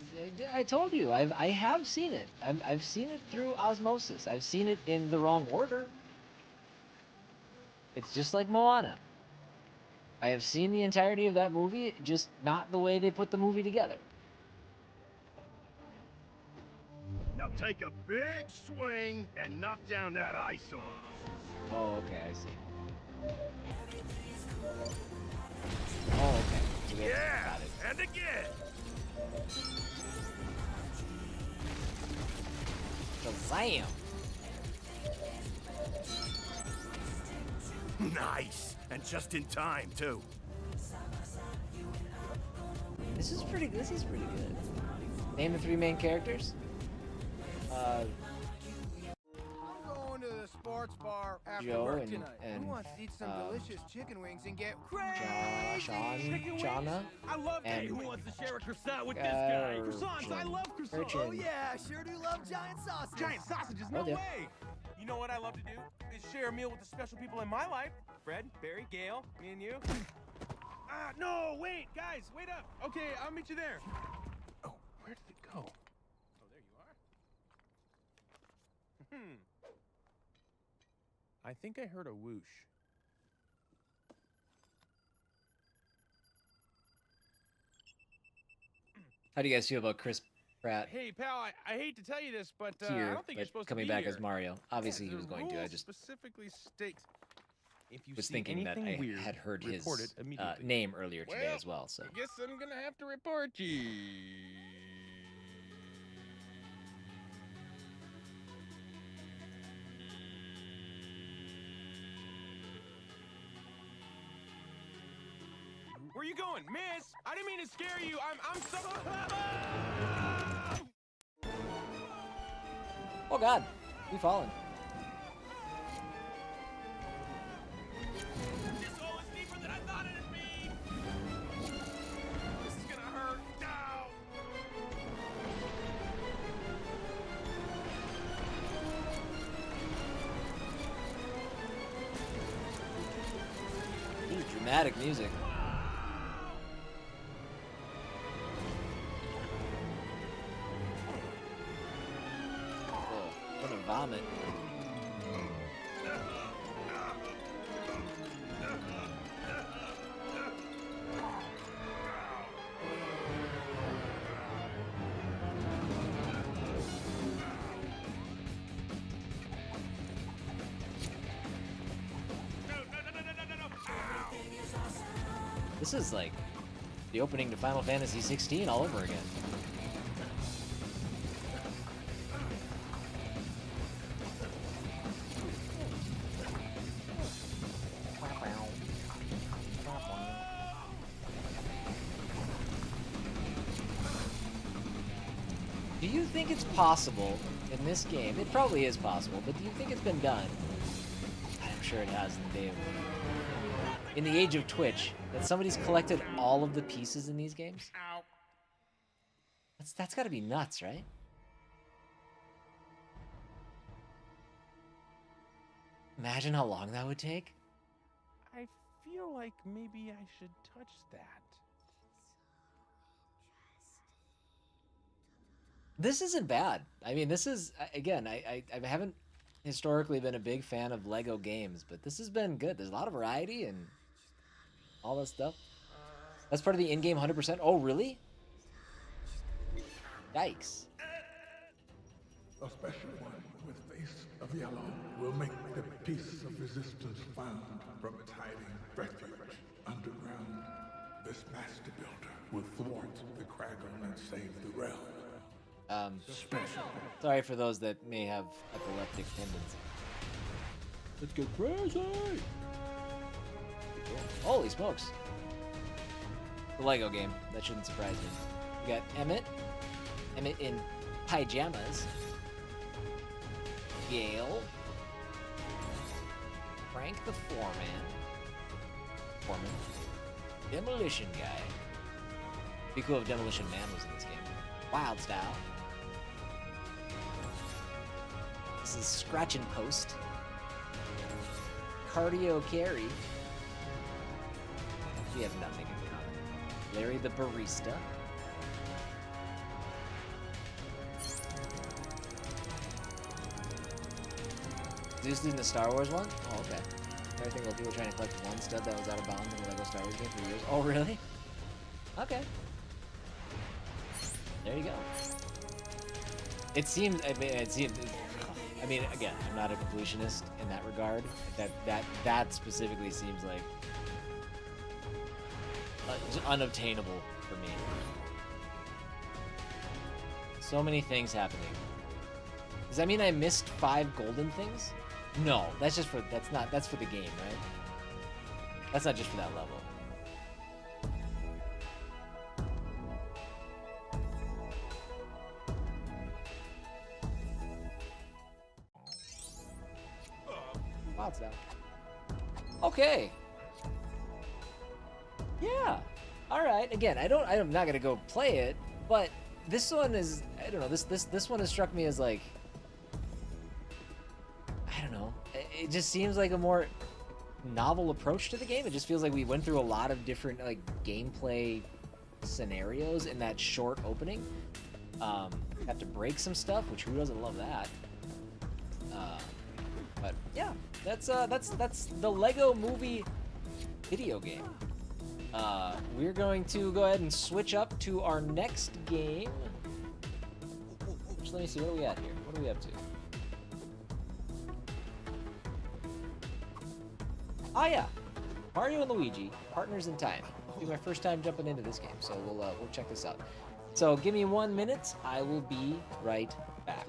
told you, I have seen it. I've seen it through osmosis. I've seen it in the wrong order. It's just like Moana. I have seen the entirety of that movie, just not the way they put the movie together.
Now take a big swing and knock down that eyesore.
Oh, okay, I see. Oh, okay. So
Yeah,
got it.
and again.
Shazam!
Nice, and just in time too.
This is pretty good. Name the 3 main characters.
I'm going to the sports bar after
Joe
work
and-
tonight.
and,
Who wants to eat some delicious chicken wings and get
Shauna,
I love that.
and
Who wants to share a croissant with this guy? Croissants, I love croissants.
Oh yeah, I sure do love giant sausages.
Giant sausages, no
Oh, yeah.
way. You know what I love to do? Is share a meal with the special people in my life. Fred, Barry, Gail, me and you. No, wait, guys, wait up. Okay, I'll meet you there. Oh, where did it go? Oh, there you are. I think I heard a whoosh.
How do you guys feel about Chris Pratt
Hey, pal, I hate to tell you this, but I
here,
don't think you're
but
supposed
coming
to be
back
here.
as Mario? Obviously,
Yeah,
he was
the
going to. I
rules
just
specifically states if you
was
see
thinking that
anything
I
weird,
had heard his
report it immediately.
name earlier today
Well,
as well. So
I guess I'm gonna have to report you. Where you going, miss? I didn't mean to scare you. I'm so.
oh god, we fallen.
This hole is deeper than I thought it'd be. This is gonna hurt. Down.
Ooh, dramatic music. vomit. This is like the opening to Final Fantasy 16 all over again. Do you think it's possible in this game? It probably is possible, but do you think it's been done? I'm sure it has in the age of Twitch, that somebody's collected all of the pieces in these games? That's gotta be nuts, right? Imagine how long that would take.
I feel like maybe I should touch that.
This isn't bad. I mean, this is, again, I haven't historically been a big fan of Lego games, but this has been good. There's a lot of variety and all that stuff. That's part of the in-game 100%. Oh, really? Yikes.
A special one with face of yellow will make the piece of resistance found from its hiding refuge underground. This master builder will thwart the Kragon and save the realm. Special.
Sorry for those that may have epileptic tendencies. Let's get crazy! Holy smokes. The Lego game. That shouldn't surprise me. We got Emmett. Emmett in pajamas. Gale. Frank the Foreman. Demolition Guy. Be cool if Demolition Man was in this game. Wild Style. This is Scratch and Post. Cardio Carry. We have nothing in common. Larry the Barista. Is this in the Star Wars one? Oh, okay. I think while people trying to collect one stud that was out of bounds in the Lego Star Wars game for years. Oh, really? Okay. There you go. It seems. I mean, again, I'm not a completionist in that regard. That specifically seems like unobtainable for me. So many things happening. Does that mean I missed 5 golden things? No, that's for the game, right? That's not just for that level. Wow, it's down. Okay. Yeah. All right. Again, I'm not gonna go play it, but this one is, I don't know. This one has struck me as like, I don't know. It just seems like a more novel approach to the game. It just feels like we went through a lot of different like gameplay scenarios in that short opening. Have to break some stuff, which who doesn't love that? But yeah, that's the Lego Movie video game. We're going to go ahead and switch up to our next game. Let me see, what are we at here? What are we up to? Ah, yeah, Mario and Luigi, Partners in Time. It'll be my first time jumping into this game, so we'll check this out. So give me 1 minute. I will be right back.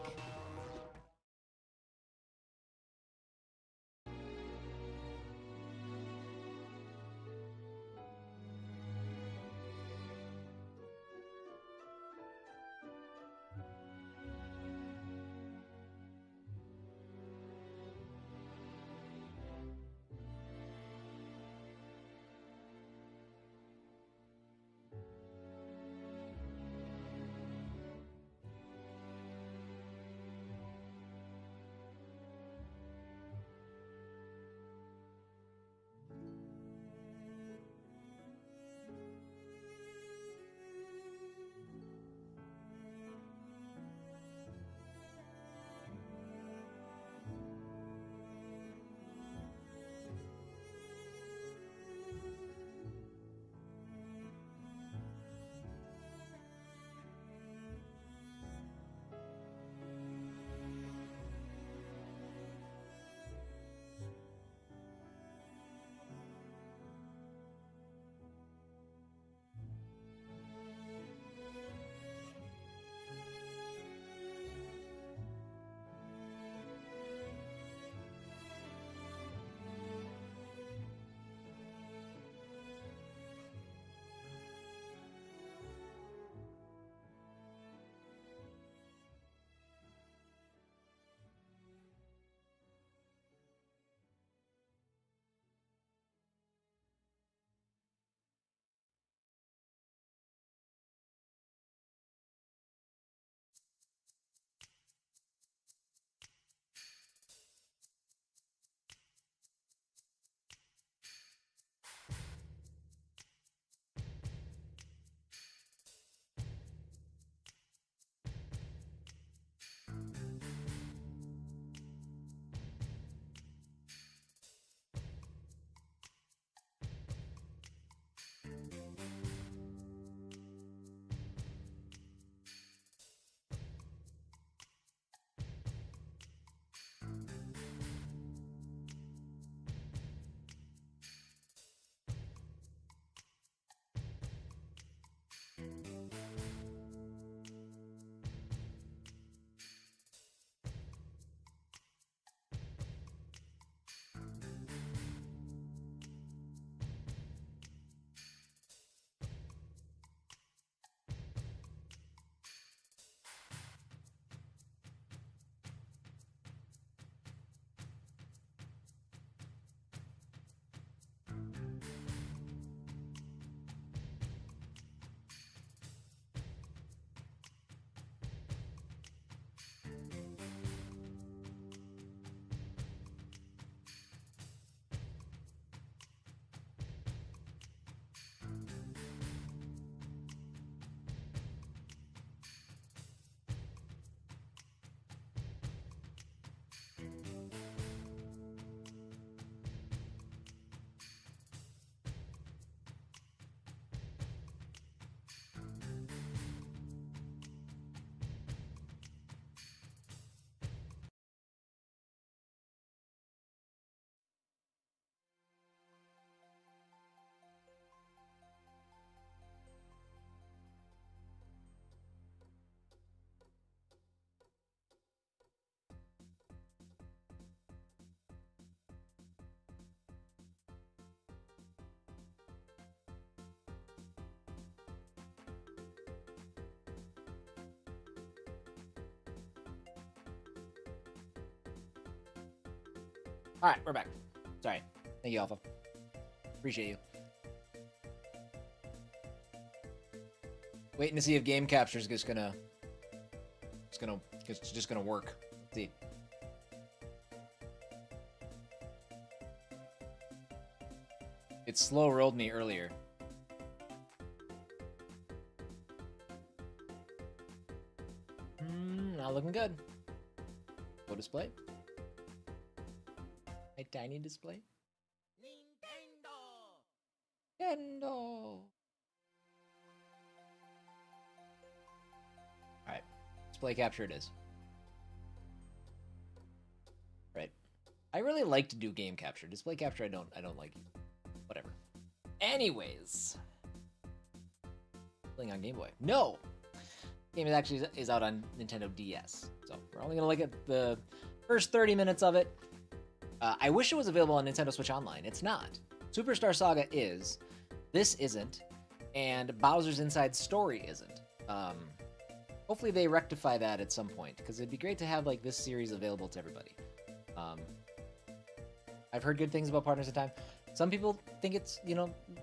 All right, we're back. Sorry. Thank you, Alpha. Appreciate you. Waiting to see if game capture is just gonna work. Let's see. It slow rolled me earlier. Not looking good. Go display. My tiny display. Nintendo. Alright. Display capture it is. Right. I really like to do game capture. Display capture I don't like. Whatever. Anyways. Playing on Game Boy. No! Game is actually out on Nintendo DS. So we're only gonna look at the first 30 minutes of it. I wish it was available on Nintendo Switch Online. It's not. Superstar Saga is. This isn't. And Bowser's Inside Story isn't. Hopefully they rectify that at some point, because it'd be great to have like this series available to everybody. I've heard good things about Partners in Time. Some people think it's,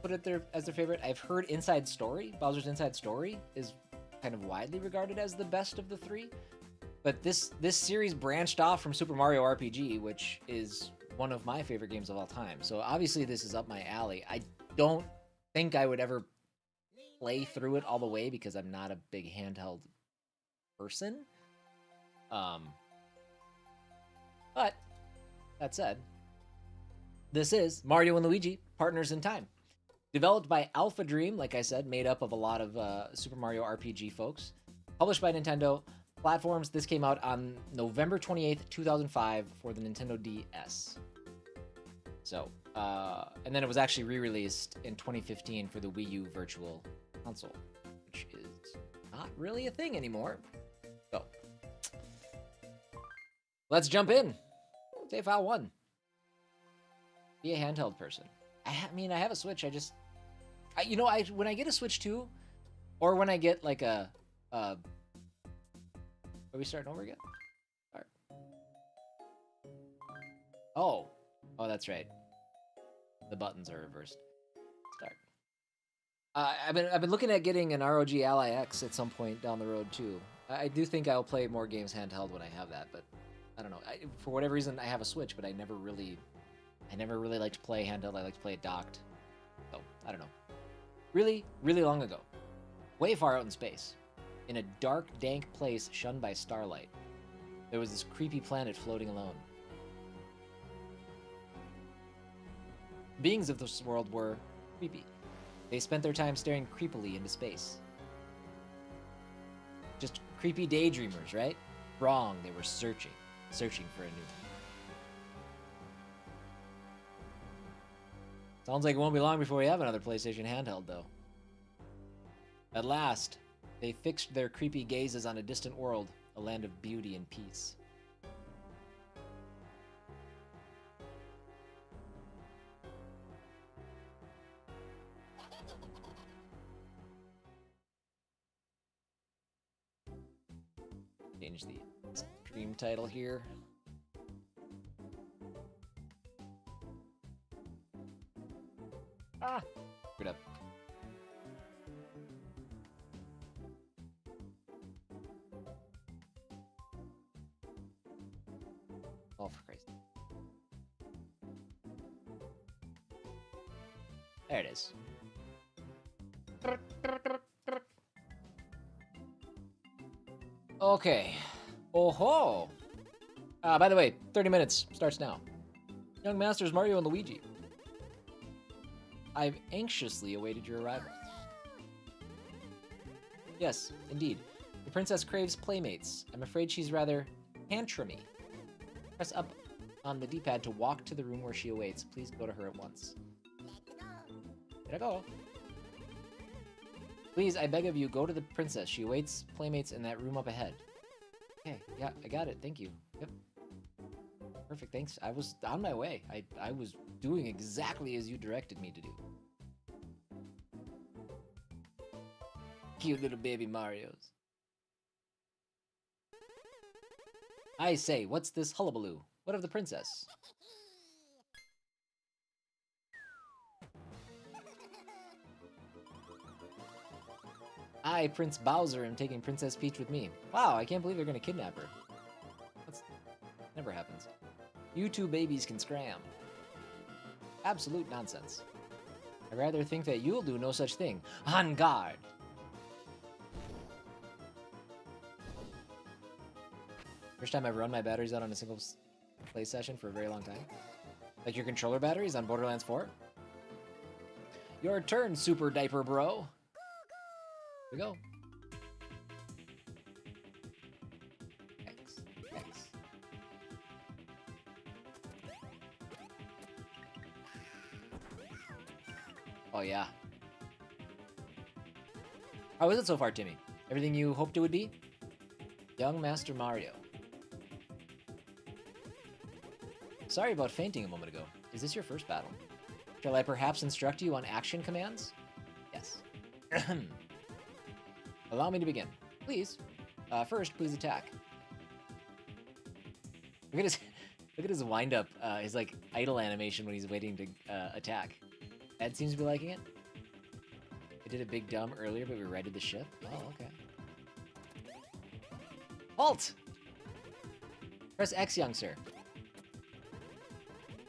put it there as their favorite. I've heard Inside Story, Bowser's Inside Story, is kind of widely regarded as the best of the three. But this series branched off from Super Mario RPG, which is one of my favorite games of all time. So obviously this is up my alley. I don't think I would ever play through it all the way because I'm not a big handheld person. But that said, this is Mario and Luigi, Partners in Time. Developed by Alpha Dream, like I said, made up of a lot of Super Mario RPG folks. Published by Nintendo. Platforms, this came out on November 28th, 2005 for the Nintendo DS. So, and then it was actually re-released in 2015 for the Wii U Virtual Console, which is not really a thing anymore. So, let's jump in. Save file 1. Be a handheld person. I have a Switch. When I get a Switch 2, or when I get like a are we starting over again? All right. Oh, that's right. The buttons are reversed. Start. I've been looking at getting an ROG Ally X at some point down the road too. I do think I'll play more games handheld when I have that, but I don't know. For whatever reason, I have a Switch, but I never really liked to play handheld. I like to play it docked. So I don't know. Really, really long ago, way far out in space, in a dark, dank place shunned by starlight, there was this creepy planet floating alone. Beings of this world were creepy. They spent their time staring creepily into space. Just creepy daydreamers, right? Wrong, they were searching for a new one. Sounds like it won't be long before we have another PlayStation handheld, though. At last, they fixed their creepy gazes on a distant world, a land of beauty and peace. Change the stream title here. Ah! Screwed up. Oh, for Christ's sake. There it is. Okay. Oh-ho! By the way, 30 minutes starts now. Young Masters Mario and Luigi. I've anxiously awaited your arrival. Yes, indeed. The princess craves playmates. I'm afraid she's rather tantrumy. Press up on the D-pad to walk to the room where she awaits. Please go to her at once. Here I go. Please, I beg of you, go to the princess. She awaits playmates in that room up ahead. Okay, yeah, I got it. Thank you. Yep. Perfect, thanks. I was on my way. I was doing exactly as you directed me to do. Cute little baby Marios. I say, what's this hullabaloo? What of the princess? I, Prince Bowser, am taking Princess Peach with me. Wow, I can't believe they're gonna kidnap her. That's never happens. You two babies can scram. Absolute nonsense. I rather think that you'll do no such thing. On guard! First time I've run my batteries out on a single play session for a very long time. Like your controller batteries on Borderlands 4? Your turn, Super Diaper Bro! Here we go. X. Oh yeah. How is it so far, Timmy? Everything you hoped it would be? Young Master Mario. Sorry about fainting a moment ago. Is this your first battle? Shall I perhaps instruct you on action commands? Yes. Allow me to begin. Please. First, please attack. Look at his wind-up, his like idle animation when he's waiting to attack. Ed seems to be liking it. I did a big dumb earlier, but we righted the ship. Oh, okay. Halt! Press X, young sir.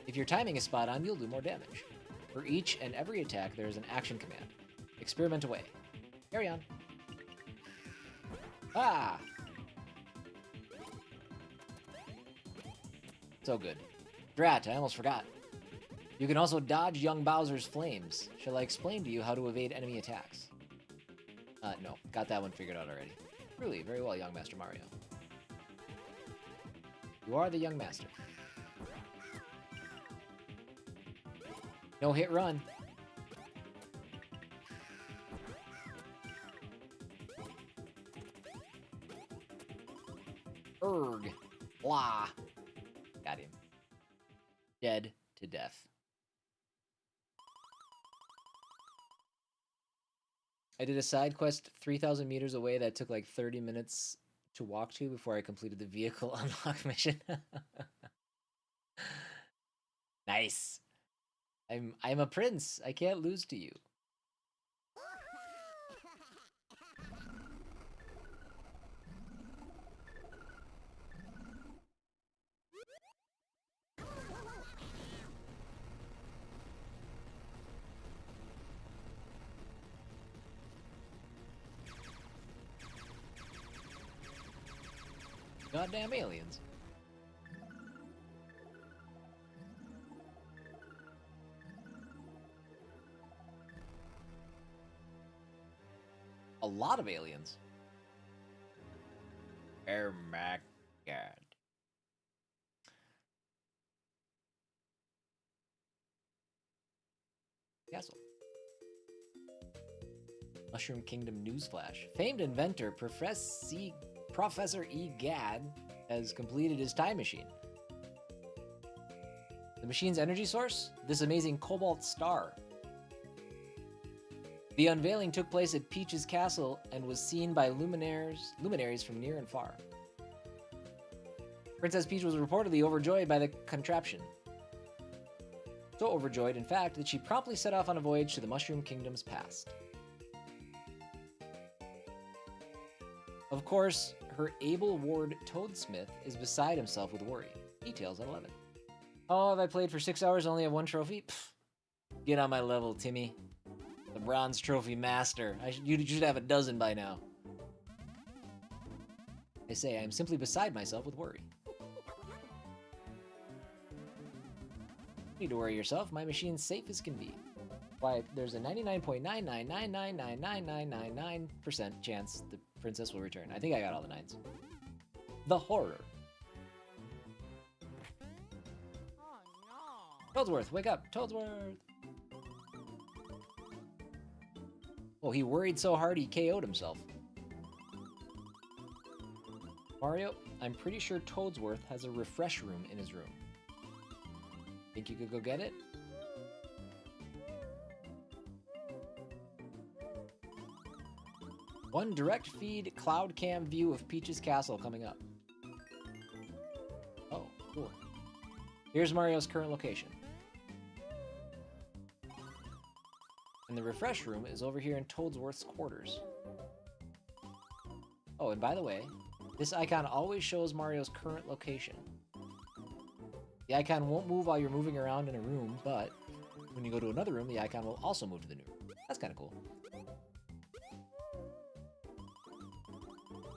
If your timing is spot on, you'll do more damage. For each and every attack, there is an action command. Experiment away. Carry on. Ah! So good. Drat, I almost forgot. You can also dodge young Bowser's flames. Shall I explain to you how to evade enemy attacks? No. Got that one figured out already. Truly, very well, young Master Mario. You are the young master. No hit run. Erg. Blah. Got him. Dead to death. I did a side quest 3,000 meters away that took like 30 minutes to walk to before I completed the vehicle unlock mission. Nice. I'm a prince. I can't lose to you. Goddamn aliens. A lot of aliens. Oh my god. Castle. Mushroom Kingdom newsflash. Famed inventor Professor E. Gadd has completed his time machine. The machine's energy source? This amazing cobalt star. The unveiling took place at Peach's castle and was seen by luminaries from near and far. Princess Peach was reportedly overjoyed by the contraption. So overjoyed, in fact, that she promptly set off on a voyage to the Mushroom Kingdom's past. Of course, her able ward Toadsmith is beside himself with worry. Details at 11. Oh, have I played for 6 hours and only have 1 trophy? Pfft. Get on my level, Timmy. The bronze trophy master. You should have a dozen by now. I say, I am simply beside myself with worry. Need to worry yourself. My machine's safe as can be. Why, there's a 99.999999999% chance the princess will return. I think I got all the 9s. The horror. Oh no. Toadsworth, wake up. Toadsworth. Oh, he worried so hard he KO'd himself. Mario, I'm pretty sure Toadsworth has a refresh room in his room. Think you could go get it? One direct feed cloud cam view of Peach's castle coming up. Oh, cool. Here's Mario's current location. And the refresh room is over here in Toadsworth's quarters. Oh, and by the way, this icon always shows Mario's current location. The icon won't move while you're moving around in a room, but when you go to another room, the icon will also move to the new room. That's kind of cool.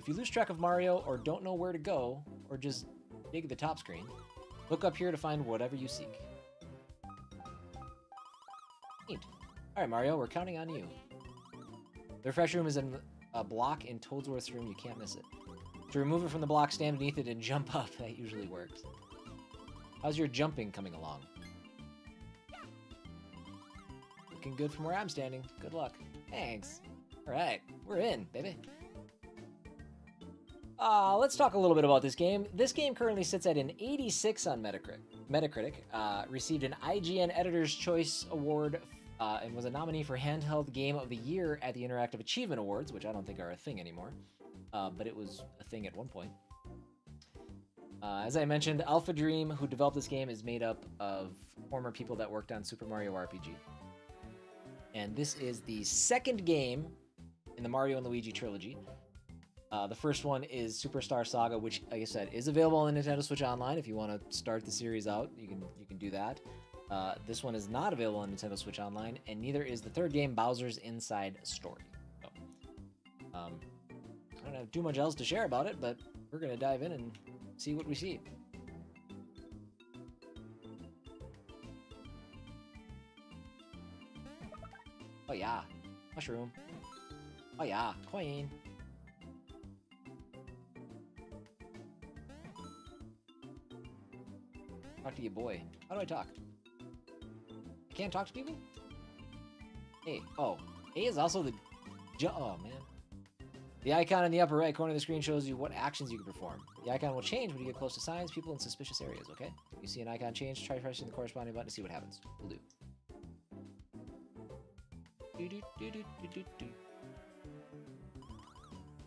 If you lose track of Mario or don't know where to go, or just dig the top screen, look up here to find whatever you seek. Neat. Alright, Mario, we're counting on you. The refresh room is in a block in Toadsworth's room. You can't miss it. To remove it from the block, stand beneath it and jump up. That usually works. How's your jumping coming along? Looking good from where I'm standing. Good luck. Thanks. Alright, we're in, baby. Let's talk a little bit about this game. This game currently sits at an 86 on Metacritic. Received an IGN Editor's Choice Award and was a nominee for Handheld Game of the Year at the Interactive Achievement Awards, which I don't think are a thing anymore. But it was a thing at one point. As I mentioned, Alpha Dream, who developed this game, is made up of former people that worked on Super Mario RPG. And this is the second game in the Mario and Luigi trilogy. The first one is Superstar Saga, which, like I said, is available on the Nintendo Switch Online. If you want to start the series out, you can do that. This one is not available on Nintendo Switch Online, and neither is the third game, Bowser's Inside Story. So, I don't have too much else to share about it, but we're going to dive in and see what we see. Oh yeah, mushroom. Oh yeah, coin. Talk to you, boy. How do I talk? I can't talk to people? A. Oh. A is also the... Oh, man. The icon in the upper right corner of the screen shows you what actions you can perform. The icon will change when you get close to signs, people, and suspicious areas, okay? If you see an icon change, try pressing the corresponding button to see what happens. Will do.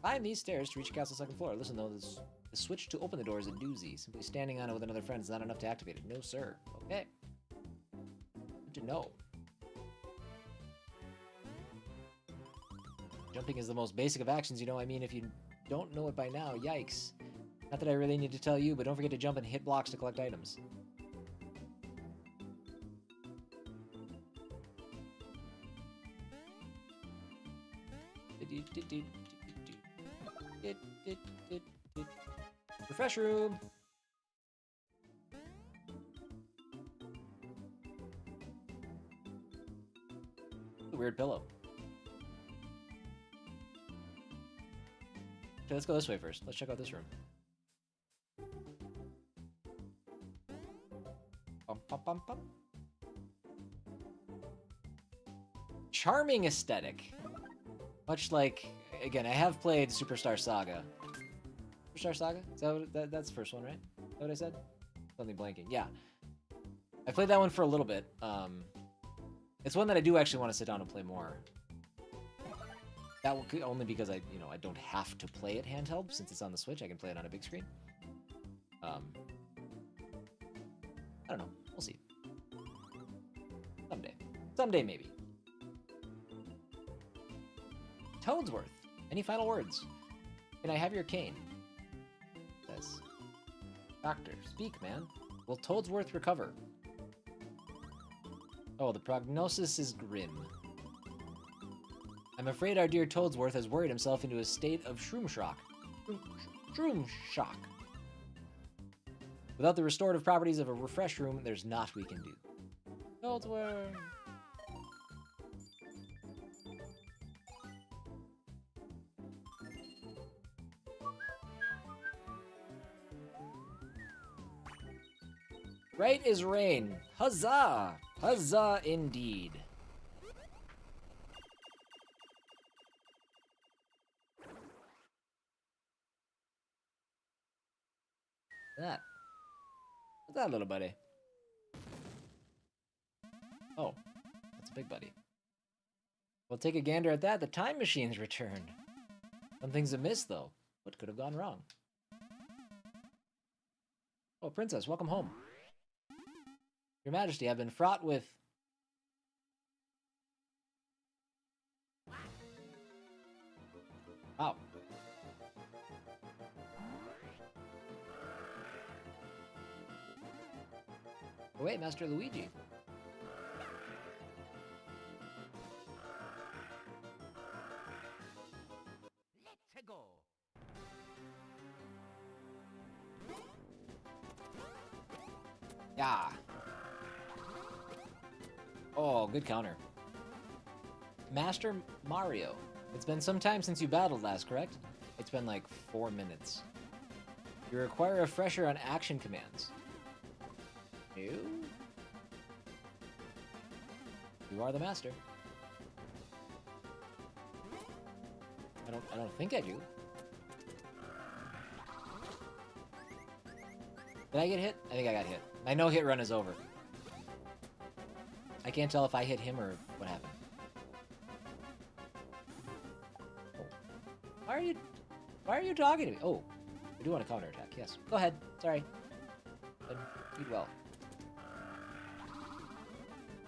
Climb these stairs to reach the castle's second floor. Listen, though, the switch to open the door is a doozy. Simply standing on it with another friend is not enough to activate it. No, sir. Okay. Good to know. Jumping is the most basic of actions, you know. I mean, if you don't know it by now, yikes. Not that I really need to tell you, but don't forget to jump and hit blocks to collect items. Refresh room. A weird pillow. Okay, let's go this way first. Let's check out this room. Bum, bum, bum, bum. Charming aesthetic. Much like, again, I have played Superstar Saga. Superstar Saga? Is that what, that's the first one, right? Is that what I said? Something blanking. Yeah. I played that one for a little bit. It's one that I do actually want to sit down and play more. That will, only because I don't have to play it handheld since it's on the Switch. I can play it on a big screen. I don't know. We'll see. Someday. Someday, maybe. Toadsworth. Any final words? Can I have your cane? Says. Doctor, speak, man. Will Toadsworth recover? Oh, the prognosis is grim. I'm afraid our dear Toadsworth has worried himself into a state of shroom shock. Shroom shock. Without the restorative properties of a refresh room, there's naught we can do. Toadsworth. Right is rain. Huzzah! Huzzah indeed. That. What's that, little buddy? Oh, that's a big buddy. We'll take a gander at that. The time machine's returned. Something's amiss, though. What could have gone wrong? Oh, Princess, welcome home. Your Majesty, I've been fraught with... Wow. Oh, wait, Master Luigi.
Let's go.
Yeah. Oh, good counter. Master Mario. It's been some time since you battled last, correct? It's been like 4 minutes. You require a refresher on action commands. You? You are the master. I don't think I do. Did I get hit? I think I got hit. My no hit run is over. I can't tell if I hit him or what happened. Oh. Why are you talking to me? Oh, I do want a counterattack. Yes. Go ahead. Sorry. You'd well.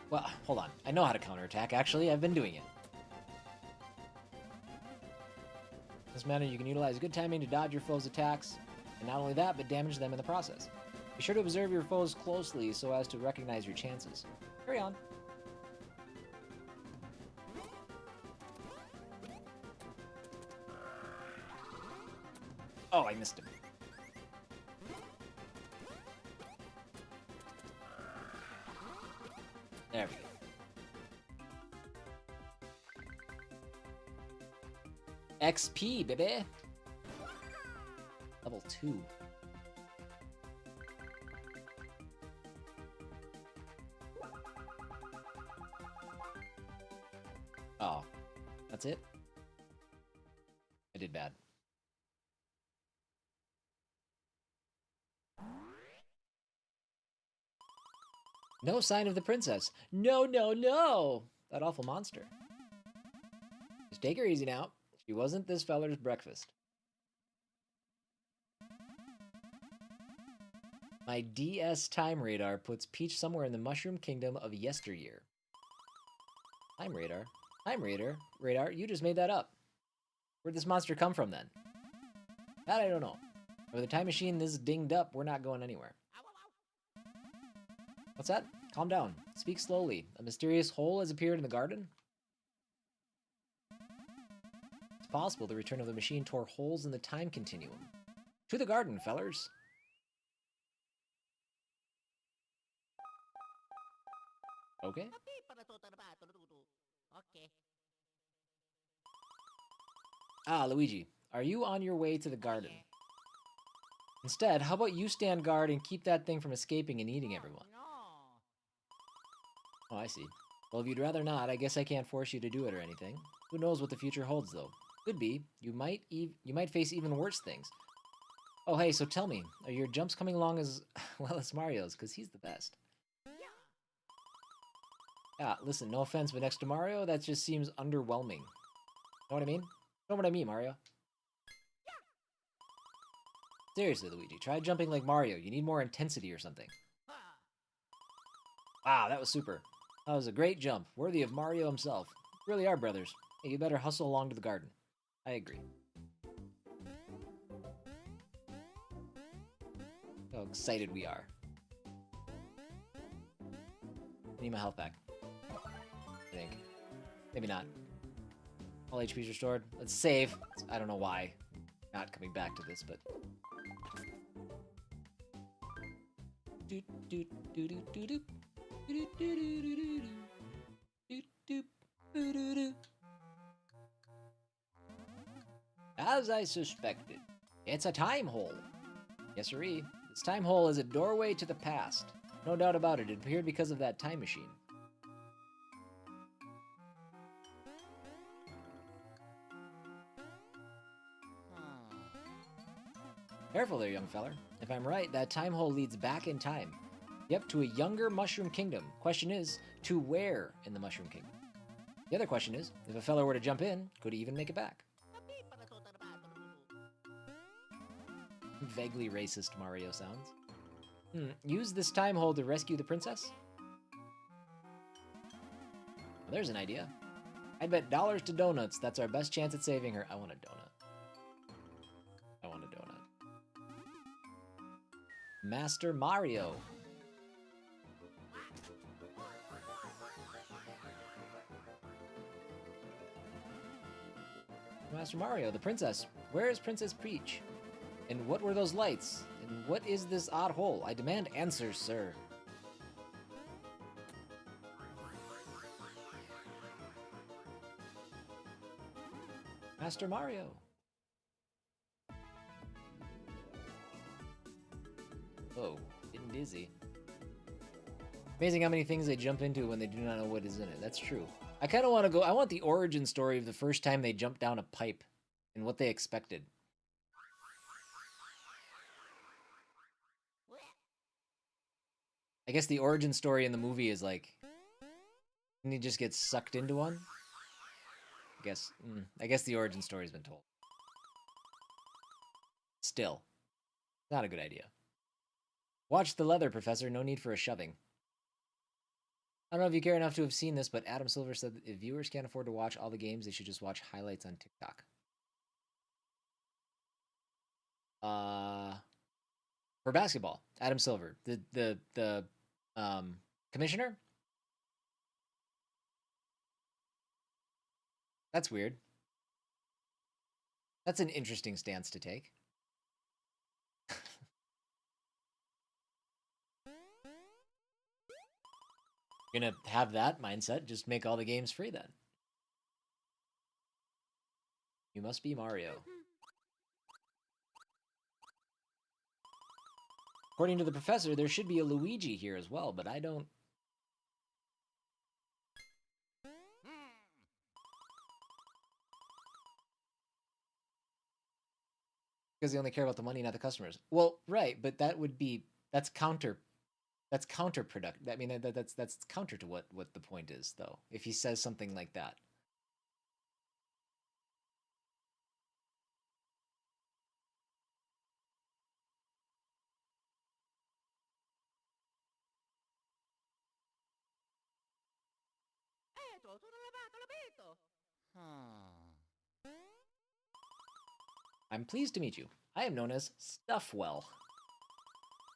Well, hold on. I know how to counterattack, actually. I've been doing it. In this manner, you can utilize good timing to dodge your foes' attacks, and not only that, but damage them in the process. Be sure to observe your foes closely so as to recognize your chances. Carry on. Oh, I missed him. There we go. XP, baby! Level 2. Oh, that's it? I did bad. No sign of the princess. No, no, no! That awful monster. Just take her easy now. She wasn't this feller's breakfast. My DS time radar puts Peach somewhere in the Mushroom Kingdom of yesteryear. Time radar? Time radar? Radar? You just made that up. Where'd this monster come from then? That I don't know. With the time machine this dinged up, we're not going anywhere. What's that? Calm down. Speak slowly. A mysterious hole has appeared in the garden? It's possible the return of the machine tore holes in the time continuum. To the garden, fellers. Okay. Ah, Luigi. Are you on your way to the garden? Instead, how about you stand guard and keep that thing from escaping and eating everyone? Oh, I see. Well, if you'd rather not, I guess I can't force you to do it or anything. Who knows what the future holds, though? Could be. You might face even worse things. Oh, hey, so tell me, are your jumps coming along as well as Mario's? Because he's the best. Yeah, listen, no offense, but next to Mario, that just seems underwhelming. Know what I mean? Know what I mean, Mario? Seriously, Luigi, try jumping like Mario. You need more intensity or something. Wow, that was super. That was a great jump, worthy of Mario himself. You really are brothers. Hey, you better hustle along to the garden. I agree. How excited we are. I need my health back. I think. Maybe not. All HP's restored. Let's save. I don't know why. Not coming back to this, but... As I suspected, it's a time hole. Yes, sirree. This time hole is a doorway to the past. No doubt about it. It appeared because of that time machine. Careful there, young feller. If I'm right, that time hole leads back in time. Yep, to a younger Mushroom Kingdom. Question is, to where in the Mushroom Kingdom? The other question is, if a feller were to jump in, could he even make it back? Vaguely racist Mario sounds. Use this time hole to rescue the princess? Well, there's an idea. I'd bet dollars to donuts that's our best chance at saving her. I want a donut. I want a donut. Master Mario. Master Mario, the princess. Where is Princess Peach? And what were those lights? And what is this odd hole? I demand answers, sir. Master Mario. Oh, getting dizzy. Amazing how many things they jump into when they do not know what is in it. That's true. I kind of want to go... I want the origin story of the first time they jumped down a pipe and what they expected. I guess the origin story in the movie is like... And he just gets sucked into one? I guess the origin story's been told. Still. Not a good idea. Watch the leather, Professor. No need for a shoving. I don't know if you care enough to have seen this, but Adam Silver said that if viewers can't afford to watch all the games, they should just watch highlights on TikTok. For basketball, Adam Silver, the commissioner? That's weird. That's an interesting stance to take. Gonna have that mindset, just make all the games free then. You must be Mario. According to the professor, there should be a Luigi here as well, but I don't... Because they only care about the money, not the customers. Well, right, but that would be... That's counterproductive. I mean, that's counter to what the point is, though, if he says something like that. I'm pleased to meet you. I am known as Stuffwell.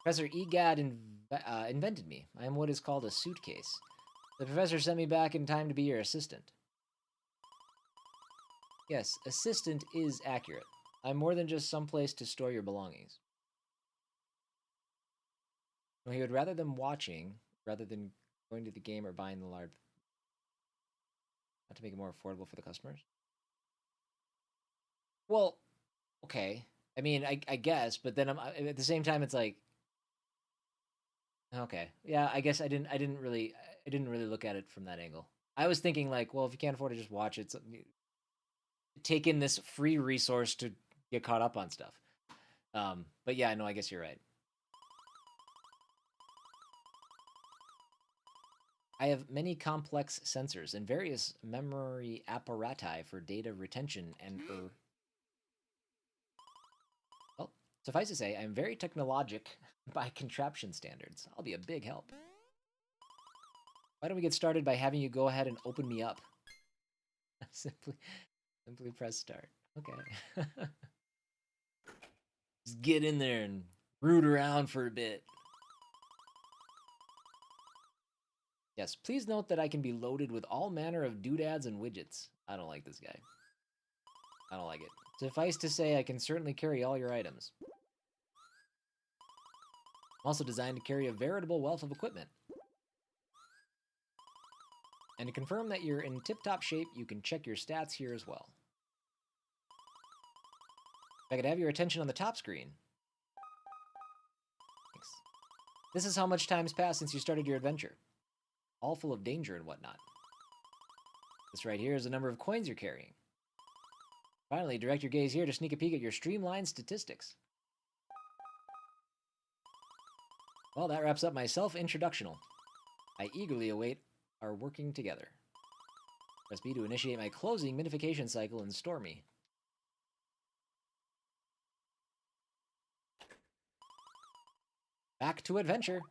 Professor Egad invented me. I am what is called a suitcase. The professor sent me back in time to be your assistant. Yes, assistant is accurate. I'm more than just some place to store your belongings. No, he would rather them watching, rather than going to the game or buying the large... Not to make it more affordable for the customers? Well, okay. I mean, I guess, but then at the same time, it's like... Okay, yeah, I guess I didn't really look at it from that angle. I was thinking like, well, if you can't afford to just watch it, take in this free resource to get caught up on stuff. But yeah, no, I guess you're right. I have many complex sensors and various memory apparati for data retention and for... Well, suffice to say, I'm very technologic by contraption standards. I'll be a big help. Why don't we get started by having you go ahead and open me up? Simply press start. Okay. Just get in there and root around for a bit. Yes, please note that I can be loaded with all manner of doodads and widgets. I don't like this guy. I don't like it. Suffice to say, I can certainly carry all your items. I'm also designed to carry a veritable wealth of equipment. And to confirm that you're in tip-top shape, you can check your stats here as well. If I could have your attention on the top screen. Thanks. This is how much time's passed since you started your adventure. All full of danger and whatnot. This right here is the number of coins you're carrying. Finally, direct your gaze here to sneak a peek at your streamlined statistics. Well, that wraps up my self-introductional. I eagerly await our working together. Press B to initiate my closing minification cycle and store me. Back to adventure.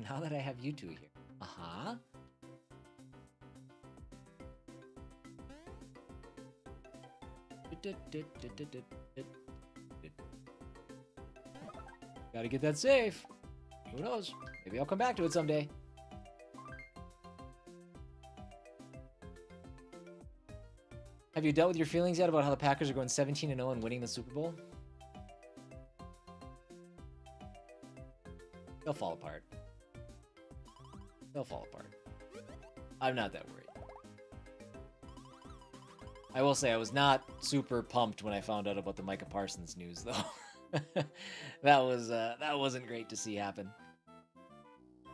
Now that I have you two here. Uh-huh. Gotta get that safe. Who knows? Maybe I'll come back to it someday. Have you dealt with your feelings yet about how the Packers are going 17-0 and winning the Super Bowl? They'll fall apart. They'll fall apart. I'm not that worried. I will say I was not super pumped when I found out about the Micah Parsons news, though. that wasn't great to see happen.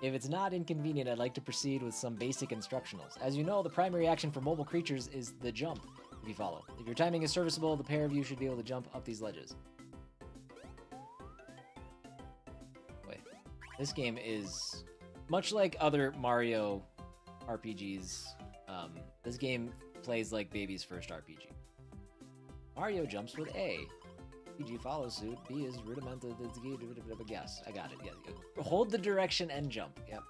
If it's not inconvenient, I'd like to proceed with some basic instructionals. As you know, the primary action for mobile creatures is the jump, if you follow. If your timing is serviceable, the pair of you should be able to jump up these ledges. Wait. This game is much like other Mario RPGs. This game plays like baby's first RPG. Mario jumps with A. PG follows suit. B is rudimental. Guess. I got it. Yeah. Hold the direction and jump. Yep.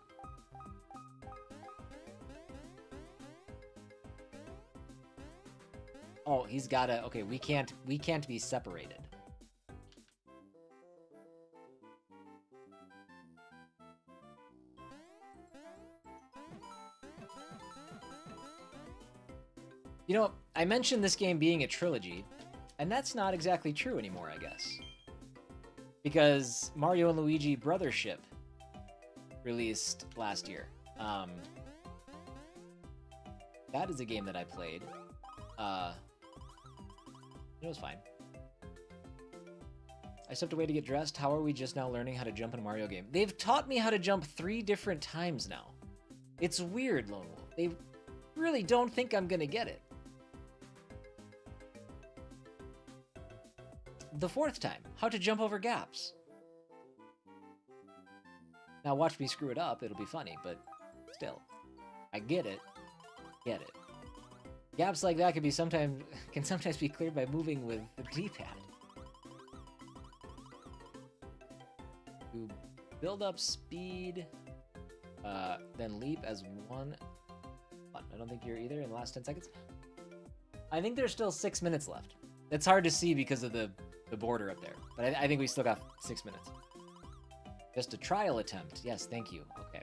Oh, he's gotta. Okay, we can't be separated. You know, I mentioned this game being a trilogy, and that's not exactly true anymore, I guess. Because Mario and Luigi Brothership released last year. That is a game that I played. It was fine. I stepped away to get dressed. How are we just now learning how to jump in a Mario game? They've taught me how to jump 3 different times now. It's weird, Lone Wolf. They really don't think I'm gonna get it. The 4th time, how to jump over gaps. Now watch me screw it up, it'll be funny, but still. I get it. Get it. Gaps like that can sometimes be cleared by moving with the D-pad. To build up speed, then leap as one. I don't think you're either in the last 10 seconds. I think there's still 6 minutes left. It's hard to see because of the border up there, but I think we still got 6 minutes. Just a trial attempt. Yes, thank you. Okay.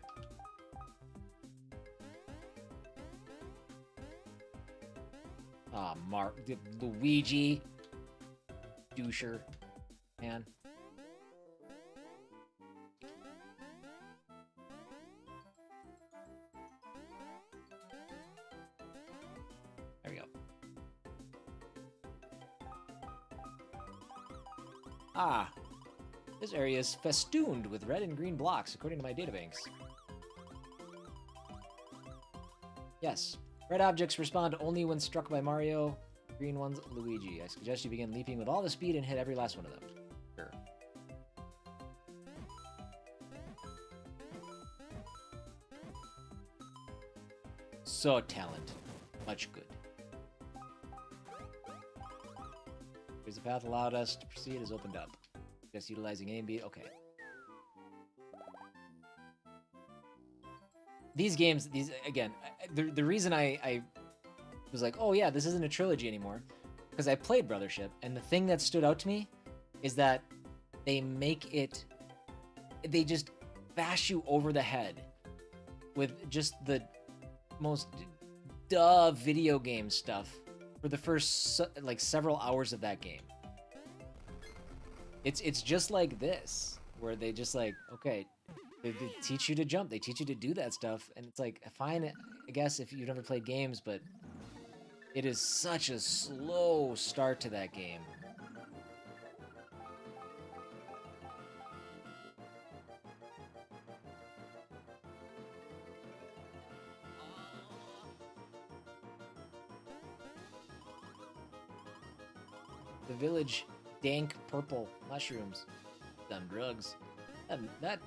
Ah, Luigi. Doucher. Man. There we go. Ah. This area is festooned with red and green blocks, according to my databanks. Yes. Red objects respond only when struck by Mario. Green ones, Luigi. I suggest you begin leaping with all the speed and hit every last one of them. Sure. So talent. Much good. Here's the path allowed us to proceed is opened up. Just utilizing A and B. Okay. These games, again, the reason I was like, oh yeah, this isn't a trilogy anymore, because I played Brothership, and the thing that stood out to me is that they just bash you over the head with just the most duh video game stuff for the first like several hours of that game. It's just like this, where they just like, okay, they teach you to jump, they teach you to do that stuff, and it's like, fine, I guess if you've never played games, but it is such a slow start to that game. The village, dank purple mushrooms on drugs. That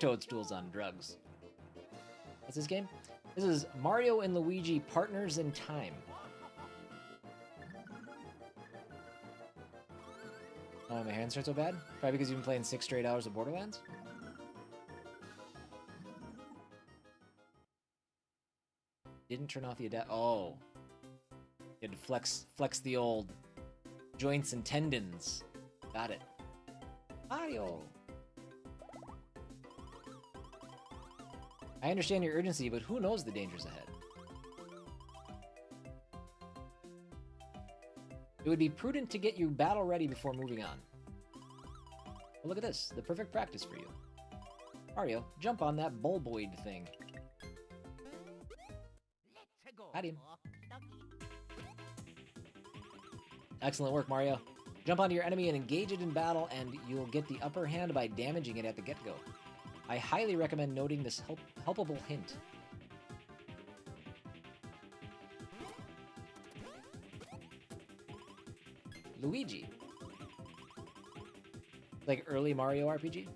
toadstool's on drugs. What's this game? This is Mario and Luigi Partners in Time. Oh, my hands hurt so bad? Probably because you've been playing 6 straight hours of Borderlands? Didn't turn off the adapt. Oh. You had to flex the old joints and tendons. Got it. Mario. I understand your urgency, but who knows the dangers ahead? It would be prudent to get you battle ready before moving on. Well, look at this. The perfect practice for you. Mario, jump on that bulboid thing. Got him. Excellent work, Mario. Jump onto your enemy and engage it in battle, and you'll get the upper hand by damaging it at the get-go. I highly recommend noting this helpable hint. Luigi. Like early Mario RPG.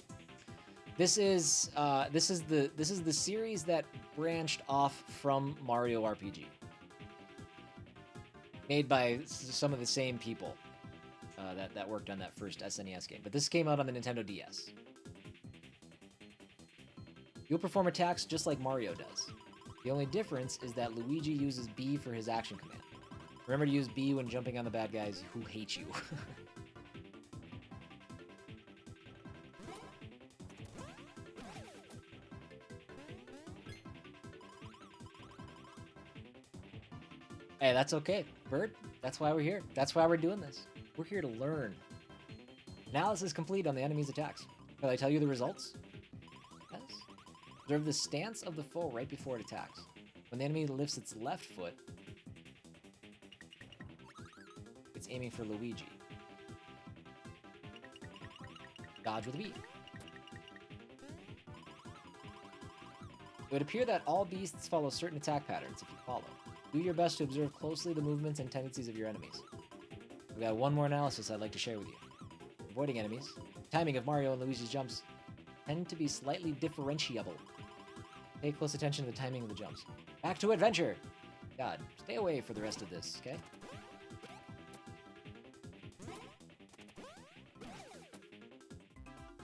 This is the series that branched off from Mario RPG. Made by some of the same people that worked on that first SNES game. But this came out on the Nintendo DS. You'll perform attacks just like Mario does. The only difference is that Luigi uses B for his action command. Remember to use B when jumping on the bad guys who hate you. Hey, that's okay, Bird. That's why we're here. That's why we're doing this. We're here to learn. Analysis complete on the enemy's attacks. Shall I tell you the results? Yes. Observe the stance of the foe right before it attacks. When the enemy lifts its left foot, it's aiming for Luigi. Dodge with a B. It would appear that all beasts follow certain attack patterns if you follow. Do your best to observe closely the movements and tendencies of your enemies. I've got one more analysis I'd like to share with you. Avoiding enemies. Timing of Mario and Luigi's jumps tend to be slightly differentiable. Pay close attention to the timing of the jumps. Back to adventure! God, stay away for the rest of this, okay?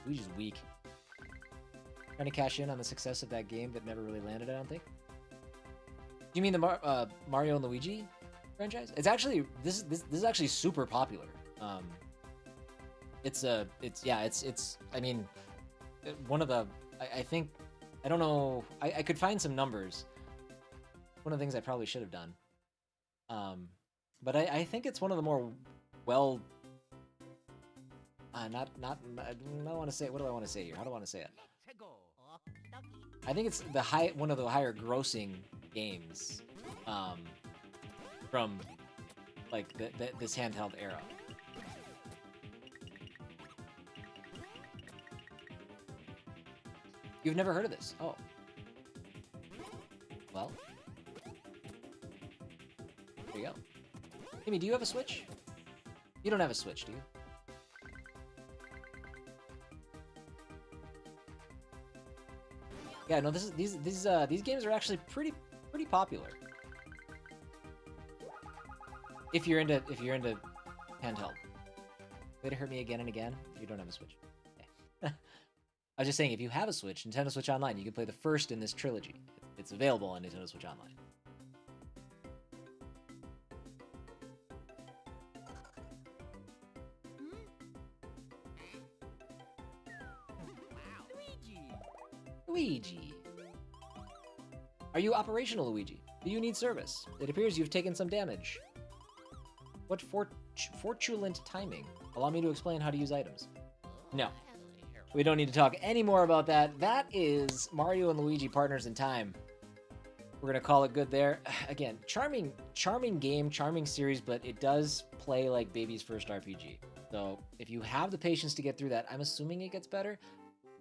Luigi's weak. Trying to cash in on the success of that game that never really landed, I don't think. You mean the Mario and Luigi franchise? It's actually this is actually super popular. It's I mean, one of the I think I don't know I could find some numbers. One of the things I probably should have done. But I think it's one of the more well. I don't want to say. What do I want to say here? How do I want to say it? I think it's one of the higher grossing games from like this handheld era. You've never heard of this? Oh. Well. There you go. Timmy, do you have a Switch? You don't have a Switch, do you? Yeah, no. These games are actually pretty popular. If you're into handheld. Way to hurt me again and again. You don't have a Switch. Okay. I was just saying, if you have a Switch, Nintendo Switch Online, you can play the first in this trilogy. It's available on Nintendo Switch Online. Luigi. Are you operational, Luigi? Do you need service? It appears you've taken some damage. What fortulent timing. Allow me to explain how to use items. No. We don't need to talk any more about that. That is Mario and Luigi Partners in Time. We're going to call it good there. Again, charming game, charming series, but it does play like baby's first RPG. So if you have the patience to get through that, I'm assuming it gets better.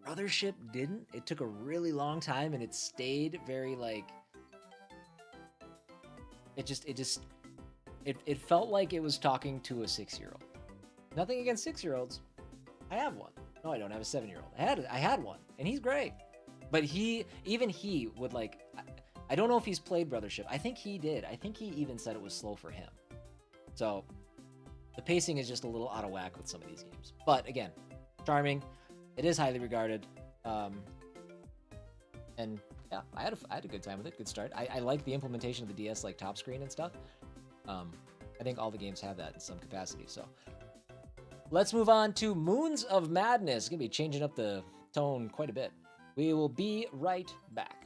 Brothership didn't. It took a really long time, and it stayed very like. It felt like it was talking to a 6-year-old. Nothing against 6-year-olds. I have one. No, I don't have a 7-year-old. I had one, and he's great. But he would like. I don't know if he's played Brothership. I think he did. I think he even said it was slow for him. So the pacing is just a little out of whack with some of these games. But again, charming. It is highly regarded, and And yeah, I had a good time with it. Good start. I like the implementation of the DS, like top screen and stuff. I think all the games have that in some capacity. So let's move on to Moons of Madness. Gonna be changing up the tone quite a bit. We will be right back.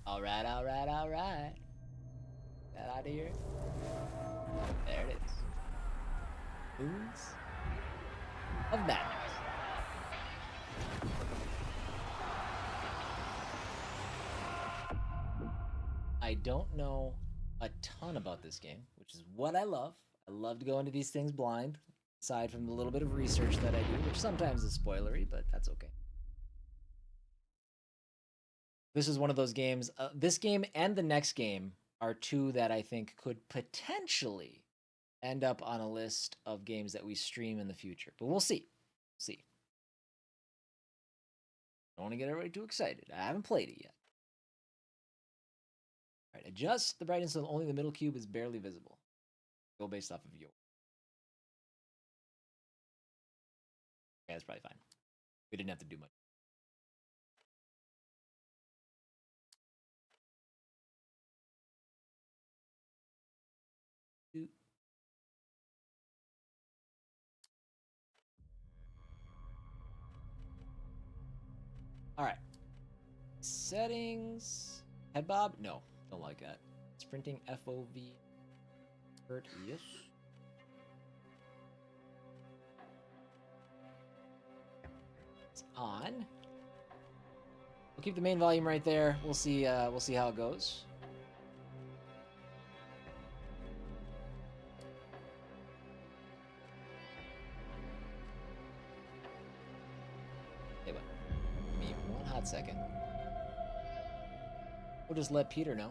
All right. Get out of here. There it is. Moons of Madness. I don't know a ton about this game, which is what I love. I love to go into these things blind, aside from the little bit of research that I do, which sometimes is spoilery, but that's okay. This is one of those games. This game and the next game are two that I think could potentially end up on a list of games that we stream in the future. But we'll see. Don't want to get everybody too excited. I haven't played it yet. All right, adjust the brightness so only the middle cube is barely visible. Go based off of yours. Yeah, that's probably fine. We didn't have to do much. All right. Settings. Head bob? No, don't like that. Sprinting FOV. Hurt, yes. It's on. We'll keep the main volume right there. We'll see how it goes. Second. We'll just let Peter know.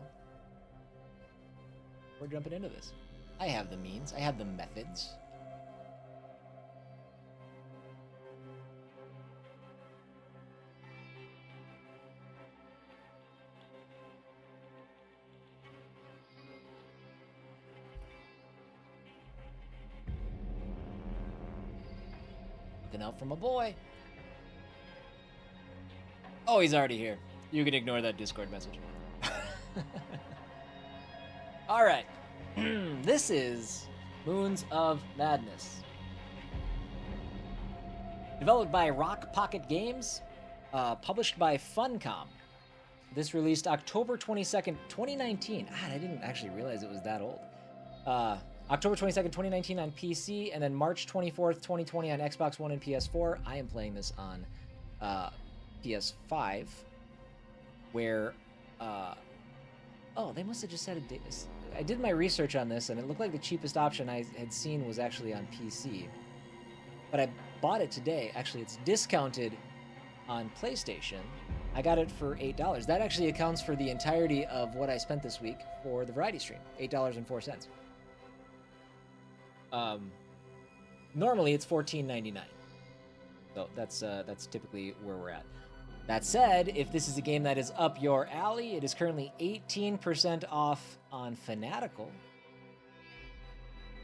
We're jumping into this. I have the means. I have the methods. Looking out for my boy. Oh, he's already here. You can ignore that Discord message. All right. This is Moons of Madness. Developed by Rock Pocket Games, published by Funcom. This released October 22nd, 2019. I didn't actually realize it was that old. October 22nd, 2019 on PC, and then March 24th, 2020 on Xbox One and PS4. I am playing this on PS5, where, oh, they must have just had a date. I did my research on this, and it looked like the cheapest option I had seen was actually on PC. But I bought it today. Actually, it's discounted on PlayStation. I got it for $8. That actually accounts for the entirety of what I spent this week for the variety stream, $8.04. Normally, it's $14.99. So that's typically where we're at. That said, if this is a game that is up your alley, it is currently 18% off on Fanatical.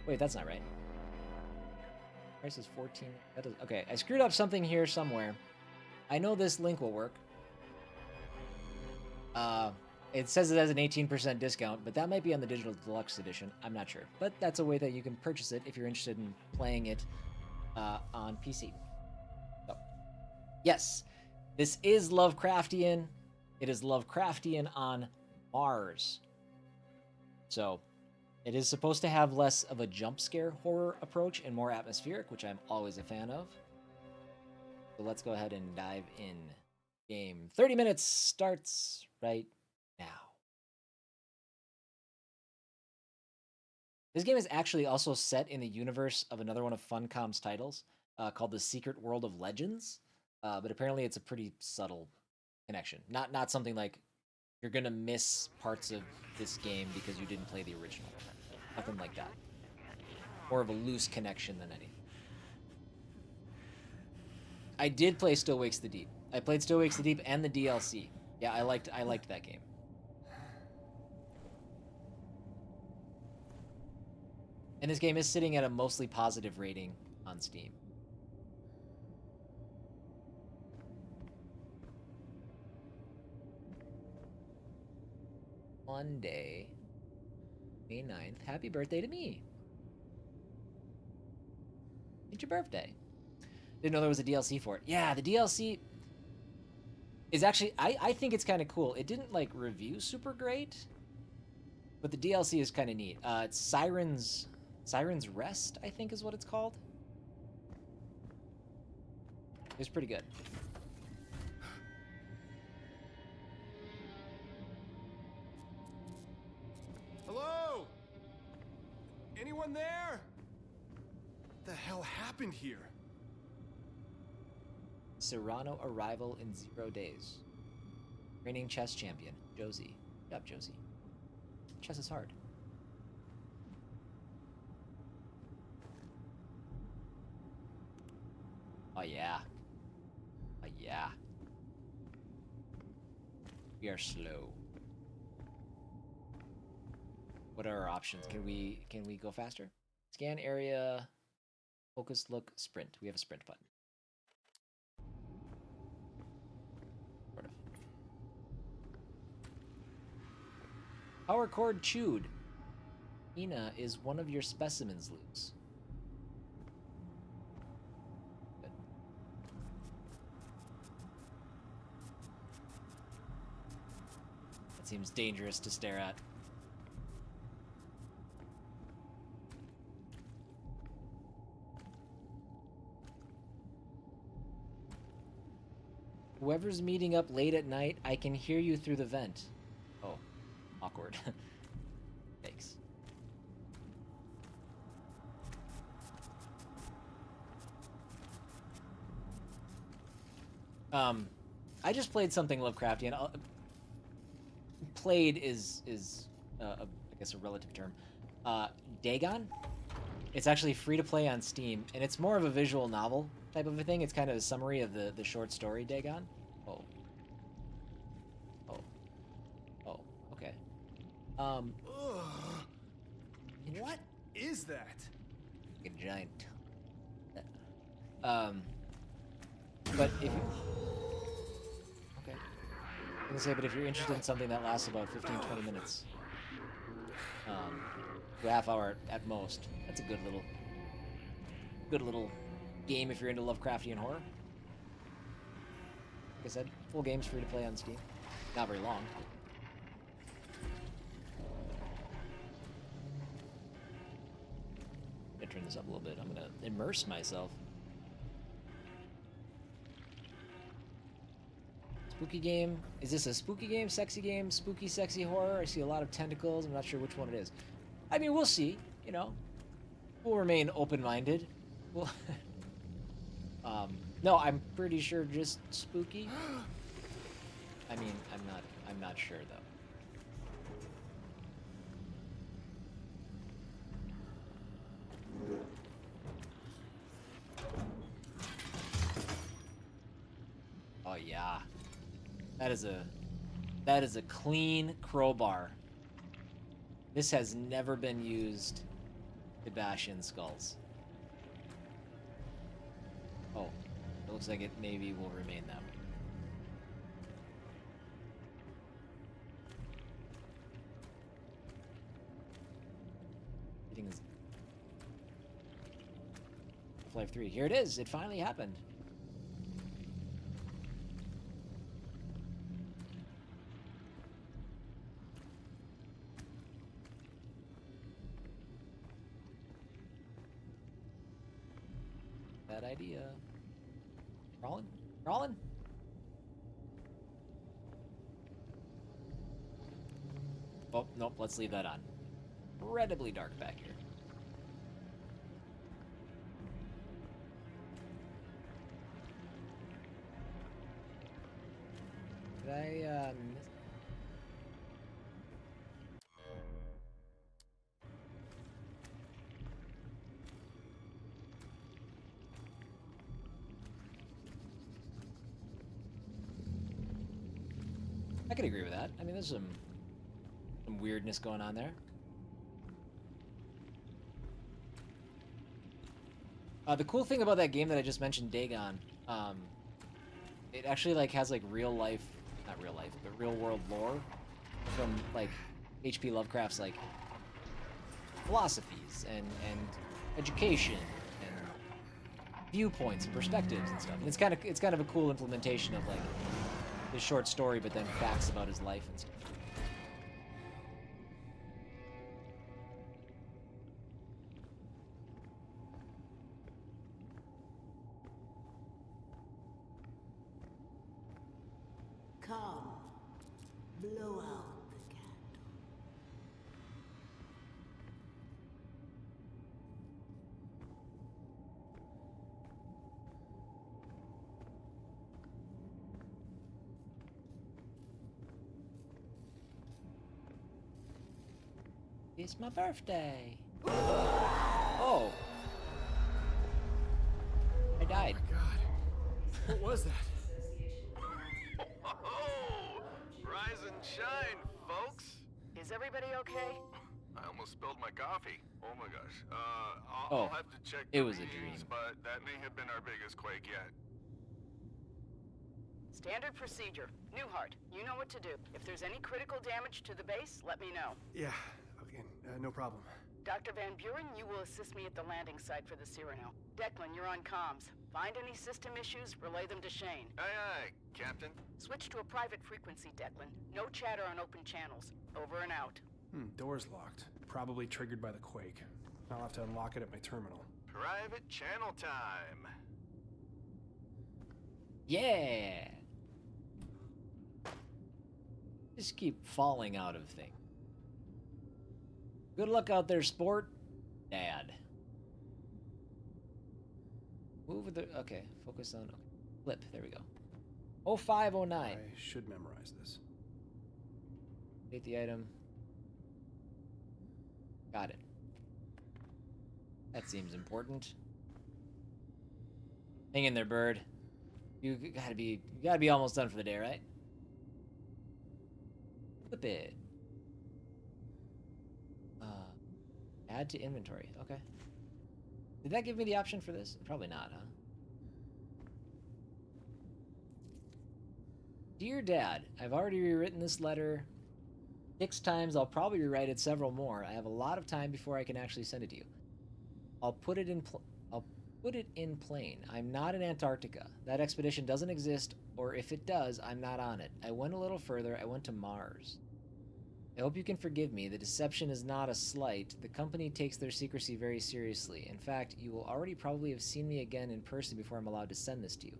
Wait, that's not right. Price is 14. That does, okay, I screwed up something here somewhere. I know this link will work. It says it has an 18% discount, but that might be on the Digital Deluxe Edition. I'm not sure. But that's a way that you can purchase it if you're interested in playing it on PC. So, yes, this is Lovecraftian. It is Lovecraftian on Mars. So, it is supposed to have less of a jump scare horror approach and more atmospheric, which I'm always a fan of. So let's go ahead and dive in. Game 30 minutes starts right now. This game is actually also set in the universe of another one of Funcom's titles called The Secret World of Legends. But apparently it's a pretty subtle connection. Not something like you're going to miss parts of this game because you didn't play the original. Nothing like that. More of a loose connection than anything. I did play Still Wakes the Deep. I played Still Wakes the Deep and the DLC. Yeah, I liked that game. And this game is sitting at a mostly positive rating on Steam. Monday, May 9th. Happy birthday to me. It's your birthday. Didn't know there was a DLC for it. Yeah, the DLC is actually, I think it's kind of cool. It didn't, like, review super great, but the DLC is kind of neat. It's Siren's Rest, I think is what it's called. It's pretty good.
Hello? Anyone there? What the hell happened here?
Serrano arrival in 0 days. Reigning chess champion, Josie. Good job, Josie. Chess is hard. Oh yeah. Oh yeah. We are slow. What are our options? Can we go faster? Scan area, focus, look, sprint. We have a sprint button. Sort of. Power cord chewed. Ina, is one of your specimens loose? Good. That seems dangerous to stare at. Whoever's meeting up late at night, I can hear you through the vent. Oh, awkward. Thanks. I just played something Lovecraftian. Played is I guess a relative term. Dagon. It's actually free to play on Steam, and it's more of a visual novel type of a thing. It's kind of a summary of the short story Dagon. Oh. Okay.
What is that?
A giant. But if you... Okay. I was gonna say, but if you're interested in something that lasts about 15-20 minutes, to a half hour at most, that's a good little game if you're into Lovecraftian horror. Like I said, full game's free to play on Steam. Not very long. I'm gonna turn this up a little bit. I'm gonna immerse myself. Spooky game. Is this a spooky game, sexy game, spooky, sexy horror? I see a lot of tentacles. I'm not sure which one it is. I mean, we'll see, you know. We'll remain open-minded. We'll no, I'm pretty sure just spooky. I mean, I'm not sure though. Oh yeah. That is a clean crowbar. This has never been used to bash in skulls. Oh, it looks like it maybe will remain that way. Half-Life 3. Here it is. It finally happened. Bad idea. Crawling? Crawling? Oh, nope. Let's leave that on. Incredibly dark back here. Did I, miss? I could agree with that. I mean, there's some weirdness going on there. The cool thing about that game that I just mentioned, Dagon, it actually like has like real life, not real life, but real world lore from like H.P. Lovecraft's like philosophies and education and viewpoints and perspectives and stuff. And it's kind of a cool implementation of like his short story, but then facts about his life and stuff.
Come, blow out the candle.
It's my birthday. Oh. I died.
Oh my god. What was that?
Oh, rise and shine, folks.
Is everybody okay?
I almost spilled my coffee. Oh my gosh.
Oh,
I'll have to check
it
the
was a
readings,
dream.
but that may have been our biggest quake yet.
Standard procedure. Newhart, you know what to do. If there's any critical damage to the base, let me know.
Yeah, okay, no problem.
Dr. Van Buren, you will assist me at the landing site for the Cyrano. Declan, you're on comms. Find any system issues, relay them to Shane.
Aye, aye, Captain.
Switch to a private frequency, Declan. No chatter on open channels. Over and out.
Door's locked. Probably triggered by the quake. I'll have to unlock it at my terminal.
Private channel time.
Yeah. Just keep falling out of things. Good luck out there, sport. Dad. Move with the... Okay, focus on... Flip, there we go. 0509.
I should memorize this.
Take the item. Got it. That seems important. Hang in there, bird. You gotta be almost done for the day, right? Flip it. Add to inventory. Okay. Did that give me the option for this? Probably not, huh? Dear Dad, I've already rewritten this letter 6 times. I'll probably rewrite it several more. I have a lot of time before I can actually send it to you. I'll put it in plain. I'm not in Antarctica. That expedition doesn't exist, or if it does, I'm not on it. I went a little further. I went to Mars. I hope you can forgive me. The deception is not a slight. The company takes their secrecy very seriously. In fact, you will already probably have seen me again in person before I'm allowed to send this to you.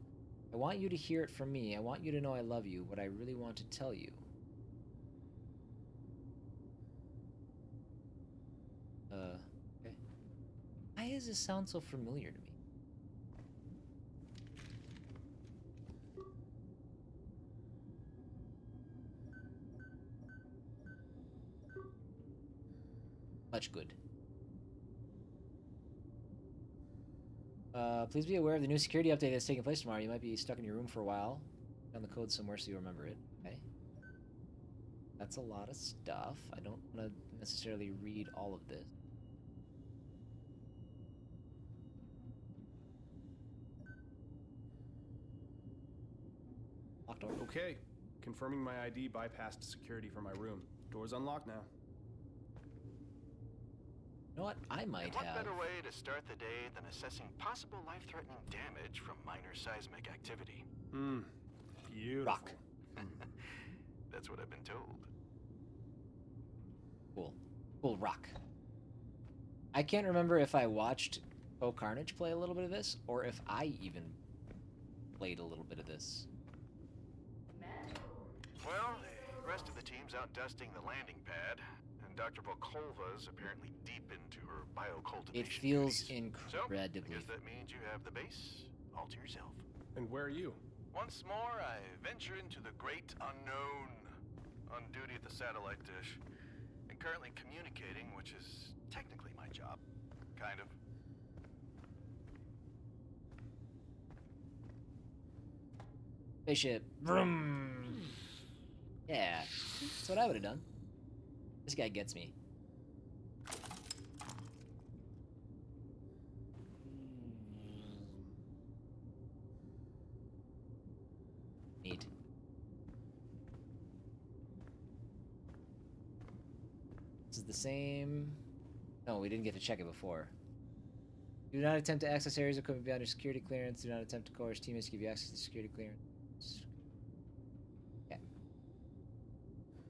I want you to hear it from me. I want you to know I love you, what I really want to tell you. Okay. Why does this sound so familiar to me? Much good. Please be aware of the new security update that's taking place tomorrow. You might be stuck in your room for a while. Down the code somewhere so you remember it. That's a lot of stuff. I don't want to necessarily read all of this. Locked door.
Okay. Confirming my ID bypassed security for my room. Door's unlocked now.
You know what? I might
What
have.
better way to start the day than assessing possible life-threatening damage from minor seismic activity?
Beautiful.
Rock.
That's what I've been told.
Cool. Cool rock. I can't remember if I watched O Carnage play a little bit of this, or if I even played a little bit of this.
Well, the rest of the team's out dusting the landing pad, and Dr. Volkova's apparently deep into her biocultivation.
It feels
duties.
incredibly.
So, I guess that means you have the base all to yourself.
And where are you?
Once more, I venture into the great unknown, on duty at the satellite dish, and currently communicating, which is technically my job. Kind of.
Spaceship. Vroom. Yeah, that's what I would have done. This guy gets me. Neat. This is the same. No, we didn't get to check it before. Do not attempt to access areas of equipment beyond your security clearance. Do not attempt to coerce teammates to give you access to security clearance. Okay.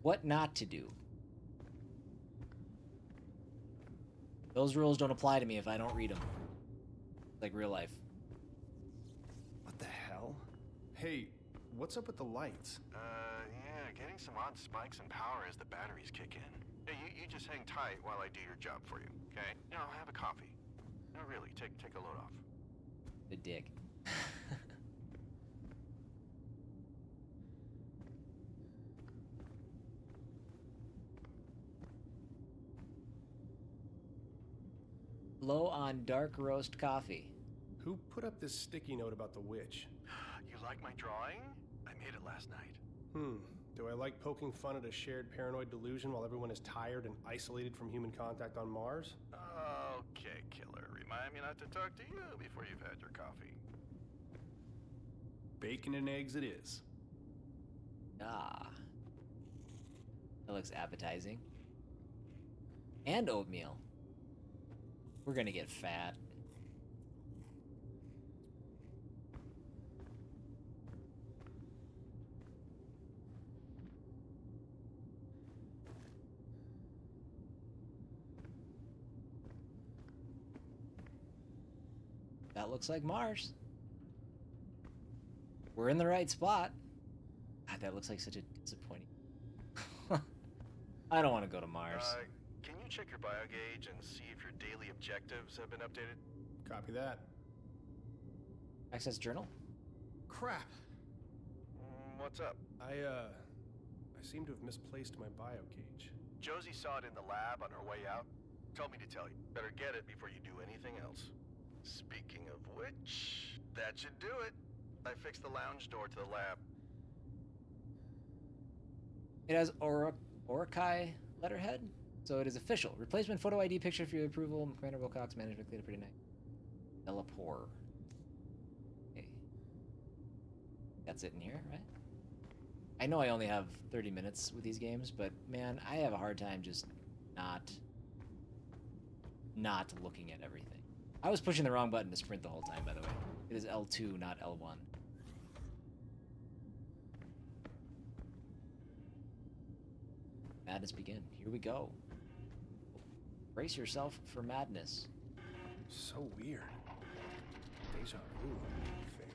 What not to do? Those rules don't apply to me if I don't read them. Like real life.
What the hell? Hey, what's up with the lights?
Yeah, getting some odd spikes in power as the batteries kick in. Yeah, you just hang tight while I do your job for you, okay? You know, have a coffee. No, really, take a load off.
The dick. Low on dark roast coffee.
Who put up this sticky note about the witch?
You like my drawing? I made it last night.
Do I like poking fun at a shared paranoid delusion while everyone is tired and isolated from human contact on Mars?
Okay, killer. Remind me not to talk to you before you've had your coffee.
Bacon and eggs it is.
Ah. That looks appetizing. And oatmeal. We're gonna get fat. That looks like Mars. We're in the right spot. God, that looks like such a disappointing. I don't want to go to Mars.
Can you check your biogauge and see if your daily objectives have been updated?
Copy that.
Access journal?
Crap.
What's up?
I seem to have misplaced my biogauge.
Josie saw it in the lab on her way out. Told me to tell you. Better get it before you do anything else. Speaking of which, that should do it. I fixed the lounge door to the lab.
It has Orakai letterhead, so it is official. Replacement photo ID picture for your approval. Commander Wilcox, management cleared pretty nice. Teleport. Okay. That's it in here, right? I know I only have 30 minutes with these games, but man, I have a hard time just not looking at everything. I was pushing the wrong button to sprint the whole time, by the way. It is L2, not L1. Madness begin. Here we go. Brace yourself for madness.
So weird. Deja vu, I think.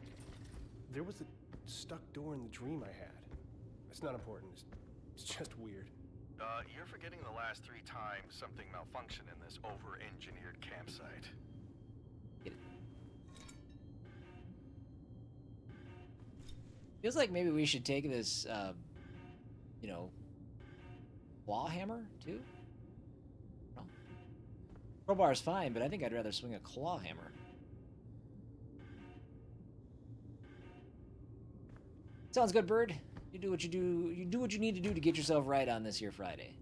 There was a stuck door in the dream I had. It's not important. It's just weird.
You're forgetting the last 3 times something malfunctioned in this over-engineered campsite.
Get it. Feels like maybe we should take this, claw hammer, too? No. Crowbar is fine, but I think I'd rather swing a claw hammer. Sounds good, bird. You do what you do. You do what you need to do to get yourself right on this here Friday.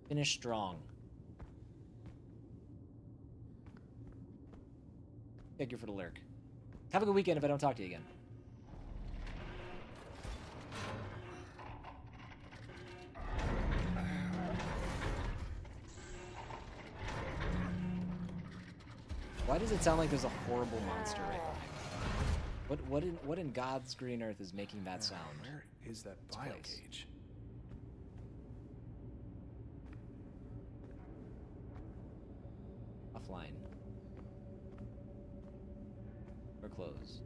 Finish strong. Thank you for the lurk. Have a good weekend if I don't talk to you again. Why does it sound like there's a horrible monster right now? What in God's green earth is making that sound?
Where is that bio cage?
Offline. Or closed.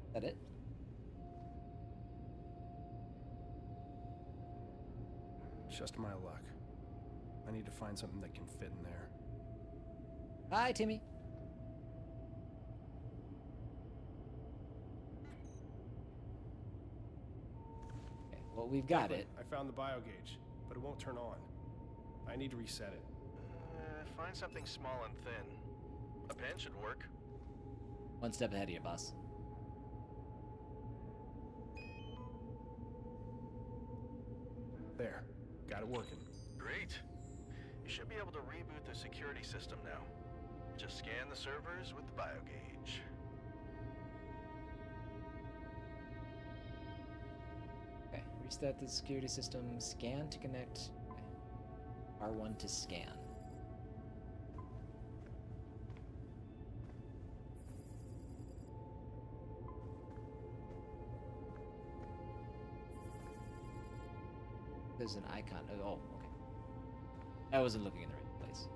Is that it?
Just my luck. I need to find something that can fit in there.
Hi, Timmy. Okay, well, we've got it.
I found the bio gauge, but it won't turn on. I need to reset it.
Find something small and thin. A pen should work.
One step ahead of you, boss.
There. Got it working.
Great. You should be able to reboot the security system now. Just scan the servers with the bio gauge.
Okay, restart the security system. Scan to connect. Okay. R1 to scan. There's an icon. Oh, okay. I wasn't looking in the right place.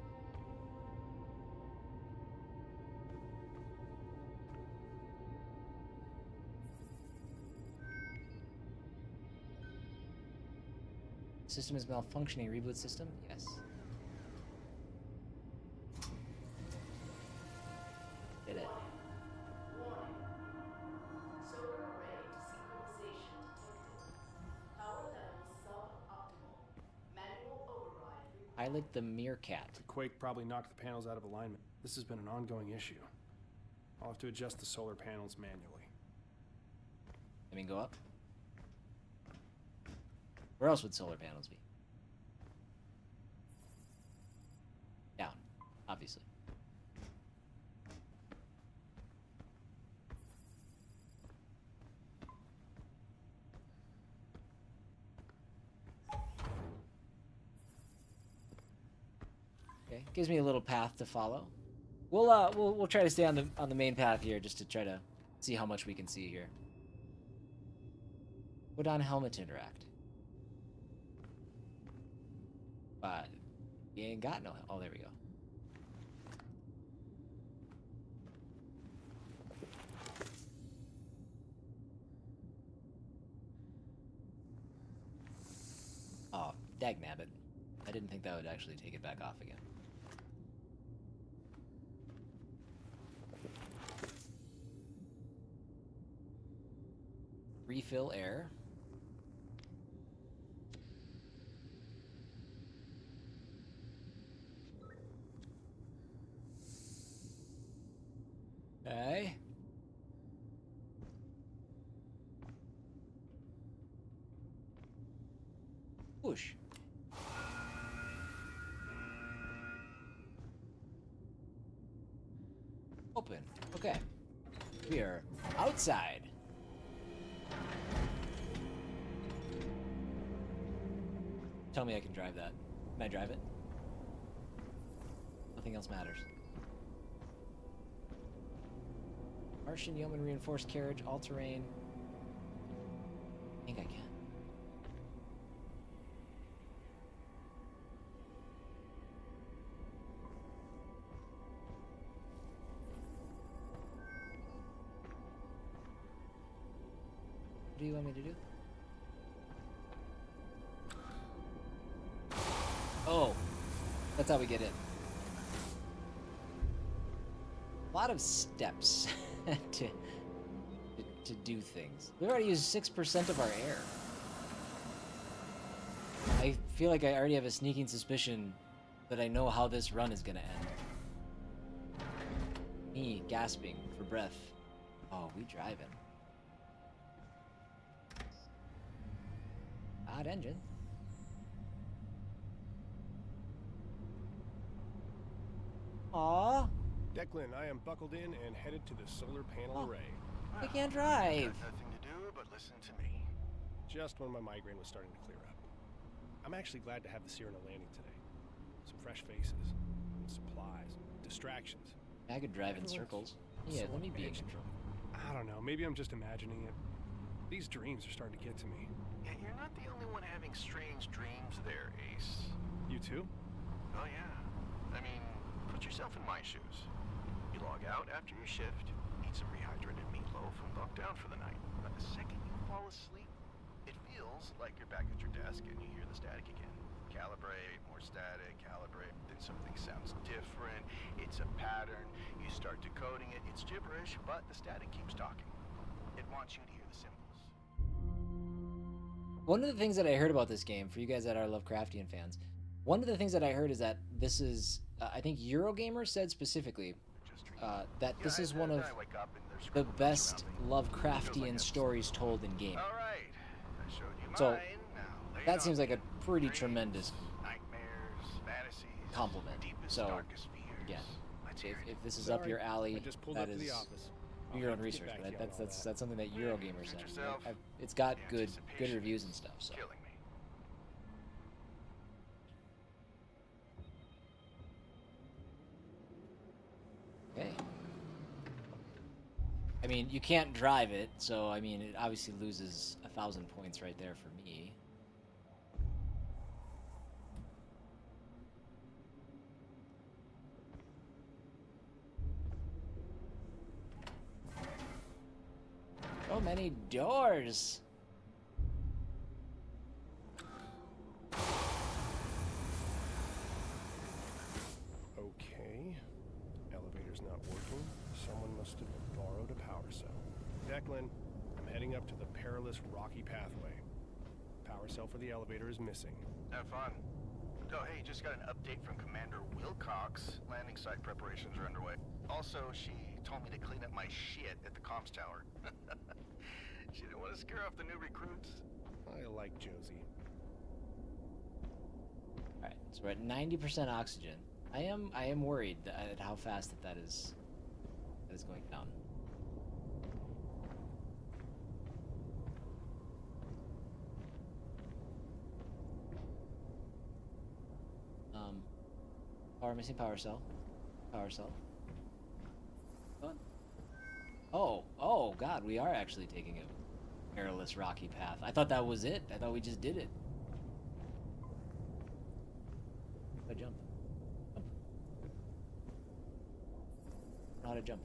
System is malfunctioning. Reboot system? Yes. Did it. Pilot the Meerkat.
The quake probably knocked the panels out of alignment. This has been an ongoing issue. I'll have to adjust the solar panels manually.
I mean, go up. Where else would solar panels be? Down, obviously. Okay, gives me a little path to follow. We'll try to stay on the main path here just to try to see how much we can see here. Put on helmet to interact. But you ain't got no. Oh, there we go. Oh, dagnabbit. I didn't think that would actually take it back off again. Refill air. Okay. Push. Open. Okay. We are outside. Tell me I can drive that. Can I drive it? Nothing else matters. Martian Yeoman reinforced carriage, all-terrain. I think I can. What do you want me to do? Oh, that's how we get in. A lot of steps to do things. We've already used 6% of our air. I feel like I already have a sneaking suspicion that I know how this run is gonna end. Me gasping for breath. Oh, we driving. Odd engine. Aww.
Declan, I am buckled in and headed to the solar panel array.
I can't drive.
Got nothing to do but listen to me.
Just when my migraine was starting to clear up. I'm actually glad to have the Cyrano landing today. Some fresh faces, supplies, distractions.
I could drive in circles. Yeah, let me be in control.
I don't know, maybe I'm just imagining it. These dreams are starting to get to me.
Yeah, you're not the only one having strange dreams there, Ace.
You too?
Oh yeah. I mean, put yourself in my shoes. You log out after your shift, eat some rehydrated meatloaf, and bunk down for the night. But the second you fall asleep, it feels like you're back at your desk and you hear the static again. Calibrate, more static, calibrate, then something sounds different. It's a pattern. You start decoding it. It's gibberish, but the static keeps talking. It wants you to hear the symbols.
One of the things that I heard about this game, for you guys that are Lovecraftian fans, one of the things that I heard is that this is, I think Eurogamer said specifically, that this is one of the best Lovecraftian stories told in gaming. So that seems like a pretty tremendous compliment. So again, if this is up your alley, that is do your own research. But that's something that Eurogamer said. It's got good reviews and stuff. So. Okay. I mean, you can't drive it, so I mean, it obviously loses 1,000 points right there for me. So many doors.
Okay. Elevator's not working. Someone must have borrowed a power cell. Declan, I'm heading up to the perilous rocky pathway. Power cell for the elevator is missing.
Have fun. Oh, hey, just got an update from Commander Wilcox. Landing site preparations are underway. Also, she told me to clean up my shit at the comms tower. She didn't want to scare off the new recruits.
I like Josie.
Alright, so we're at 90% oxygen. I am worried at how fast that is going down. Missing power cell. Power cell. Oh god, we are actually taking a perilous rocky path. I thought that was it. I thought we just did it. I jump. How to jump.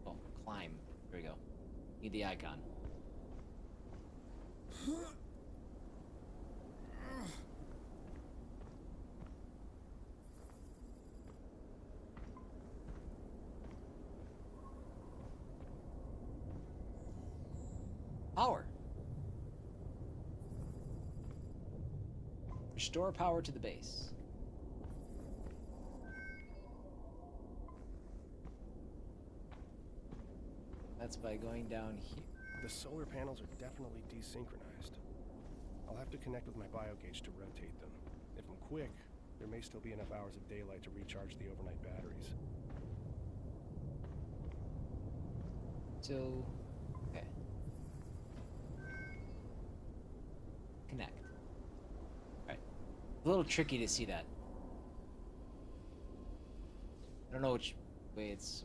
Oh, climb. There we go. Need the icon. Power. Restore power to the base. That's by going down here.
The solar panels are definitely desynchronized. I'll have to connect with my biogauge to rotate them. If I'm quick, there may still be enough hours of daylight to recharge the overnight batteries.
So, okay. Connect. Alright. A little tricky to see that. I don't know which way it's...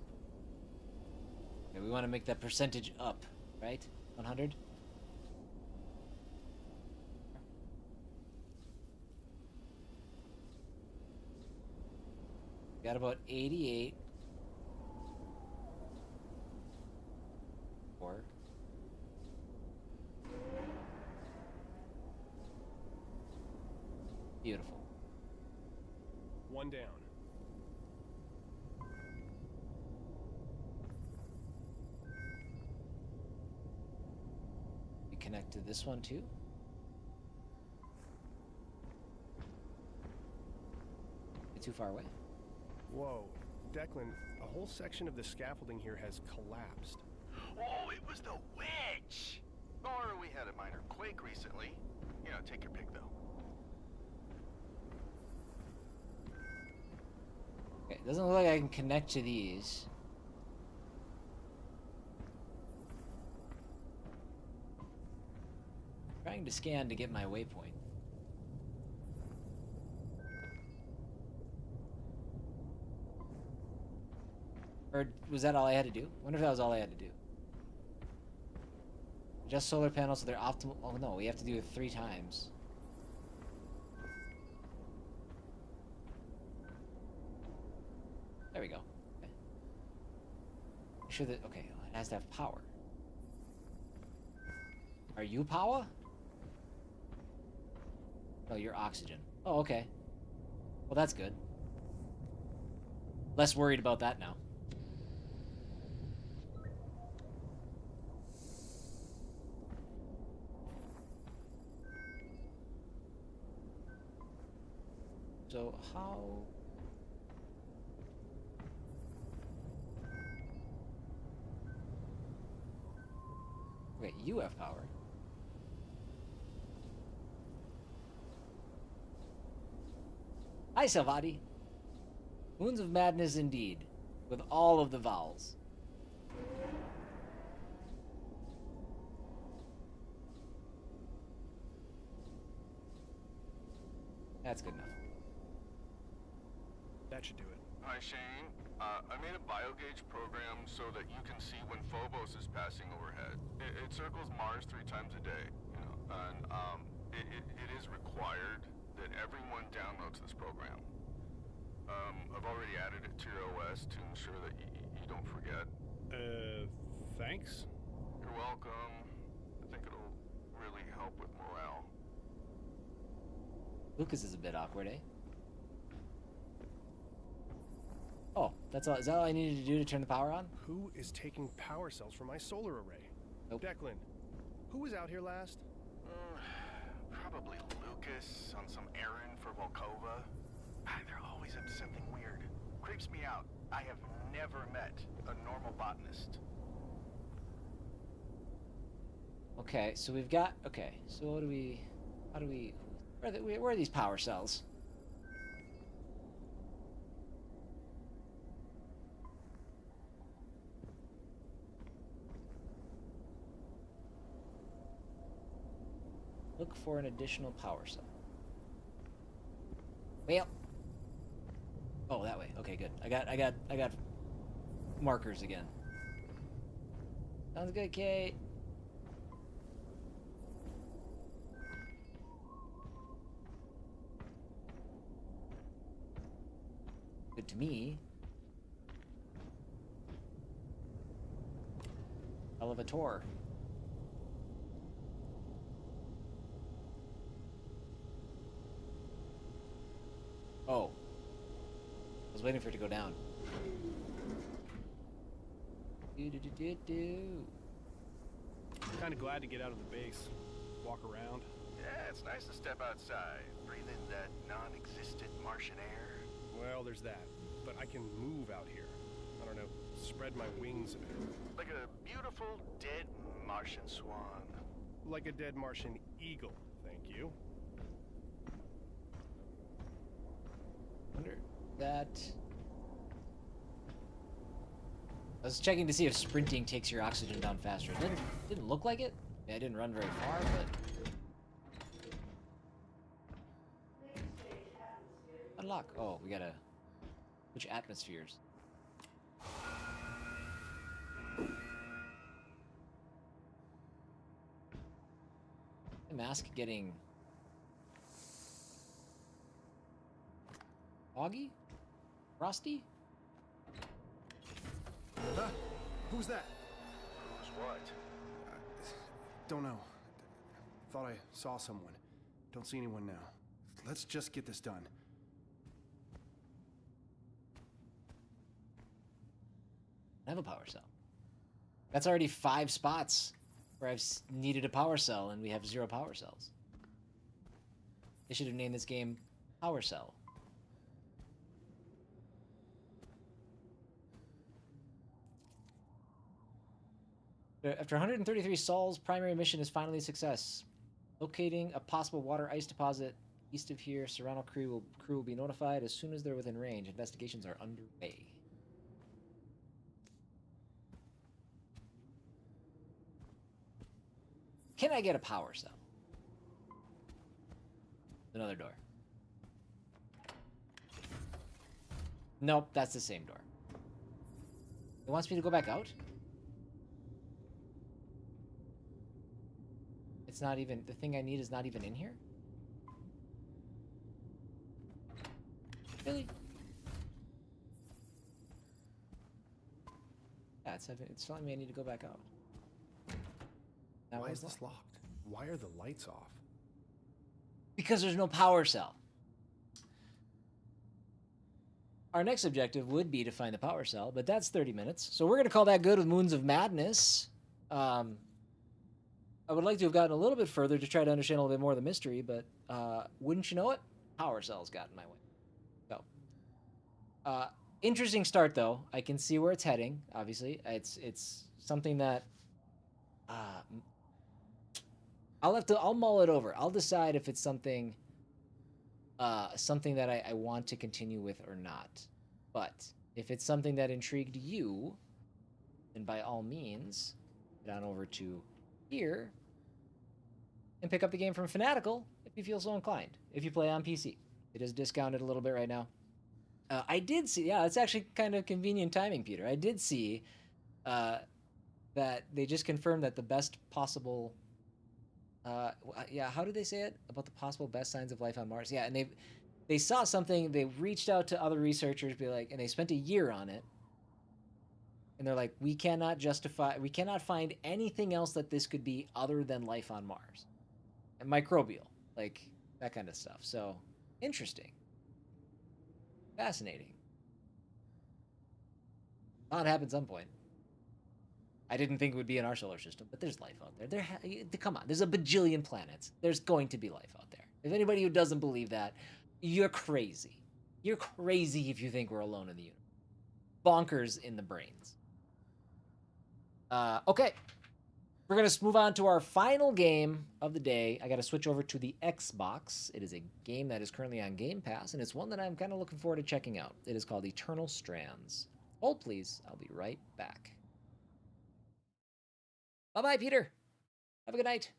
Okay, we want to make that percentage up, right? 100? Got about 88. 4. Beautiful.
One down.
We connect to this one too. It's too far away.
Whoa, Declan, a whole section of the scaffolding here has collapsed.
Oh, it was the witch! Or we had a minor quake recently. You know, take your pick, though.
Okay, it doesn't look like I can connect to these. Trying to scan to get my waypoint. Or was that all I had to do? I wonder if that was all I had to do. Just solar panels so they're optimal. Oh no, we have to do it 3 times. There we go. Okay. Make sure that, okay, it has to have power. Are you power? Oh, you're oxygen. Oh, okay. Well, that's good. Less worried about that now. So how... Wait, you have power. Hi, Salvati. Moons of Madness indeed, with all of the vowels. That's good enough.
That should do it.
Hi, Shane. I made a biogauge program so that you can see when Phobos is passing overhead. It circles Mars 3 times a day, you know, and it is required that everyone downloads this program. I've already added it to your OS to ensure that you don't forget.
Thanks?
You're welcome. I think it'll really help with morale.
Lucas is a bit awkward, eh? Oh, that's all. Is that all I needed to do to turn the power on?
Who is taking power cells from my solar array?
Nope.
Declan, who was out here last?
Probably Lucas on some errand for Volkova. They're always up to something weird. Creeps me out. I have never met a normal botanist.
Okay, so we've got... Okay, so what do we... How do we... Where are these power cells? Look for an additional power cell. Well. Oh, that way. Okay, good. I got markers again. Sounds good, Kate. Good to me. Elevator. Oh. I was waiting for it to go down.
Kind of glad to get out of the base. Walk around.
Yeah, it's nice to step outside. Breathe in that non-existent Martian air.
Well, there's that. But I can move out here. I don't know, spread my wings a bit.
Like a beautiful dead Martian swan.
Like a dead Martian eagle, thank you.
Wonder that... I was checking to see if sprinting takes your oxygen down faster. It didn't look like it. Yeah, I didn't run very far, but... Unlock. Oh, we gotta... Which atmospheres? The mask getting... foggy? Frosty?
Huh? Who's that?
Who's what?
Don't know. Thought I saw someone. Don't see anyone now. Let's just get this done.
I have a power cell. That's already 5 spots where I've needed a power cell and we have 0 power cells. They should have named this game Power Cell. After 133 sols, primary mission is finally a success. Locating a possible water ice deposit east of here. Serrano crew will be notified as soon as they're within range. Investigations are underway. Can I get a power cell? Another door. Nope, that's the same door. It wants me to go back out? It's not even, the thing I need is not even in here? Really? Yeah, it's telling me I need to go back out.
Why is this locked? Why are the lights off?
Because there's no power cell. Our next objective would be to find the power cell, but that's 30 minutes. So we're going to call that good with Moons of Madness. I would like to have gotten a little bit further to try to understand a little bit more of the mystery, but wouldn't you know it? Power cells got in my way. So, interesting start though. I can see where it's heading. Obviously, it's something that I'll mull it over. I'll decide if it's something that I want to continue with or not. But if it's something that intrigued you, then by all means, get on over to here and pick up the game from Fanatical if you feel so inclined. If you play on PC, it is discounted a little bit right now. I did see, yeah, it's actually kind of convenient timing, Peter. I did see that they just confirmed that the best possible, how did they say it? About the possible best signs of life on Mars. Yeah, and they saw something, they reached out to other researchers, and they spent a year on it. And they're like, we cannot find anything else that this could be other than life on Mars. And microbial, like that kind of stuff. So, interesting. Fascinating. Thought it happened at some point. I didn't think it would be in our solar system, but there's life out there. Come on, there's a bajillion planets. There's going to be life out there. If anybody who doesn't believe that, you're crazy. You're crazy if you think we're alone in the universe. Bonkers in the brains. Okay. We're going to move on to our final game of the day. I got to switch over to the Xbox. It is a game that is currently on Game Pass, and it's one that I'm kind of looking forward to checking out. It is called Eternal Strands. Hold, please. I'll be right back. Bye-bye, Peter. Have a good night.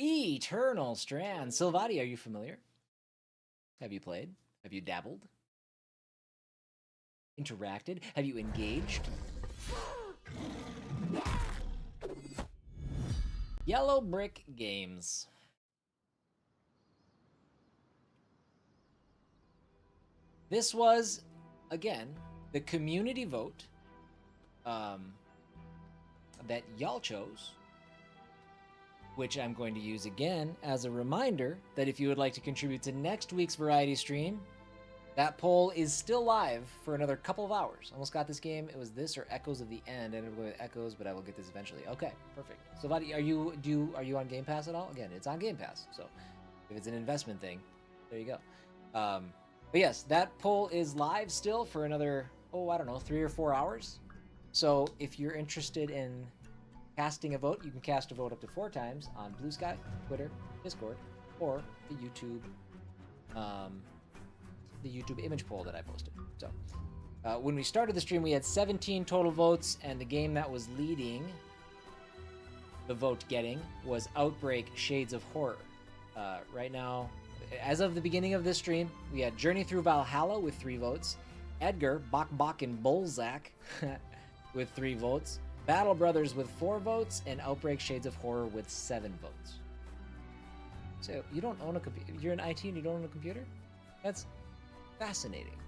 Eternal Strands. Silvati, are you familiar? Have you played? Have you dabbled? Interacted? Have you engaged? Yellow Brick Games. This was, again, the community vote that y'all chose which I'm going to use again as a reminder that if you would like to contribute to next week's variety stream, that poll is still live for another couple of hours. Almost got this game. It was this or Echoes of the End. I ended up going with Echoes, but I will get this eventually. Okay, perfect. So, Vadi, are you on Game Pass at all? Again, it's on Game Pass. So, if it's an investment thing, there you go. But yes, that poll is live still for another, 3 or 4 hours. So, if you're interested in casting a vote, you can cast a vote up to 4 times on Blue Sky, Twitter, Discord, or the YouTube image poll that I posted. So when we started the stream, we had 17 total votes, and the game that was leading the vote getting was Outbreak Shades of Horror. Right now, as of the beginning of this stream, we had Journey Through Valhalla with 3 votes, Edgar, Bok and Bolzak with 3 votes, Battle Brothers with 4 votes, and Outbreak Shades of Horror with 7 votes. So you don't own a computer? You're in IT and you don't own a computer? That's fascinating.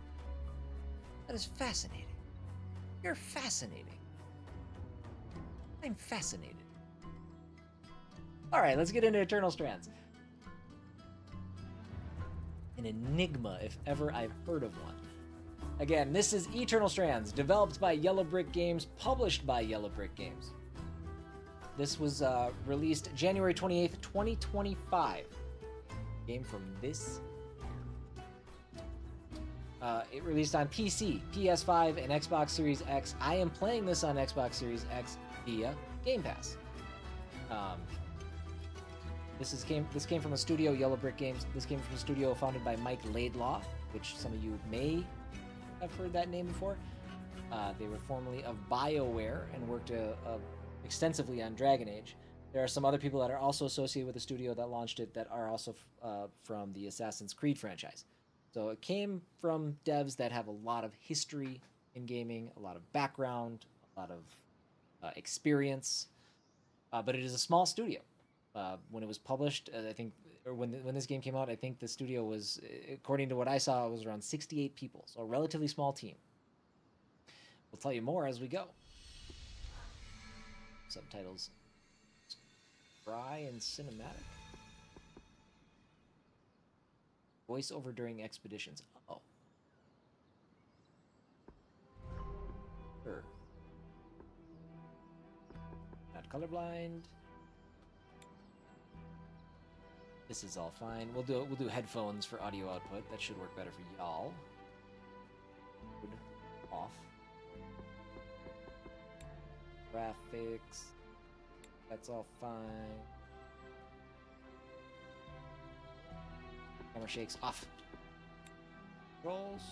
That is fascinating. You're fascinating. I'm fascinated. All right, let's get into Eternal Strands. An enigma, if ever I've heard of one. Again, this is Eternal Strands, developed by Yellow Brick Games, published by Yellow Brick Games. This was released January 28th, 2025. Game from this year. It released on PC, PS5, and Xbox Series X. I am playing this on Xbox Series X via Game Pass. This came from a studio, Yellow Brick Games. This came from a studio founded by Mike Laidlaw, which some of you may have heard that name before. They were formerly of BioWare and worked extensively on Dragon Age. There are some other people that are also associated with the studio that launched it that are also from the Assassin's Creed franchise. So it came from devs that have a lot of history in gaming, a lot of background, a lot of experience. But it is a small studio. When it was published, I think, or when this game came out, I think the studio was, according to what I saw, it was around 68 people. So a relatively small team. We'll tell you more as we go. Subtitles dry and cinematic. Voiceover during expeditions. Oh. Sure. Not colorblind. This is all fine. We'll do headphones for audio output. That should work better for y'all. Off. Graphics. That's all fine. Camera shakes off. Controls.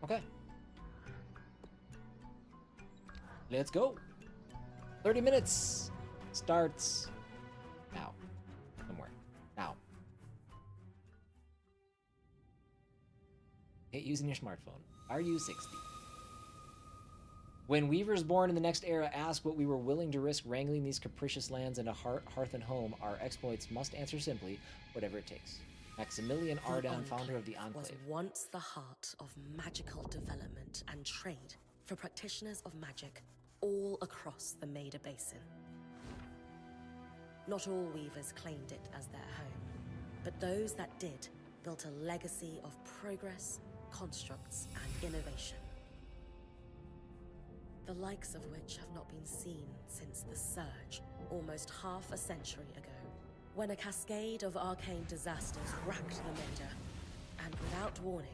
Okay. Let's go. 30 minutes. Starts now. Somewhere. Now. Hit using your smartphone. RU60. When Weavers born in the next era ask what we were willing to risk wrangling these capricious lands into hearth and home, our exploits must answer simply, whatever it takes. Maximilian Ardan, founder of the Enclave.
Was once the heart of magical development and trade for practitioners of magic all across the Maida Basin. Not all weavers claimed it as their home, but those that did built a legacy of progress, constructs, and innovation. The likes of which have not been seen since the Surge, almost half a century ago, when a cascade of arcane disasters racked the Maida, and without warning,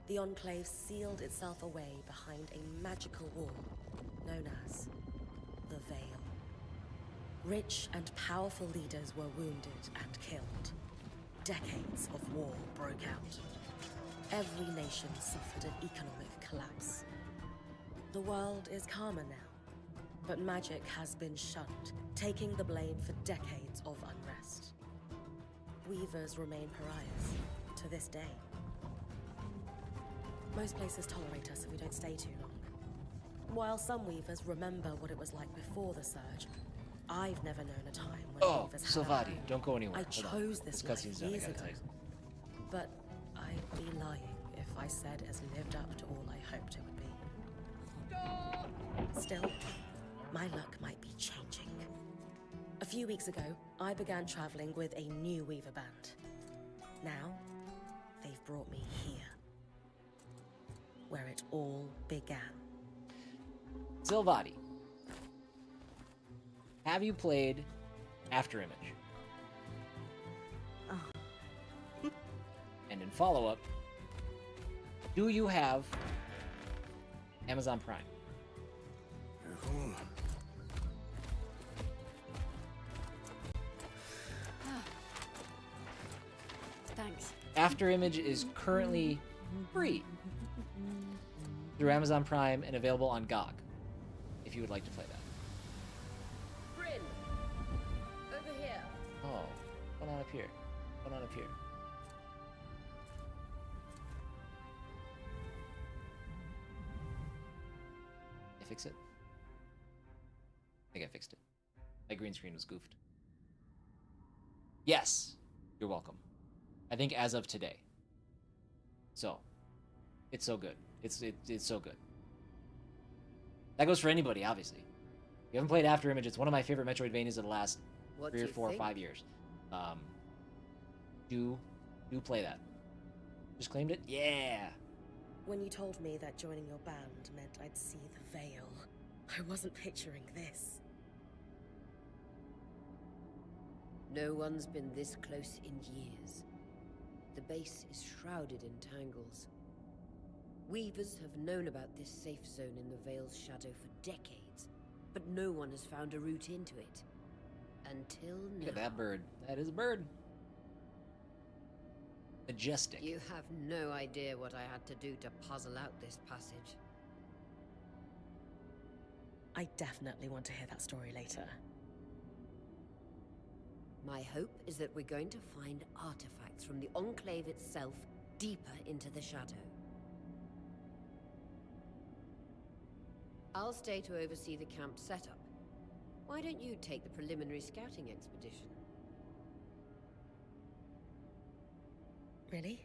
the Enclave sealed itself away behind a magical wall known as the Veil. Rich and powerful leaders were wounded and killed. Decades of war broke out. Every nation suffered an economic collapse. The world is calmer now, but magic has been shunned, taking the blame for decades of unrest. Weavers remain pariahs to this day. Most places tolerate us if we don't stay too long. While some weavers remember what it was like before the Surge, I've never known a time when weavers had a
Silvati,
home.
don't go anywhere.
I chose this life years ago, but I'd be lying if I said has lived up to all I hoped it would be. Still, my luck might be changing. A few weeks ago, I began traveling with a new Weaver band. Now, they've brought me here, where it all began.
Silvati, have you played After Image?
Oh.
And in follow-up, do you have Amazon Prime?
Thanks.
After Image is currently free through Amazon Prime and available on GOG, if you would like to play that.
Bryn, over here.
Oh, hold on up here. Hold on up here. Did I fix it? I think I fixed it. My green screen was goofed. Yes, you're welcome. I think as of today. So, it's so good. It's so good. That goes for anybody, obviously. If you haven't played After Image, it's one of my favorite Metroidvanias of the last 3 or 4 or 5 years. Do play that. Just claimed it? Yeah!
When you told me that joining your band meant I'd see the veil, I wasn't picturing this.
No one's been this close in years. The base is shrouded in tangles. Weavers have known about this safe zone in the Veil's shadow for decades, but no one has found a route into it. Until now.
Look at that bird. That is a bird. Majestic.
You have no idea what I had to do to puzzle out this passage.
I definitely want to hear that story later.
My hope is that we're going to find artifacts from the Enclave itself deeper into the shadow. I'll stay to oversee the camp setup. Why don't you take the preliminary scouting expedition?
Really?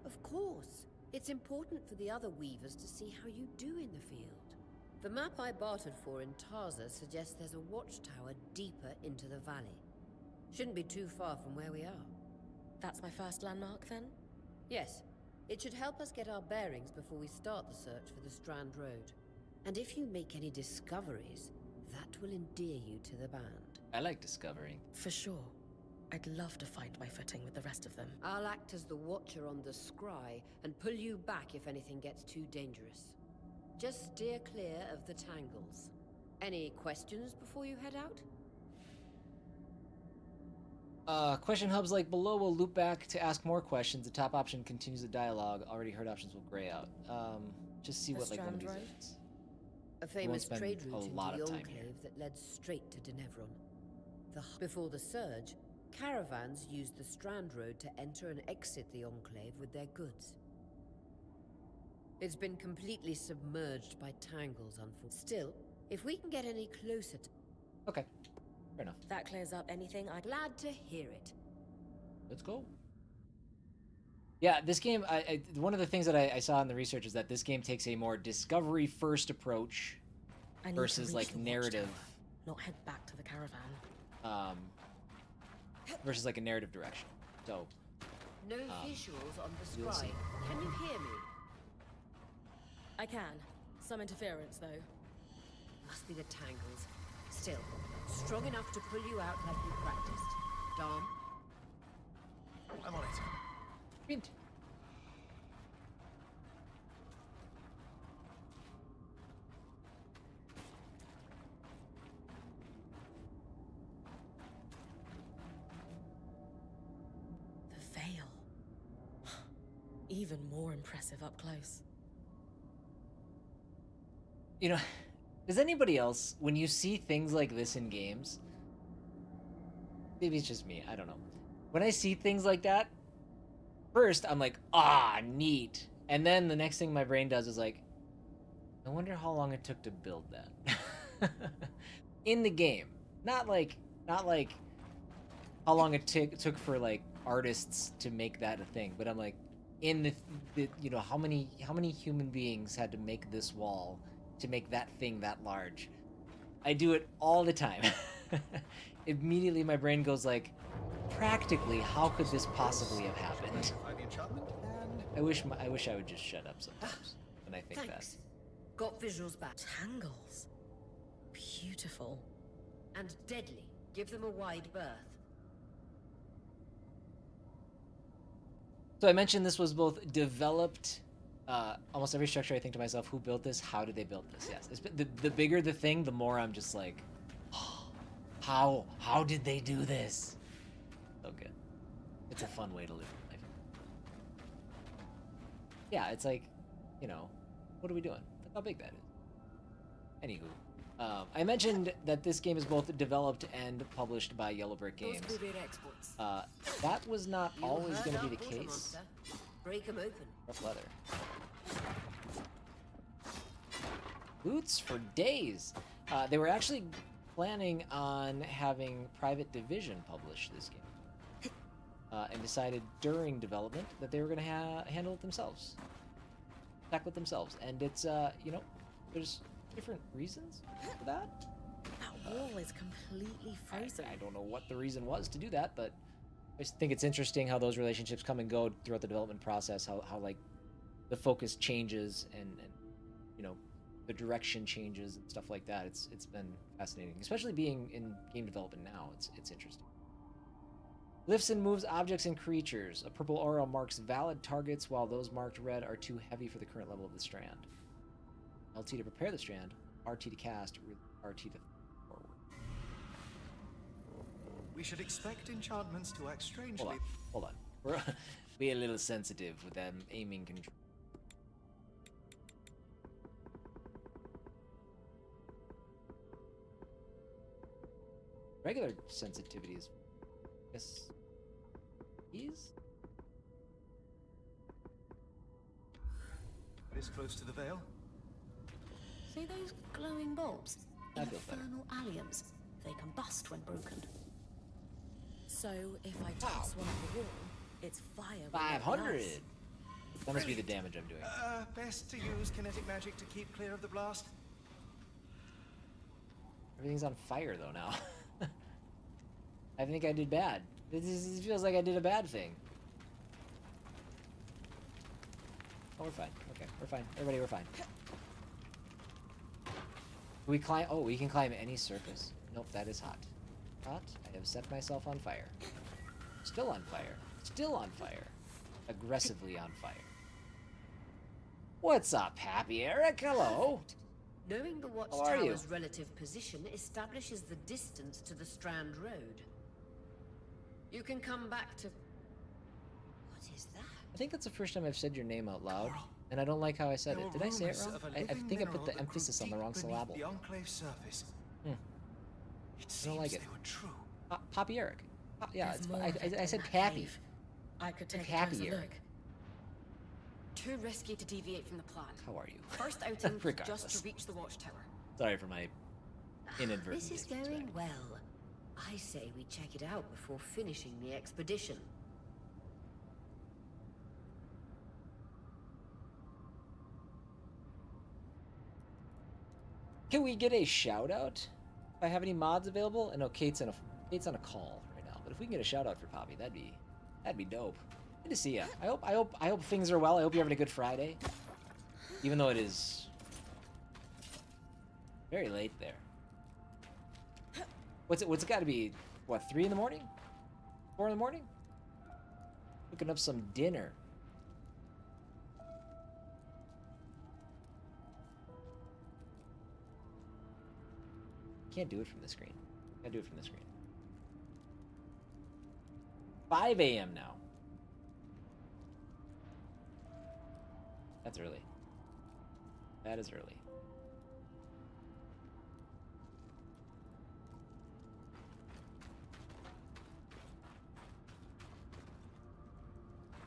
Of course. It's important for the other Weavers to see how you do in the field. The map I bartered for in Tarza suggests there's a watchtower deeper into the valley. Shouldn't be too far from where we are.
That's my first landmark, then?
Yes. It should help us get our bearings before we start the search for the Strand Road. And if you make any discoveries, that will endear you to the band.
I like discovering.
For sure. I'd love to find my footing with the rest of them.
I'll act as the watcher on the scry and pull you back if anything gets too dangerous. Just steer clear of the tangles. Any questions before you head out?
Question hubs like below will loop back to ask more questions. The top option continues the dialogue. Already heard options will gray out. Just see what like one of these is.
A famous trade route into the
time
Enclave
here.
that led straight to Denevron. Before the Surge, caravans used the Strand Road to enter and exit the Enclave with their goods. It's been completely submerged by tangles, unfortunately. Still, if we can get any closer to...
Okay, fair enough.
That clears up anything I'd...
Glad to hear it.
Let's go. Yeah, this game, one of the things that I saw in the research is that this game takes a more discovery-first approach versus, like, narrative.
Not head back to the caravan.
Versus, like, a narrative direction. So...
No visuals on the
we'll
scry.
see.
Can you hear me?
I can. Some interference, though.
Must be the tangles. Still, strong enough to pull you out like you practiced. Dom?
I'm on it.
Mint.
The veil. Even more impressive up close.
You know, does anybody else, when you see things like this in games, maybe it's just me, I don't know. When I see things like that, first I'm like, ah, neat. And then the next thing my brain does is like, I wonder how long it took to build that. In the game. Not like how long it took for like artists to make that a thing, but I'm like, in the you know, how many human beings had to make this wall to make that thing that large? I do it all the time. Immediately my brain goes like, practically, how could this possibly have happened? I wish I would just shut up sometimes when I think that.
Got visuals back.
Tangles. Beautiful.
And deadly. Give them a wide berth.
So I mentioned this was both developed. Almost every structure, I think to myself, who built this? How did they build this? Yes. The bigger the thing, the more I'm just like, oh, how did they do this? So good. It's a fun way to live life. Yeah, it's like, you know, what are we doing? Look how big that is. Anywho, I mentioned that this game is both developed and published by Yellow Brick Games. That was not always going to be the case.
Break them open.
Rough leather. Boots for days. They were actually planning on having Private Division publish this game, and decided during development that they were going to handle it themselves, tackle it themselves. And it's you know, there's different reasons for that.
That wall is completely frozen.
I don't know what the reason was to do that, but I just think it's interesting how those relationships come and go throughout the development process, how like the focus changes and you know, the direction changes and stuff like that. It's been fascinating, especially being in game development now. It's interesting. Lifts and moves objects and creatures. A purple aura marks valid targets, while those marked red are too heavy for the current level of the strand. LT to prepare the strand, RT to cast, RT to forward.
We should expect enchantments to act strangely.
Hold on. We're be a little sensitive with that aiming control. Regular sensitivity is, I guess, ease?
This close to the veil?
See those glowing bulbs?
That feels better.
Infernal alliums. They combust when broken. So if I toss one at the wall, it's fire.
500! That must be the damage I'm doing.
Best to use kinetic magic to keep clear of the blast.
Everything's on fire though now. I think I did bad. This feels like I did a bad thing. Oh, we're fine. Okay, we're fine. Everybody, we're fine. We climb. Oh, we can climb any surface. Nope, that is hot. Hot. I have set myself on fire. Still on fire. Still on fire. Aggressively on fire. What's up, Happy Eric? Hello.
Knowing the
How are you?
watchtower's relative position establishes the distance to the Strand Road. You can come back to... What is that?
I think that's the first time I've said your name out loud, and I don't like how I said it. Did I say it wrong? I think I put the emphasis on the wrong syllable.
The enclave surface.
I don't like it. Poppy Eric. Yeah, it's, I said Pappy.
I could take
Happy
a closer
Eric.
look.
Too risky to deviate from the plan.
How are you?
First outing,
Regardless.
just to reach the watchtower.
Sorry for my inadvertent.
This is going well. I say we check it out before finishing the expedition.
Can we get a shout out? If I have any mods available? I know Kate's on a call right now, but if we can get a shout out for Poppy, that'd be dope. Good to see ya. I hope things are well. I hope you're having a good Friday, even though it is very late there. What's it got to be? What, 3 in the morning? 4 in the morning? Cooking up some dinner. Can't do it from the screen. Can't do it from the screen. 5 a.m. now. That's early. That is early.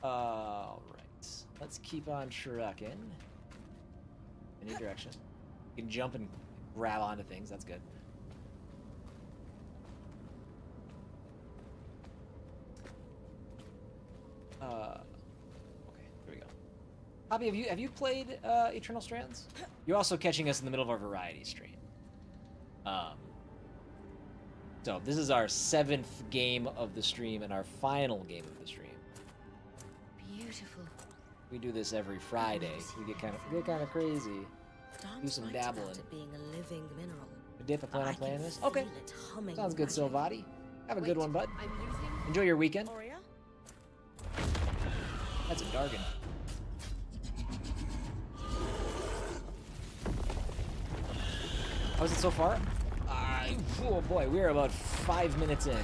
All right. Let's keep on trucking. Any direction. You can jump and grab onto things. That's good. Okay, there we go. Hobby, have you played Eternal Strands? You're also catching us in the middle of our variety stream. So this is our 7th game of the stream and our final game of the stream.
Beautiful.
We do this every Friday. We get kind of crazy.
I'm
Do some
right
dabbling.
about it being a living mineral.
A dip, I plan on playing
can
this.
feel
Okay.
it humming
Sounds
in
good,
my
Silvati. Have a good one, bud.
I'm losing.
Enjoy your weekend.
Oria?
That's a Dargan. How's it so far? Oh boy, we're about 5 minutes in.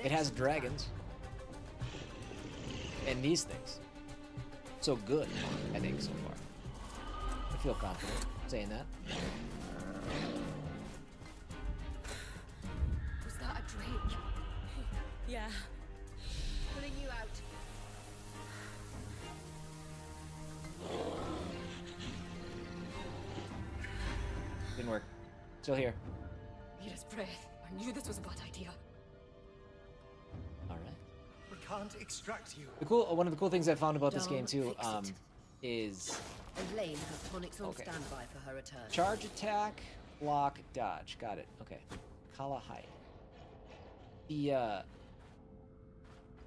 It has dragons. And these things. So good, I think, so far. I feel confident saying that.
Was that a drake?
Yeah.
Pulling you out.
Didn't work. Still here.
Need his breath. I knew this was a bad idea.
All right.
We can't extract you.
One of the cool things I found about this game
Don't
too,
fix it.
is
Elaine has tonics on
Okay.
standby for her return.
charge, attack, block, dodge. Got it. Okay. Kala hide. The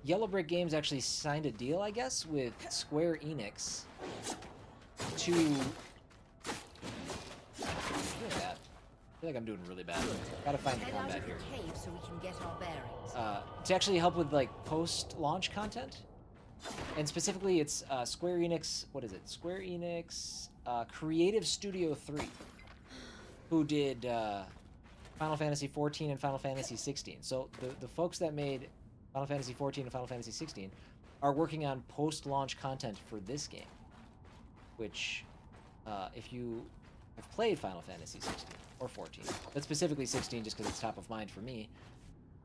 Yellow Brick Games actually signed a deal, I guess, with Square Enix to. Doing bad. I feel like I'm doing really bad. Gotta find the
Head out
combat
of the
here.
cave so we can get our bearings.
To actually help with like post-launch content, and specifically, it's Square Enix. What is it? Square Enix Creative Studio 3, who did Final Fantasy 14 and Final Fantasy 16. So the folks that made Final Fantasy 14 and Final Fantasy 16 are working on post-launch content for this game, which, if you have played Final Fantasy 16 or 14, but specifically 16 just because it's top of mind for me,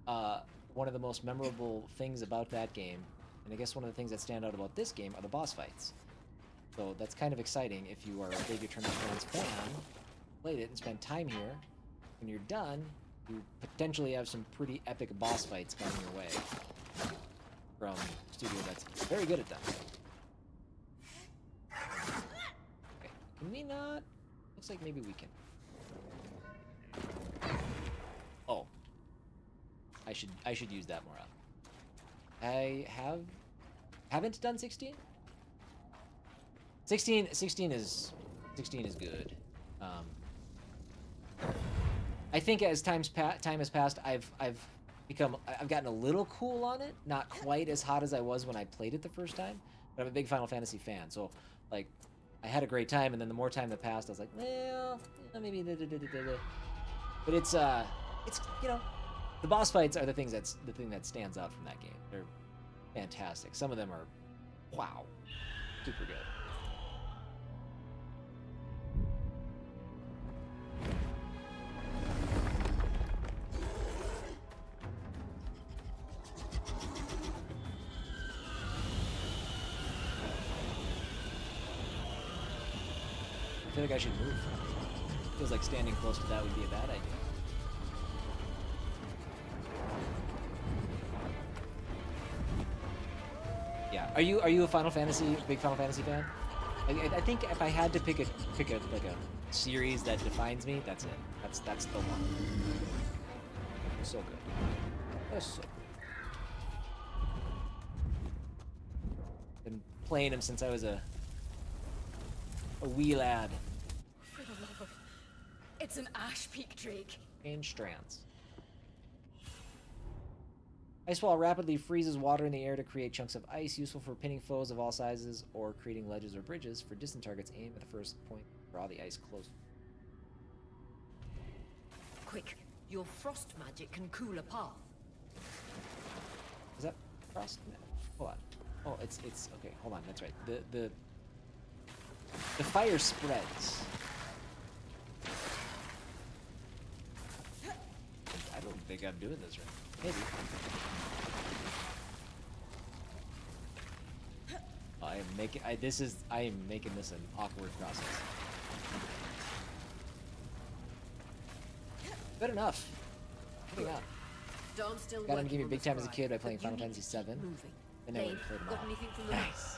one of the most memorable things about that game, and I guess one of the things that stand out about this game, are the boss fights. So that's kind of exciting if you are a big Eternal Strands fan, played it and spent time here. When you're done, you potentially have some pretty epic boss fights coming your way from a studio that's very good at them. Okay, can we not? Looks like maybe we can. Oh, I should use that more often. I haven't done 16. 16 is good. I think as time has passed, I've gotten a little cool on it. Not quite as hot as I was when I played it the first time, but I'm a big Final Fantasy fan. So, like, I had a great time, and then the more time that passed, I was like, well, maybe. But it's you know, the boss fights are the thing that stands out from that game. They're fantastic. Some of them are, wow, super good. I feel like I should move. Feels like standing close to that would be a bad idea. Yeah. Are you a big Final Fantasy fan? I think if I had to pick a series that defines me, that's it. That's the one. So good. That's so good. Been playing him since I was a wee lad.
For the love of... It's an Ash Peak Drake.
And Strands. Icewall rapidly freezes water in the air to create chunks of ice, useful for pinning foes of all sizes or creating ledges or bridges. For distant targets, aim at the first point, draw the ice close.
Quick, your frost magic can cool a path.
Is that frost? No. Hold on. Oh, it's okay. Hold on. That's right. The fire spreads. I don't think I'm doing this right. Maybe. I am making this an awkward process. Good enough. Moving on.
Dawn's still
Got him to give me
working
big
on
time
the
as a
scribe,
kid by
but
playing
you
Final
need
Fantasy
to keep
7.
moving.
And then we
Lane,
played them
got
all.
anything from the
Nice.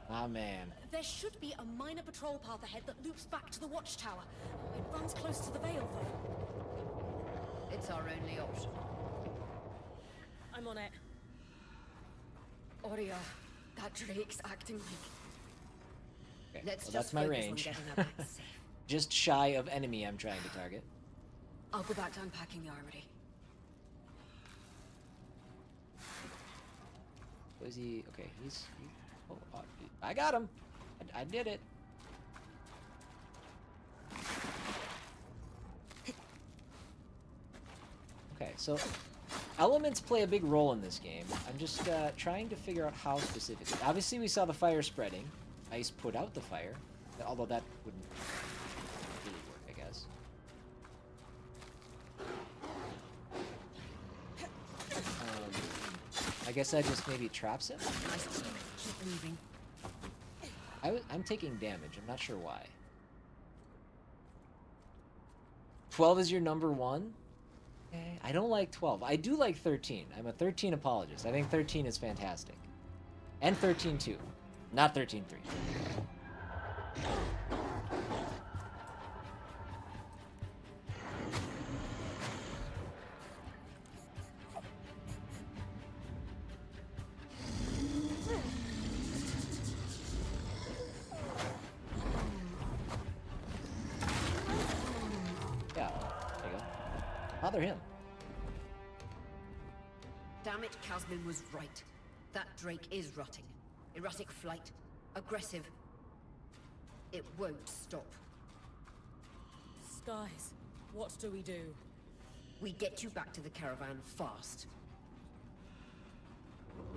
Ah, man.
There should be a minor patrol path ahead that loops back to the watchtower. It runs close to the Vale, though.
It's our only option.
I'm on it. Aurea, that Drake's acting like...
Okay,
Let's
well,
just
that's my
focus on
range.
getting her back safe.
Just shy of enemy I'm trying to target.
I'll go back to unpacking the armory.
Was he? Okay, oh, I got him. I did it. Okay, so elements play a big role in this game. I'm just trying to figure out how specifically. Obviously, we saw the fire spreading. Ice put out the fire, although that wouldn't really work, I guess. I guess that just maybe traps him.
Keep moving.
I'm taking damage. I'm not sure why. 12 is your number one? Okay. I don't like 12. I do like 13. I'm a 13 apologist. I think 13 is fantastic. And 13 too. Not 13-3. Yeah, there you go. Bother him.
Damn it, Casmin was right. That Drake is rotting. Erratic flight. Aggressive. It won't stop.
Skies, what do we do?
We get you back to the caravan fast.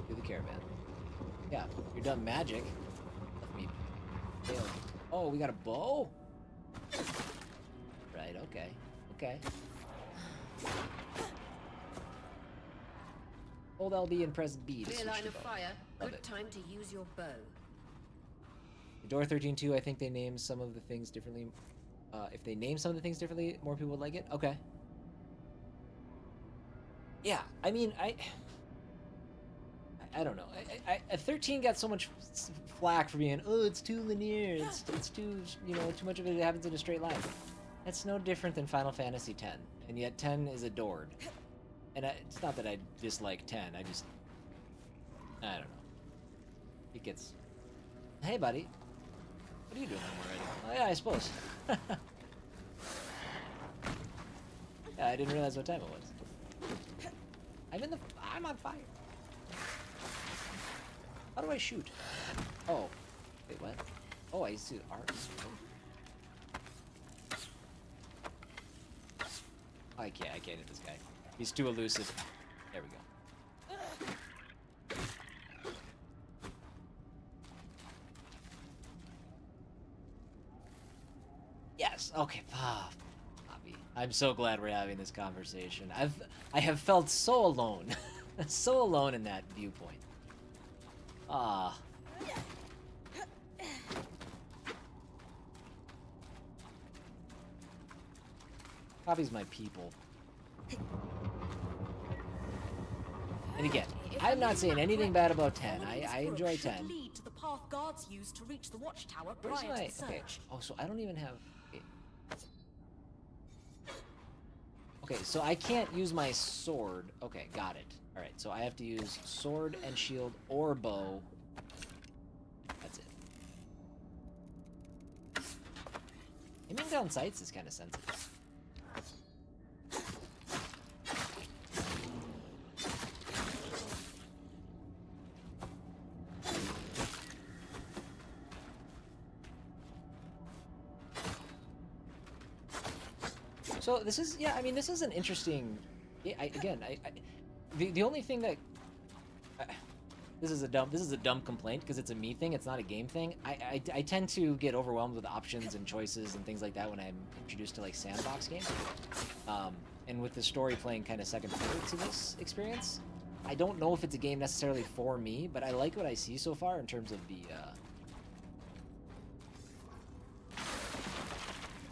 Do the caravan. Yeah, you're done magic. Let me fail. Oh, we got a bow? Right, okay. Okay. Hold LB and press B to
Clear
switch
line
to
of
bow.
fire.
Love
Good
it.
time to use your bow.
Door 13-2, I think they named some of the things differently. If they name some of the things differently, more people would like it. Okay. Yeah, I mean, I don't know. 13 got so much flack for being, oh, it's too linear. It's too, too much of it happens in a straight line. That's no different than Final Fantasy X, and yet 10 is adored. And it's not that I dislike 10. I don't know. It gets. Hey, buddy. What are you doing already? Oh yeah, I suppose. Yeah, I didn't realize what time it was. I'm on fire. How do I shoot? Oh. Wait, what? Oh, I see art. I can't hit this guy. He's too elusive. There we go. Yes. Okay. Bobby. I'm so glad we're having this conversation. I have felt so alone, so alone in that viewpoint. Ah. Bobby's my people. And again, I'm not saying anything bad about 10. I enjoy 10.
Lead to the path guards used to reach the watchtower
Where's
prior
my...
to the
Okay.
search.
Oh, so I don't even have... Okay, so I can't use my sword. Okay, got it. Alright, so I have to use sword and shield or bow. That's it. Aiming down sights is kind of sensitive. So this is, yeah, I mean, this is an interesting, the only thing that, this is a dumb complaint because it's a me thing, it's not a game thing. I tend to get overwhelmed with options and choices and things like that when I'm introduced to like sandbox games. And with the story playing kind of second fiddle to this experience, I don't know if it's a game necessarily for me, but I like what I see so far in terms of the,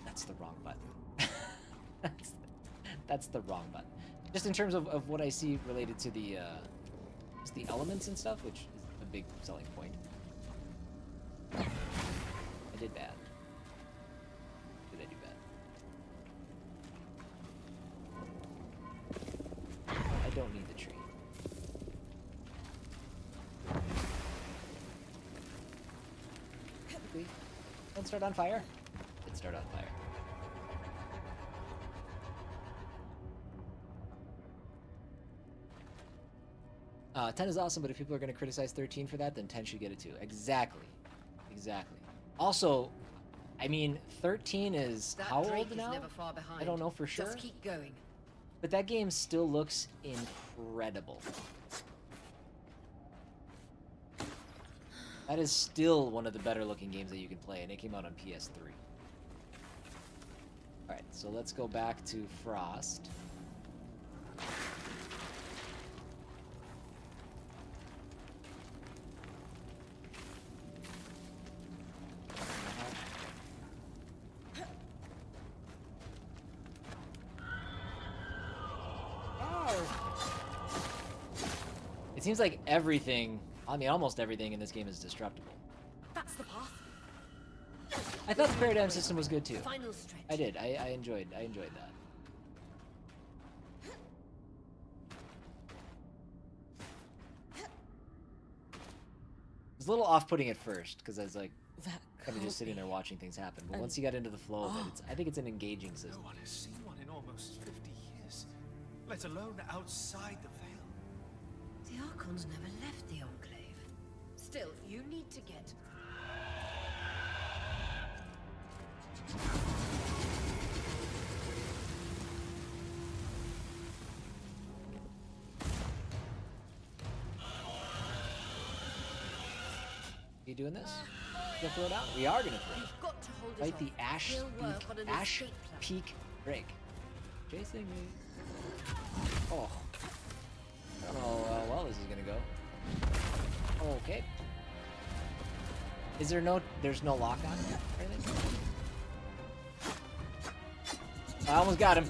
that's the wrong button. That's the wrong button. Just in terms of what I see related to the just the elements and stuff, which is a big selling point. I did bad. Did I do bad? I don't need the tree. Quickly. Don't start on fire. Did start on fire. 10 is awesome, but if people are going to criticize 13 for that, then 10 should get it too. Exactly. Exactly. Also, I mean, 13 is
That
how
Drake
old
is
now?
never far behind.
I don't know for sure.
Just keep going.
But that game still looks incredible. That is still one of the better looking games that you can play, and it came out on PS3. Alright, so let's go back to Frost. It seems like everything, I mean almost everything in this game is destructible.
That's the path.
I thought the paradigm system was good too.
Final stretch.
I did. I enjoyed that. It was a little off-putting at first because I was like kind of just sitting there watching things happen. But once you got into the flow of it, I think it's an engaging system.
No one has seen one in almost 50 years, let alone outside the veil.
The Archons never left the Enclave. Still, you need to get...
You doing this? Gonna throw it out? We are gonna throw it.
You've got to hold it
Fight
off.
the
We'll work on an
Ash
escape plan.
Peak Break. Chasing me. Oh. I don't know how well this is gonna go. Okay. Is there there's no lock on it or anything? I almost got him.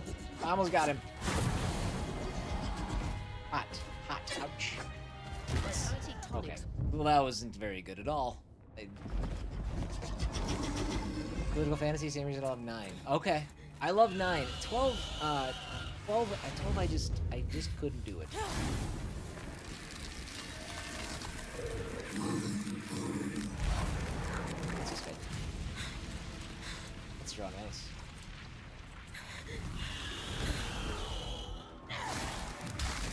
Hot, ouch. Okay. Well, that wasn't very good at all. Political fantasy, same reason I love 9. Okay. I love 9. 12, 12, I just couldn't do it. That's just good. That's strong ice.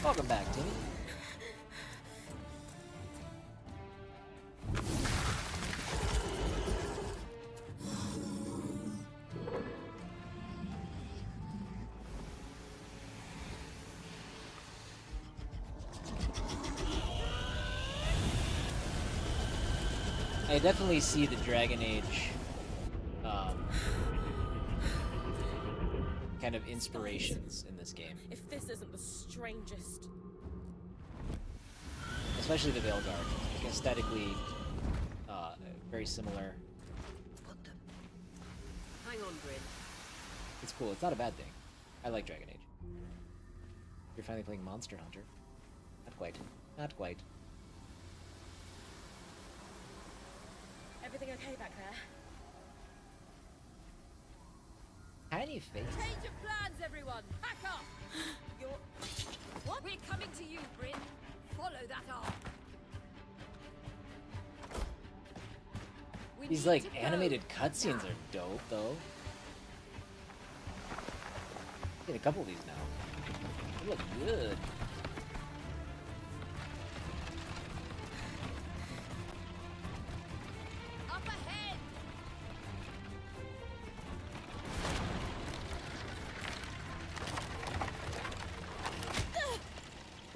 Welcome back, Timmy. I definitely see the Dragon Age kind of inspirations in this game.
If this isn't the strangest.
Especially the Veilguard. Like aesthetically, very similar.
Hang on, Bryn.
It's cool. It's not a bad thing. I like Dragon Age. You're finally playing Monster Hunter. Not quite. Not quite.
Everything okay back there?
Tiny face.
Change of plans, everyone! Pack up! You're... What? We're coming to you, Bryn. Follow that arc.
These like animated cutscenes are dope, though. Get a couple of these now. They look good.
Up ahead!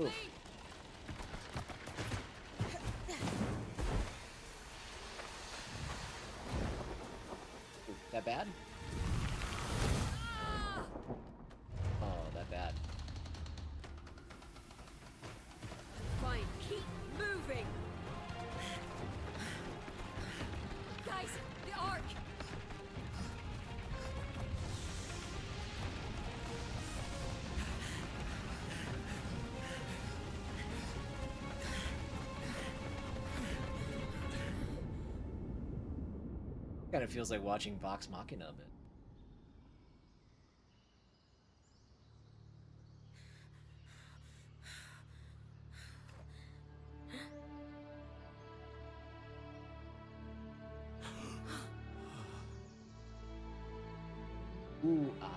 Oof. That bad? Oh, that bad.
Fine, keep moving! Guys, the arc!
Kind of feels like watching Vox Machina a bit. Ooh, ah.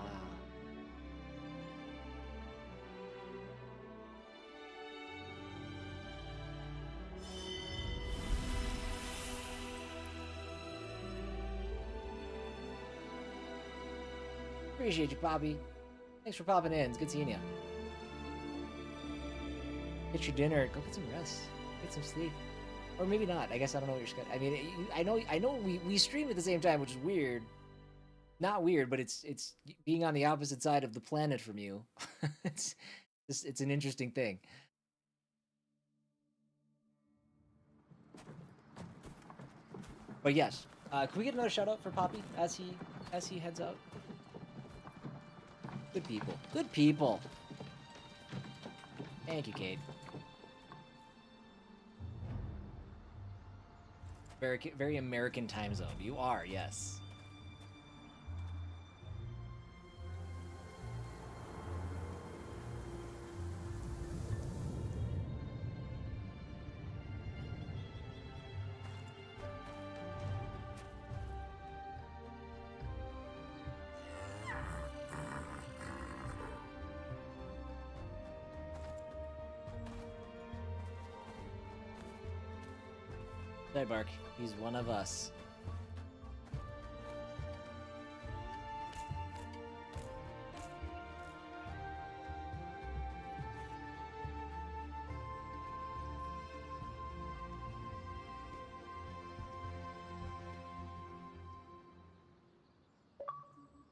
Appreciate you, Poppy. Thanks for popping in. It's good seeing you. Get your dinner. Go get some rest. Get some sleep. Or maybe not. I guess I don't know what your schedule. I mean, I know we stream at the same time, which is weird. Not weird, but it's being on the opposite side of the planet from you. it's an interesting thing. But yes, can we get another shout out for Poppy as he heads out? Good people. Good people. Thank you, Cade. Very American time zone. You are, yes. Bark. He's one of us.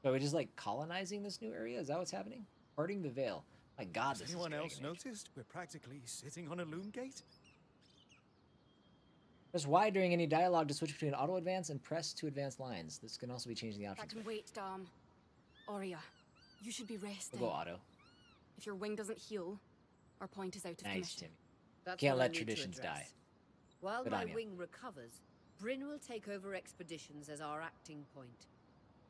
So we're just like colonizing this new area? Is that what's happening? Parting the veil. My God,
Has anyone else noticed we're practically sitting on a loom gate?
Press Y during any dialogue to switch between auto advance and press to advance lines. This can also be changing the options.
I can wait, Dom. Aurea, you should be resting.
We'll go auto.
If your wing doesn't heal, our point is out of
Nice,
commission.
Timmy.
That's
Can't
what I
let
need to
traditions
address.
die.
While
Good
my
on ya.
wing recovers, Bryn will take over expeditions as our acting point.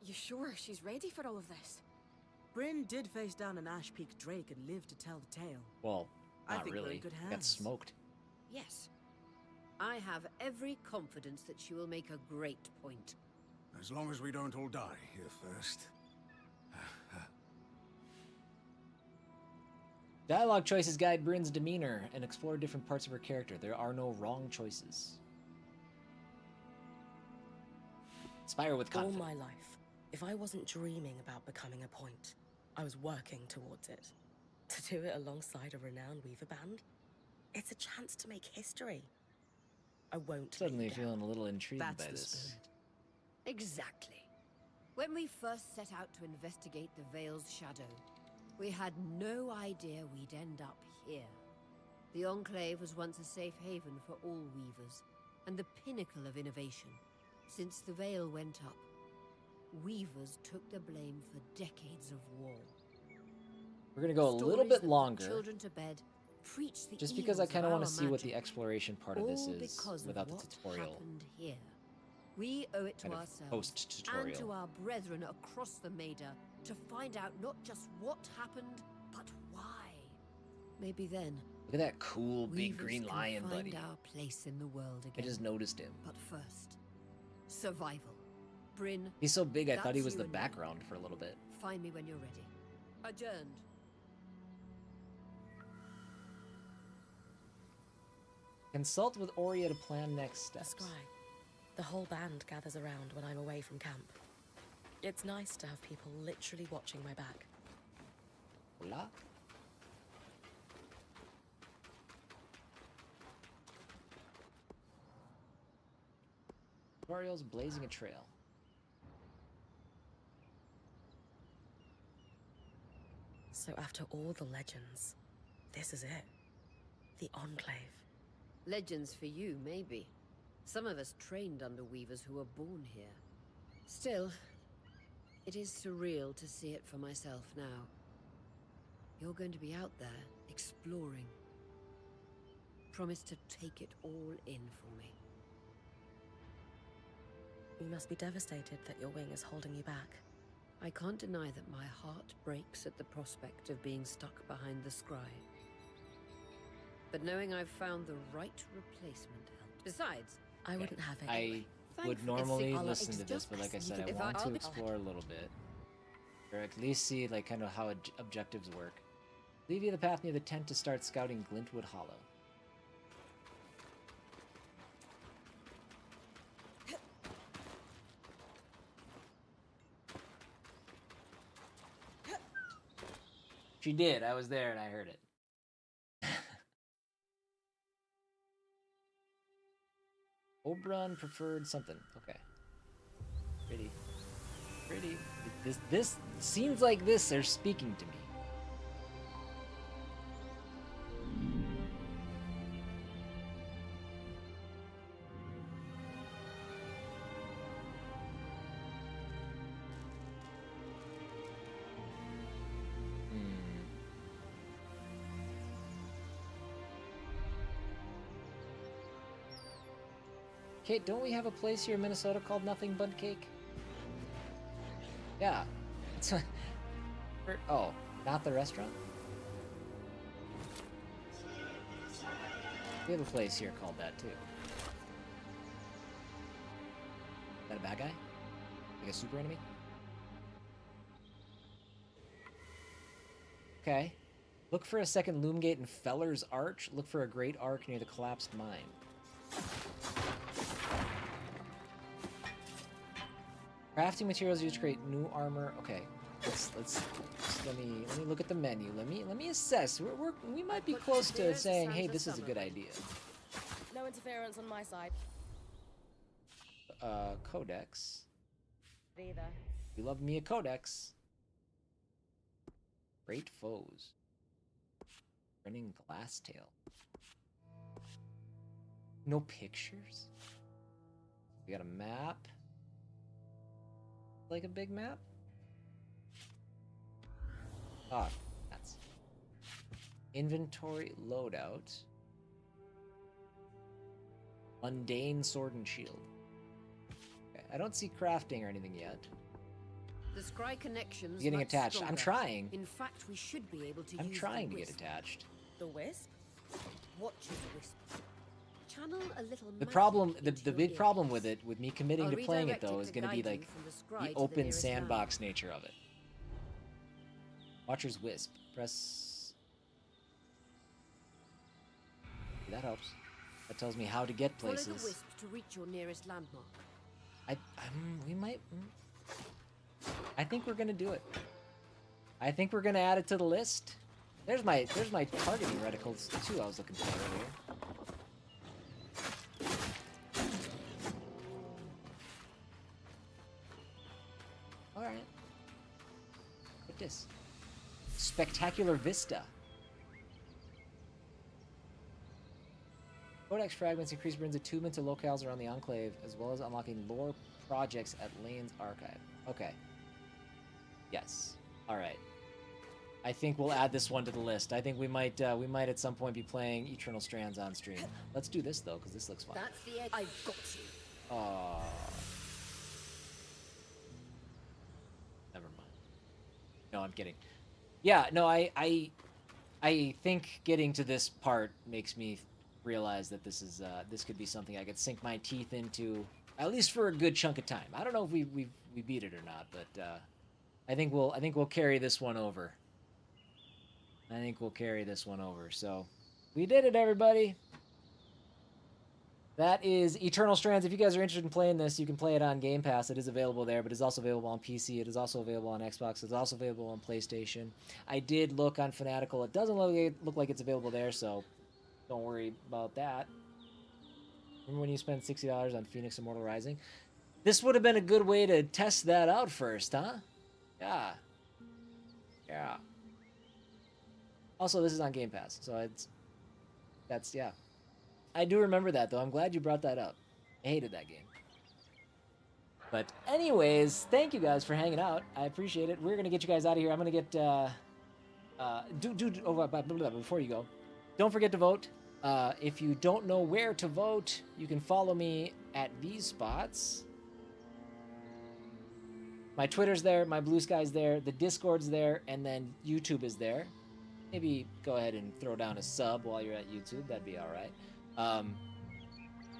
You sure she's ready for all of this?
Bryn did face down an Ash Peak Drake and lived to tell the tale.
Well,
I
not
think we're in
really.
good
Got
hands.
smoked.
Yes. I have every confidence that she will make a great point.
As long as we don't all die here first.
Dialogue choices guide Bryn's demeanor and explore different parts of her character. There are no wrong choices. Inspire with
All
confidence.
my life, if I wasn't dreaming about becoming a point, I was working towards it. To do it alongside a renowned Weaver band, it's a chance to make history. I won't.
Suddenly feeling a little intrigued by this.
Exactly. When we first set out to investigate the Veil's shadow, we had no idea we'd end up here. The Enclave was once a safe haven for all Weavers, and the pinnacle of innovation. Since the Veil went up, Weavers took the blame for decades of war.
We're gonna go a little
Stories
bit
that put
longer,
children to bed, preach the
just because I
evils of
kind of want
our
to see what the
magic,
exploration part of this
all
is
because of
without the
what
tutorial.
happened here. We owe it to
Kind of
ourselves
post-tutorial.
and to our brethren across the Maida to find out not just what happened, but why. Maybe then,
Look at that cool big
Weavers
green
can
lion,
find
buddy.
our place in the world
I
again.
just noticed him.
But first, survival. Bryn,
He's so big, I thought he
that's
was
you
the
and me.
background for a little bit.
Find me when you're ready. Adjourned.
Consult with Aurea to plan next steps.
The scribe. The whole band gathers around when I'm away from camp. It's nice to have people literally watching my back.
Hola. Mario's blazing a trail.
So after all the legends, this is it. The Enclave.
Legends for you, maybe. Some of us trained under Weavers who were born here. Still, it is surreal to see it for myself now. You're going to be out there, exploring. Promise to take it all in for me.
You must be devastated that your wing is holding you back.
I can't deny that my heart breaks at the prospect of being stuck behind the scry. But knowing I've found the right replacement helps. Besides,
I wouldn't have it.
I would normally listen to this, but like I said, I want to explore a little bit. Or at least see like kind of how objectives work. Leave you the path near the tent to start scouting Glintwood Hollow. She did. I was there and I heard it. Oberon preferred something. Okay. Pretty. Pretty. This seems like this. They're speaking to me. Kate, don't we have a place here in Minnesota called Nothing But Cake? Yeah. Oh, not the restaurant? We have a place here called that too. Is that a bad guy? Like a super enemy? Okay. Look for a second loom gate in Feller's Arch. Look for a great arc near the collapsed mine. Crafting materials used to create new armor. Okay, let me look at the menu. Let me assess. We might be close to saying, hey, this is a good idea.
No interference on my side.
Codex.
Either.
You love me a codex. Great foes. Running Glasstail. No pictures. We got a map. Like a big map? Ah, that's inventory loadout. Mundane sword and shield. Okay, I don't see crafting or anything yet.
The scry connections
Getting
much
attached.
stronger.
I'm trying.
In fact, we should be able to
I'm
use
trying
the
to get
wisp.
attached.
The wisp?
Watch his wisp. Channel a little
The
magic
problem, the
into your
big
ears.
problem with it, with me committing
I'll
to playing it
redirect
though,
it
is
to
going to be
guide you
like
from the scry
the
to the
open
nearest
sandbox nature of it. Watcher's Wisp. Press. That helps. That tells me how to get
Follow
places.
the wisp to reach your nearest landmark.
We might. I think we're gonna do it. I think we're gonna add it to the list. There's my targeting reticles too. I was looking for earlier. All right. What this? Spectacular Vista. Codex fragments increase Bryn's attunement to locales around the Enclave, as well as unlocking lore projects at Lane's Archive. Okay. Yes. All right. I think we'll add this one to the list. I think we might at some point be playing Eternal Strands on stream. Let's do this though, because this looks fun.
That's the edge. I've got you.
Oh. Never mind. No, I'm kidding. Yeah, no, I think getting to this part makes me realize that this is this could be something I could sink my teeth into, at least for a good chunk of time. I don't know if we beat it or not, but I think we'll carry this one over. I think we'll carry this one over. So we did it, everybody. That is Eternal Strands. If you guys are interested in playing this, you can play it on Game Pass. It is available there, but it's also available on PC. It is also available on Xbox. It's also available on PlayStation. I did look on Fanatical. It doesn't look like it's available there, so don't worry about that. Remember when you spent $60 on Phoenix Immortal Rising? This would have been a good way to test that out first, huh? Yeah. Yeah. Also, this is on Game Pass, so yeah. I do remember that, though. I'm glad you brought that up. I hated that game. But anyways, thank you guys for hanging out. I appreciate it. We're going to get you guys out of here. I'm going to get... before you go, don't forget to vote. If you don't know where to vote, you can follow me at these spots. My Twitter's there, my Blue Sky's there, the Discord's there, and then YouTube is there. Maybe go ahead and throw down a sub while you're at YouTube. That'd be all right.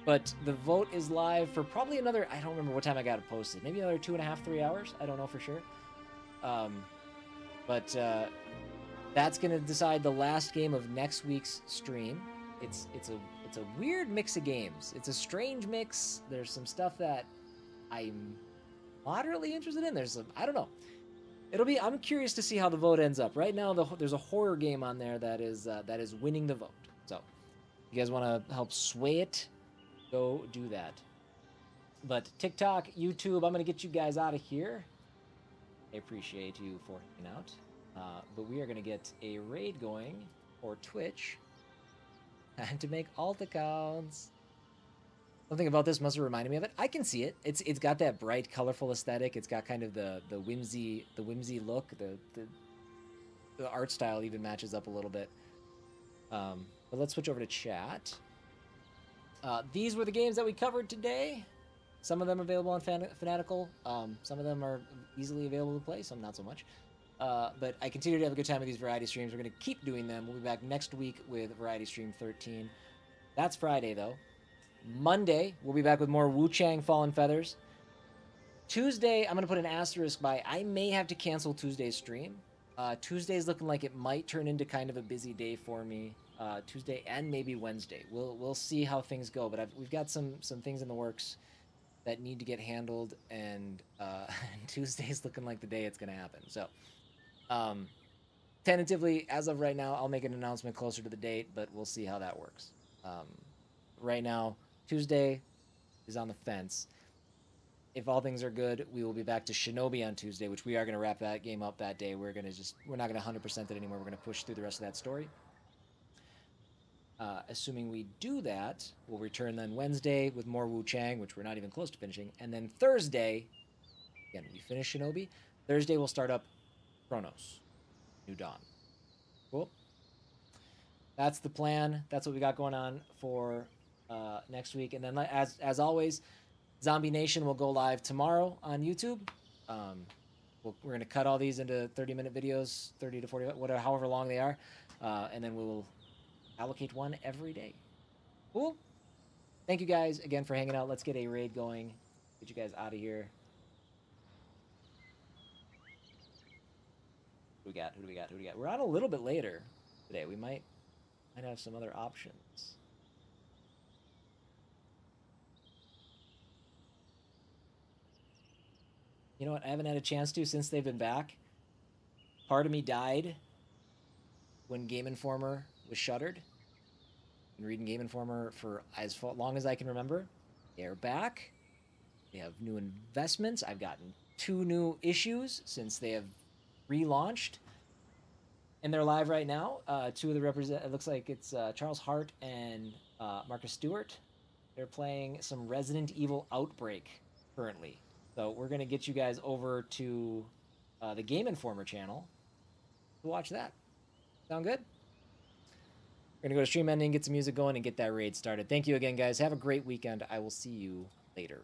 But the vote is live for probably another, I don't remember what time I got it posted. Maybe another 2.5, 3 hours. I don't know for sure. But that's going to decide the last game of next week's stream. It's a weird mix of games. It's a strange mix. There's some stuff that I'm moderately interested in. There's some, I don't know. I'm curious to see how the vote ends up. Right now, there's a horror game on there that is winning the vote. So, if you guys want to help sway it, go do that. But TikTok, YouTube, I'm going to get you guys out of here. I appreciate you for hanging out. But we are going to get a raid going for Twitch and to make alt accounts. Something about this must have reminded me of it. I can see it. It's got that bright, colorful aesthetic. It's got kind of the whimsy look. The art style even matches up a little bit. But let's switch over to chat. These were the games that we covered today. Some of them available on Fanatical. Some of them are easily available to play. Some not so much. But I continue to have a good time with these variety streams. We're going to keep doing them. We'll be back next week with Variety Stream 13. That's Friday, though. Monday, we'll be back with more Wu Chang Fallen Feathers. Tuesday, I'm going to put an asterisk by. I may have to cancel Tuesday's stream. Tuesday's looking like it might turn into kind of a busy day for me. Tuesday and maybe Wednesday. We'll see how things go. But we've got some things in the works that need to get handled. And Tuesday's looking like the day it's going to happen. So, tentatively, as of right now, I'll make an announcement closer to the date. But we'll see how that works. Right now, Tuesday is on the fence. If all things are good, we will be back to Shinobi on Tuesday, which we are going to wrap that game up that day. We're not going to 100% it anymore. We're going to push through the rest of that story. Assuming we do that, we'll return then Wednesday with more Wu Chang, which we're not even close to finishing. And then Thursday, again, we finish Shinobi. Thursday, we'll start up Chronos, New Dawn. Cool. That's the plan. That's what we got going on for next week. And then, as always, Zombie Nation will go live tomorrow on YouTube. We're going to cut all these into 30-minute videos, 30 to 40, whatever, however long they are. And then we will allocate one every day. Cool. Thank you guys again for hanging out. Let's get a raid going. Get you guys out of here. Who do we got? We're on a little bit later today. We might have some other options. You know what? I haven't had a chance to since they've been back. Part of me died when Game Informer was shuttered. Been reading Game Informer for as long as I can remember. They're back. They have new investments. I've gotten 2 new issues since they have relaunched. And they're live right now. 2 of the it looks like it's Charles Hart and Marcus Stewart. They're playing some Resident Evil Outbreak currently. So we're going to get you guys over to the Game Informer channel to watch that. Sound good? We're going to go to stream ending, get some music going, and get that raid started. Thank you again, guys. Have a great weekend. I will see you later.